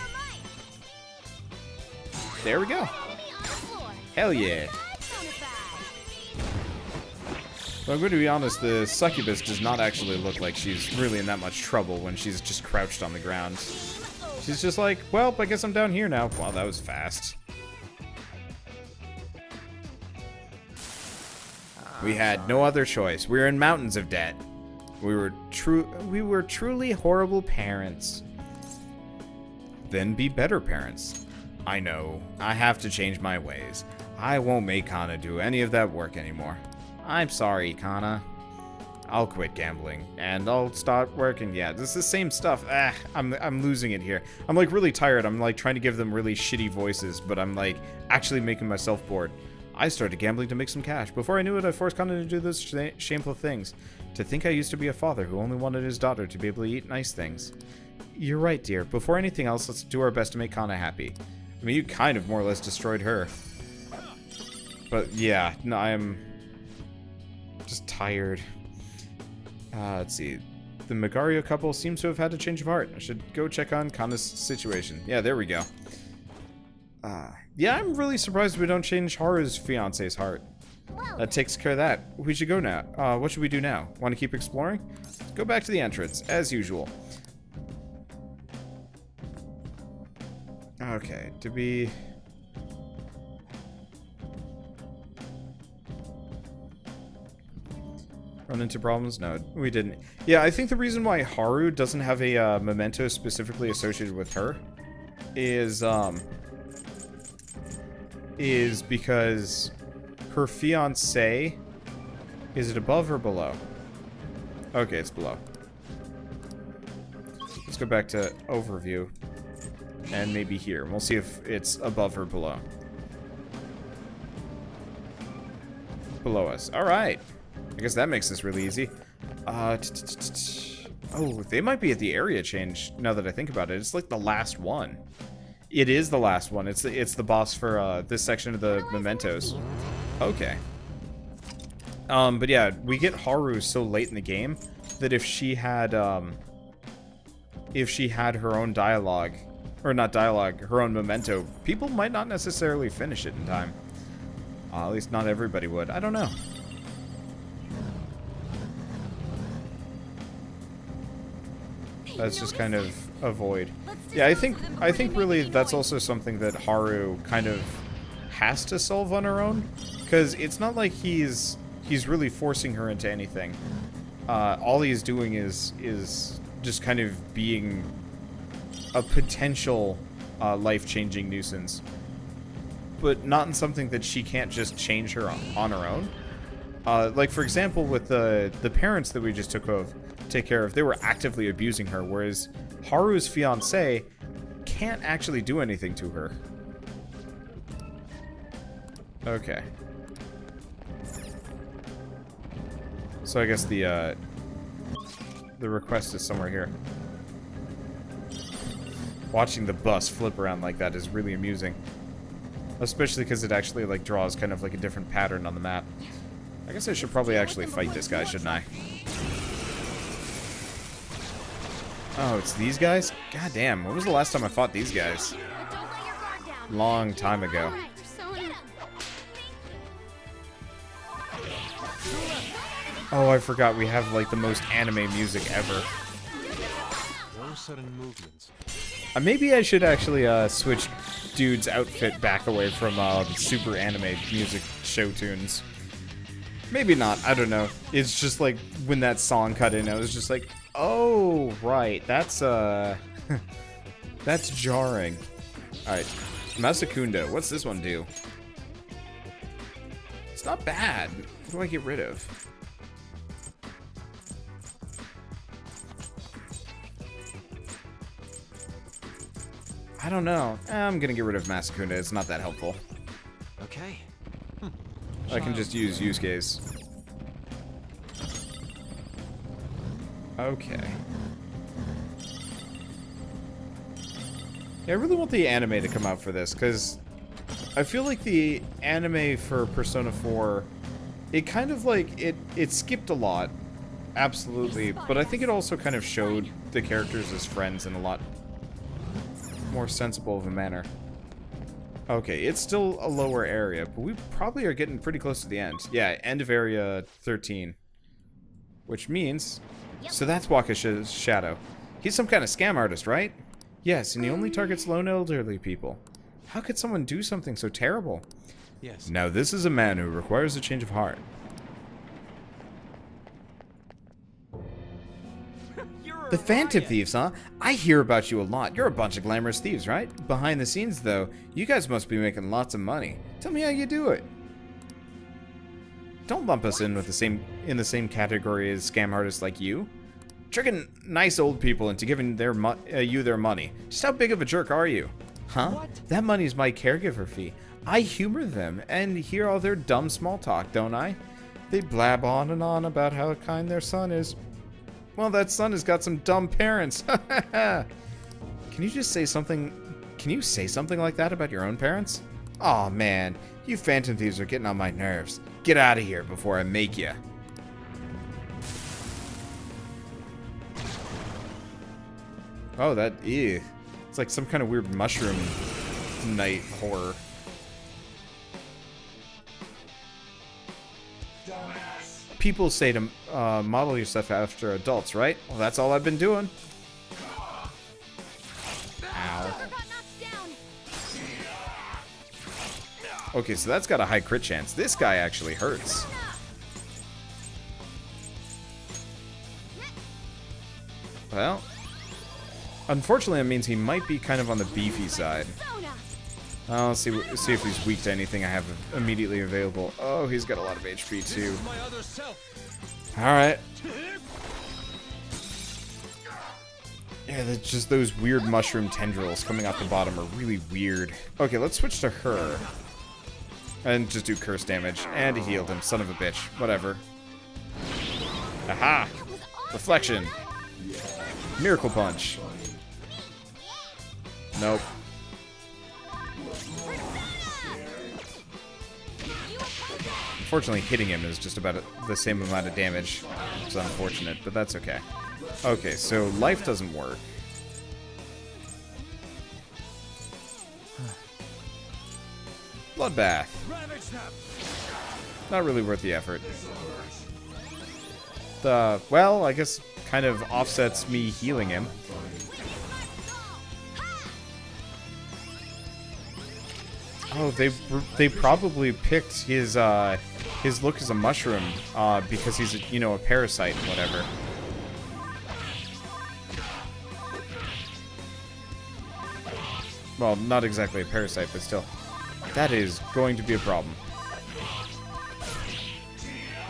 There we go. Hell yeah. But I'm going to be honest, the succubus does not actually look like she's really in that much trouble when she's just crouched on the ground. She's just like, well, I guess I'm down here now. Wow, that was fast. We had no other choice. We were in mountains of debt. We were truly horrible parents. Then be better parents. I know. I have to change my ways. I won't make Kanna do any of that work anymore. I'm sorry, Kanna. I'll quit gambling, and I'll start working. Yeah, this is the same stuff. I'm losing it here. I'm, like, really tired. I'm, like, trying to give them really shitty voices, but I'm, like, actually making myself bored. I started gambling to make some cash. Before I knew it, I forced Kanna to do those shameful things. To think I used to be a father who only wanted his daughter to be able to eat nice things. You're right, dear. Before anything else, let's do our best to make Kanna happy. I mean, you kind of more or less destroyed her. But, yeah, no, I'm... just tired. Let's see. The Magario couple seems to have had a change of heart. I should go check on Kanna's situation. Yeah, there we go. Yeah, I'm really surprised we don't change Haru's fiance's heart. That takes care of that. We should go now. What should we do now? Want to keep exploring? Go back to the entrance, as usual. Okay, to be... Run into problems? No, we didn't. Yeah, I think the reason why Haru doesn't have a memento specifically associated with her is because her fiancé... Is it above or below? Okay, it's below. Let's go back to overview. And maybe here. We'll see if it's above or below. Below us. Alright. I guess that makes this really easy. Oh, they might be at the area change, now that I think about it. It's like the last one. It is the last one. It's the boss for this section of the Mementos. Okay. But yeah, we get Haru so late in the game that if she had her own dialogue, or not dialogue, her own memento, people might not necessarily finish it in time. At least not everybody would. I don't know. That's just kind of a void. Yeah, I think really that's also something that Haru kind of has to solve on her own, because it's not like he's really forcing her into anything. All he's doing is just kind of being a potential life-changing nuisance, but not in something that she can't just change her on her own. Like for example, with the parents that we just take care of, they were actively abusing her, whereas Haru's fiancé can't actually do anything to her. Okay. So I guess the request is somewhere here. Watching the bus flip around like that is really amusing. Especially because it actually like draws kind of like a different pattern on the map. I guess I should probably actually fight this guy, shouldn't I? Oh, it's these guys? God damn, when was the last time I fought these guys? Long time ago. Oh, I forgot we have like the most anime music ever. No sudden movements. Maybe I should actually switch dude's outfit back away from super anime music show tunes. Maybe not, I don't know. It's just like when that song cut in, I was just like, oh, right, that's that's jarring. Alright, Masakunda, what's this one do? It's not bad. What do I get rid of? I don't know. I'm gonna get rid of Masakunda. It's not that helpful. Okay. I can just use Yusuke's. Okay. Yeah, I really want the anime to come out for this, because I feel like the anime for Persona 4, it kind of like, it skipped a lot. Absolutely. But I think it also kind of showed the characters as friends in a lot more sensible of a manner. Okay, it's still a lower area, but we probably are getting pretty close to the end. Yeah, end of area 13. Which means... So that's Wakashi's shadow. He's some kind of scam artist, right? Yes, and he only targets lone elderly people. How could someone do something so terrible? Yes. Now this is a man who requires a change of heart. The Phantom Thieves, huh? I hear about you a lot. You're a bunch of glamorous thieves, right? Behind the scenes, though, you guys must be making lots of money. Tell me how you do it. Don't lump us in with the same category as scam artists like you. Tricking nice old people into giving you their money. Just how big of a jerk are you? Huh? What? That money's my caregiver fee. I humor them and hear all their dumb small talk, don't I? They blab on and on about how kind their son is. Well, that son has got some dumb parents. Can you just say something? Can you say something like that about your own parents? Aw, man. You Phantom Thieves are getting on my nerves. Get out of here before I make you. Oh, that, ew. It's like some kind of weird mushroom night horror. People say to model your stuff after adults, right? Well, that's all I've been doing. Ow. Okay, so that's got a high crit chance. This guy actually hurts. Well, unfortunately, that means he might be kind of on the beefy side. I'll see if he's weak to anything I have immediately available. Oh, he's got a lot of HP too. Alright. Yeah, just those weird mushroom tendrils coming out the bottom are really weird. Okay, let's switch to her. And just do curse damage. And he healed him, son of a bitch. Whatever. Aha! Reflection. Miracle Punch. Nope. Unfortunately, hitting him is just about the same amount of damage. It's unfortunate, but that's okay. Okay, so life doesn't work. Bloodbath. Not really worth the effort. Well, I guess kind of offsets me healing him. Oh, they probably picked his look as a mushroom because he's a parasite and whatever. Well, not exactly a parasite, but still. That is going to be a problem.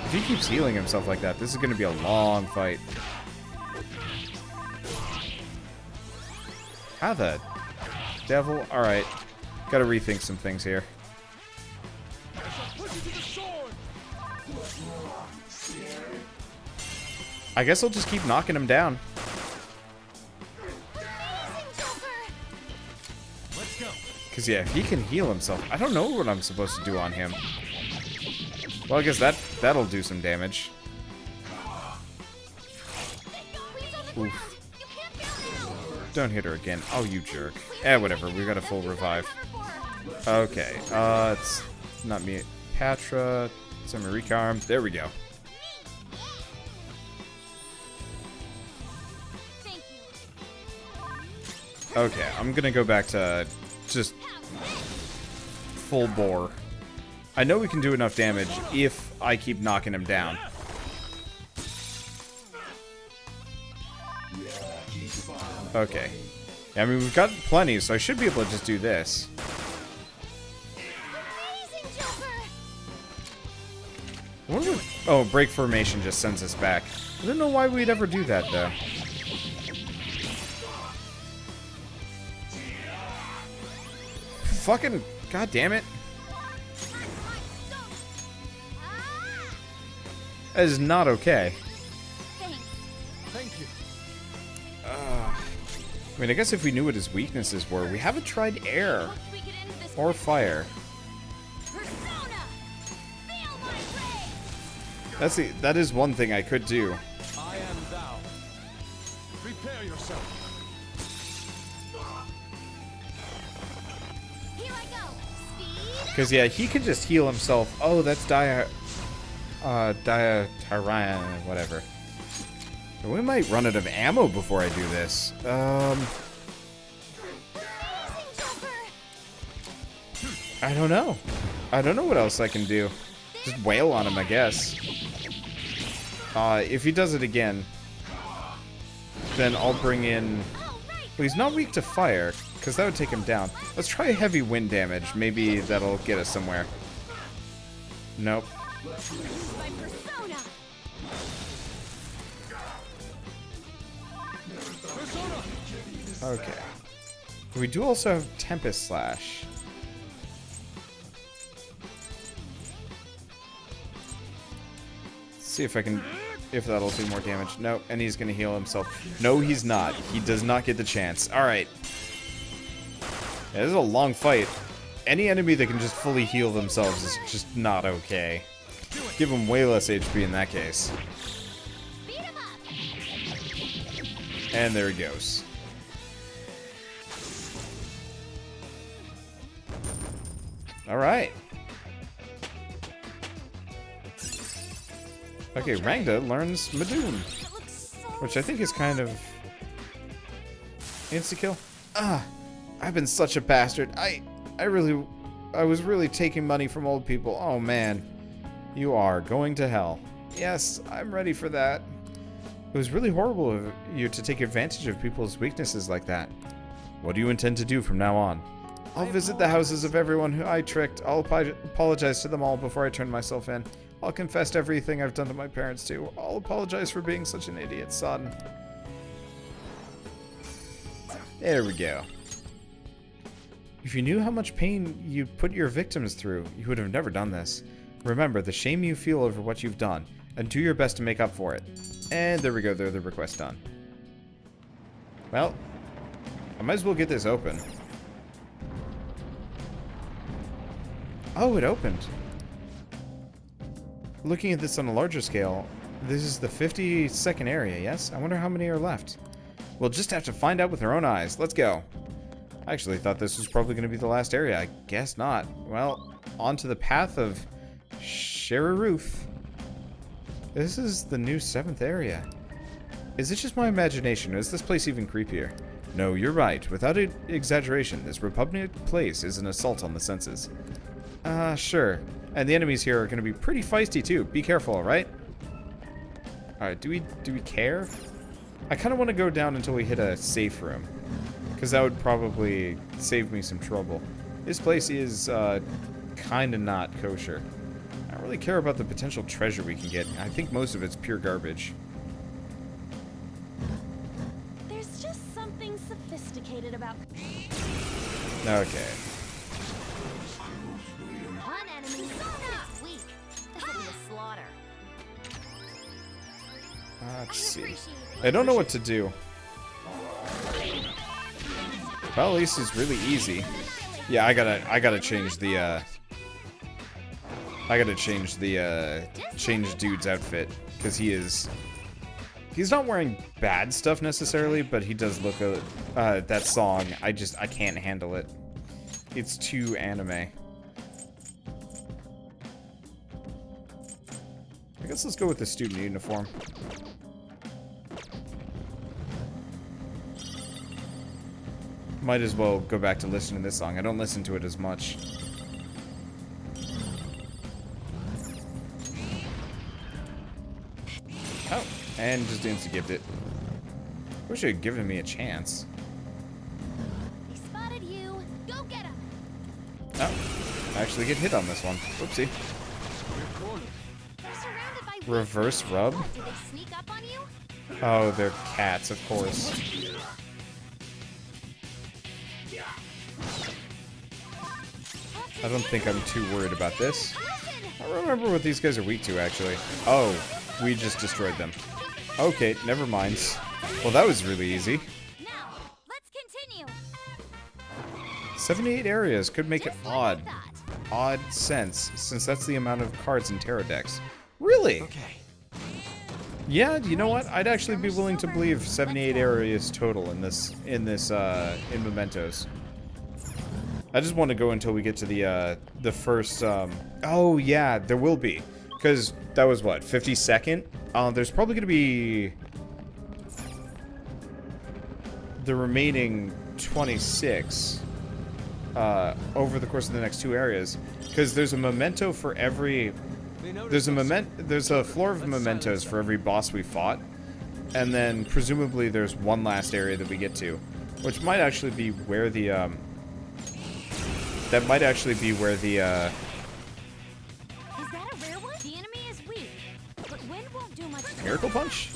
If he keeps healing himself like that, this is going to be a long fight. How the devil? Alright. Gotta rethink some things here. I guess I'll just keep knocking him down. Because, yeah, if he can heal himself, I don't know what I'm supposed to do on him. Well, I guess that'll do some damage. Oof. Don't hit her again. Oh, you jerk. Whatever. We got a full revive. Okay. It's not me. Patra. Summary Arm. There we go. Okay, I'm gonna go back to just full bore. I know we can do enough damage if I keep knocking him down. Okay. I mean, we've got plenty, so I should be able to just do this. I wonder if, oh, break formation just sends us back. I don't know why we'd ever do that, though. Fucking god damn it. That is not okay. Thank you. I mean, I guess if we knew what his weaknesses were, we haven't tried air or fire. That is one thing I could do. I am thou. Prepare yourself. Because, yeah, he can just heal himself. Oh, that's Diatyran, whatever. We might run out of ammo before I do this. I don't know. I don't know what else I can do. Just wail on him, I guess. If he does it again, then I'll bring in... Well, he's not weak to fire, because that would take him down. Let's try heavy wind damage. Maybe that'll get us somewhere. Nope. Okay. We do also have Tempest Slash. Let's see if I can... If that'll do more damage. Nope, and he's gonna heal himself. No, he's not. He does not get the chance. Alright. Yeah, this is a long fight. Any enemy that can just fully heal themselves is just not okay. Give him way less HP in that case. And there he goes. Alright. Okay, Rangda learns Madoon, which I think is kind of insta-kill. I've been such a bastard. I was really taking money from old people. Oh man, you are going to hell. Yes, I'm ready for that. It was really horrible of you to take advantage of people's weaknesses like that. What do you intend to do from now on? I'll visit the houses of everyone who I tricked. I'll apologize to them all before I turn myself in. I'll confess everything I've done to my parents too. I'll apologize for being such an idiot, son. There we go. If you knew how much pain you put your victims through, you would have never done this. Remember the shame you feel over what you've done, and do your best to make up for it. And there we go, there's the request done. Well, I might as well get this open. Oh, it opened. Looking at this on a larger scale, this is the 52nd area, yes? I wonder how many are left. We'll just have to find out with our own eyes. Let's go. I actually thought this was probably going to be the last area. I guess not. Well, on to the path of Sheriruth. This is the new 7th area. Is it just my imagination, or is this place even creepier? No, you're right. Without exaggeration, this repugnant place is an assault on the senses. Sure. And the enemies here are going to be pretty feisty too. Be careful, alright? Alright, do we care? I kind of want to go down until we hit a safe room, because that would probably save me some trouble. This place is kind of not kosher. I don't really care about the potential treasure we can get. I think most of it's pure garbage. There's just something sophisticated about... Okay. One enemy is weak. This will be a slaughter. Let's see. I don't know what to do. Well, at least it's really easy. Yeah, I gotta change the change dude's outfit, because he's not wearing bad stuff necessarily, but he does look that song. I can't handle it. It's too anime. I guess let's go with the student uniform. Might as well go back to listening to this song. I don't listen to it as much. Oh, and just insta-gift it. Wish it had given me a chance. He spotted you. Go get him. Oh, I actually get hit on this one. Whoopsie. You're surrounded by Reverse rub? Did they sneak up on you? Oh, they're cats, of course. I don't think I'm too worried about this. I don't remember what these guys are weak to, actually. Oh, we just destroyed them. Okay, never mind. Well, that was really easy. Now, let's continue. 78 areas could make it odd. Odd sense, since that's the amount of cards in tarot decks. Really? Okay. Yeah, you know what? I'd actually be willing to believe 78 areas total in in Mementos. I just want to go until we get to the first, oh yeah, there will be. Because that was what, 52nd? There's probably going to be the remaining 26 over the course of the next 2 areas. Because there's a memento for every... There's a floor of mementos for every boss we fought. And then presumably there's one last area that we get to. Which might actually be where the, that might actually be where the, Is that a rare one? The enemy is weak, but wind won't do much. Miracle Punch?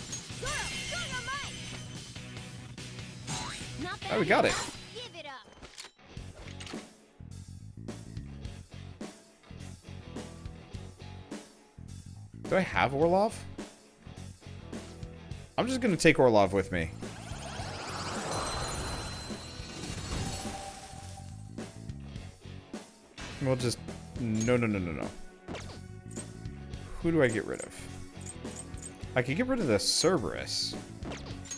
Oh, we got it. Give it up. Do I have Orlov? I'm just gonna take Orlov with me. We'll just... No. Who do I get rid of? I could get rid of the Cerberus.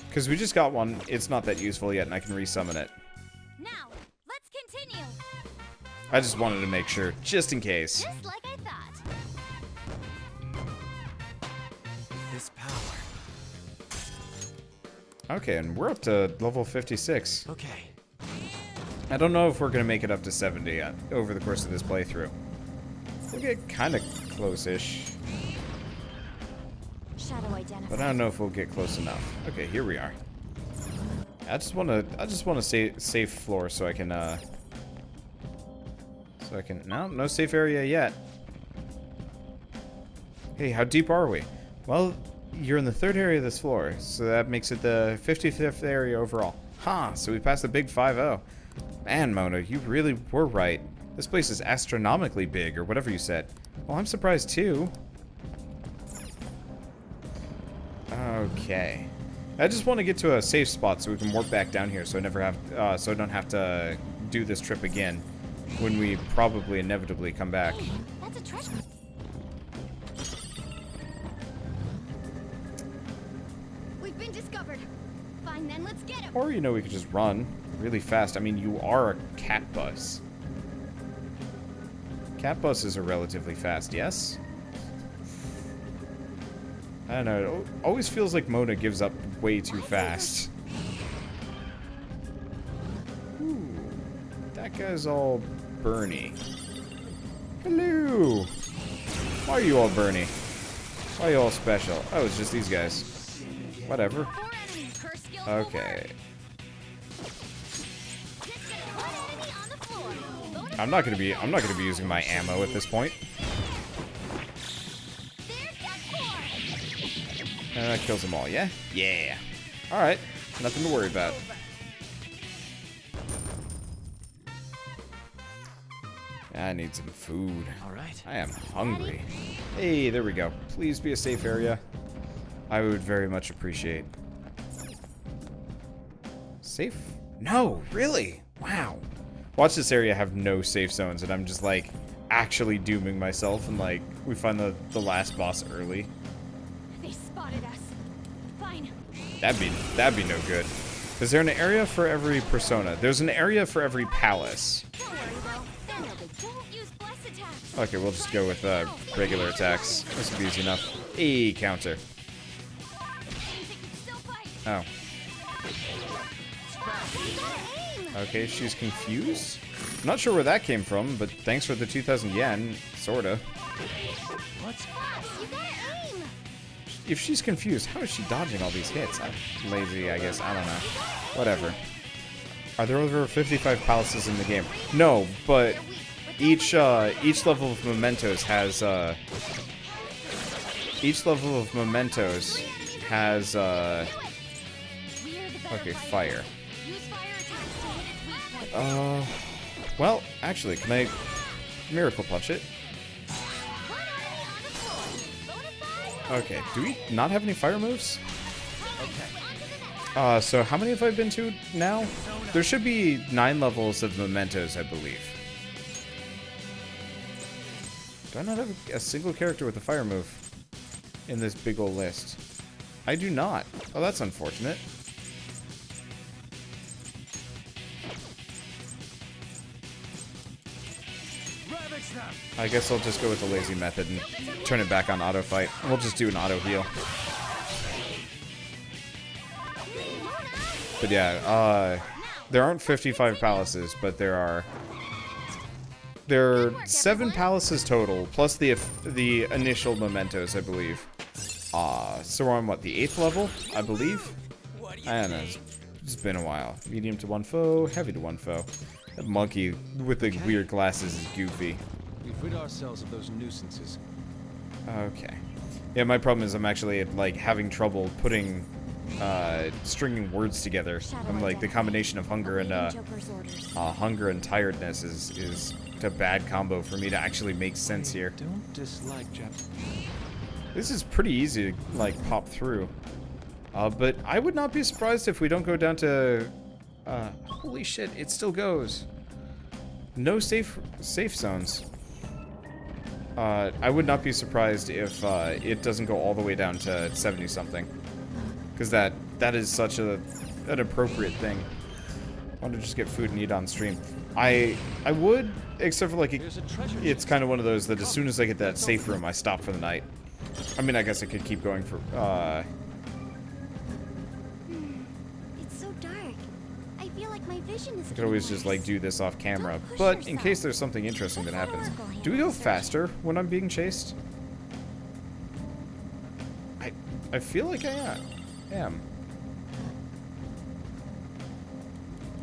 Because we just got one. It's not that useful yet, and I can resummon it. Now, let's continue. I just wanted to make sure, just in case. Just like I thought. This power. Okay, and we're up to level 56. Okay. I don't know if we're going to make it up to 70 yet over the course of this playthrough. We'll get kind of close-ish. Shadow identified. But I don't know if we'll get close enough. Okay, here we are. I just want to safe floor so I can no safe area yet. Hey, how deep are we? Well, you're in the 3rd area of this floor, so that makes it the 55th area overall. Huh, so we passed the big 5-0. Man, Mona, you really were right. This place is astronomically big, or whatever you said. Well, I'm surprised too. Okay. I just want to get to a safe spot so we can warp back down here, so I don't have to do this trip again when we probably inevitably come back. Hey, that's a treasure. We've been discovered. Fine then, let's get him. Or, you know, we could just run really fast. I mean, you are a cat bus. Cat buses are relatively fast, yes? I don't know, it always feels like Mona gives up way too fast. Ooh, that guy's all Bernie. Hello! Why are you all Bernie? Why are you all special? Oh, it's just these guys. Whatever. Okay. I'm not gonna be using my ammo at this point. And that kills them all, yeah? Yeah. Alright, nothing to worry about. I need some food. Alright. I am hungry. Hey, there we go. Please be a safe area. I would very much appreciate. Safe? No, really? Wow. Watch this area have no safe zones, and I'm just, like, actually dooming myself, and, like, we find the last boss early. They spotted us. Fine. That'd be no good. Is there an area for every persona? There's an area for every palace. Don't worry though. They're no big. Don't use bless attacks. Okay, we'll just go with regular attacks. This will be easy enough. A counter. Oh. Okay, she's confused. I'm not sure where that came from, but thanks for the 2,000 yen, sorta. If she's confused, how is she dodging all these hits? I'm lazy, I guess. I don't know. Whatever. Are there over 55 palaces in the game? No, but each level of Mementos has okay, fire. Well, actually, can I miracle punch it? Okay, do we not have any fire moves? Okay. So how many have I been to now? There should be 9 levels of Mementos, I believe. Do I not have a single character with a fire move in this big ol' list? I do not. Oh, that's unfortunate. I guess I'll just go with the lazy method and turn it back on auto fight. We'll just do an auto heal. But yeah, there aren't 55 palaces, but there are 7 palaces total, plus the initial Mementos, I believe. So we're on what, the 8th level, I believe? I don't know, it's been a while. Medium to 1 foe, heavy to 1 foe. That monkey with the weird glasses is goofy. We've rid ourselves of those nuisances. Okay. Yeah, my problem is I'm actually like having trouble putting stringing words together. I'm like the combination of hunger and tiredness is a bad combo for me to actually make sense here. Don't dislike Japs. This is pretty easy to like pop through. But I would not be surprised if we don't go down to holy shit, it still goes. No safe zones. I would not be surprised if it doesn't go all the way down to 70 something. Because that is such an appropriate thing. I want to just get food and eat on stream. I would except for, like, it's kind of one of those that as soon as I get that safe room, I stop for the night. I mean, I guess I could keep going for, It's so dark. I feel like my vision is I could always just, like, do this off camera. But in case there's something interesting that happens. Do we go faster when I'm being chased? I feel like I am.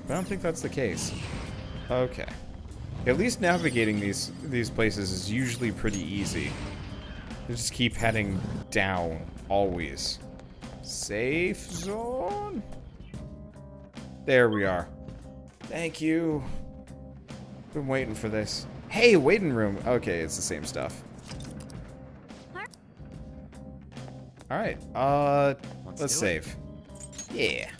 But I don't think that's the case. Okay. At least navigating these places is usually pretty easy. You just keep heading down, always. Safe zone? There we are. Thank you. Been waiting for this. Hey, waiting room. Okay, it's the same stuff. Alright, let's save. Yeah.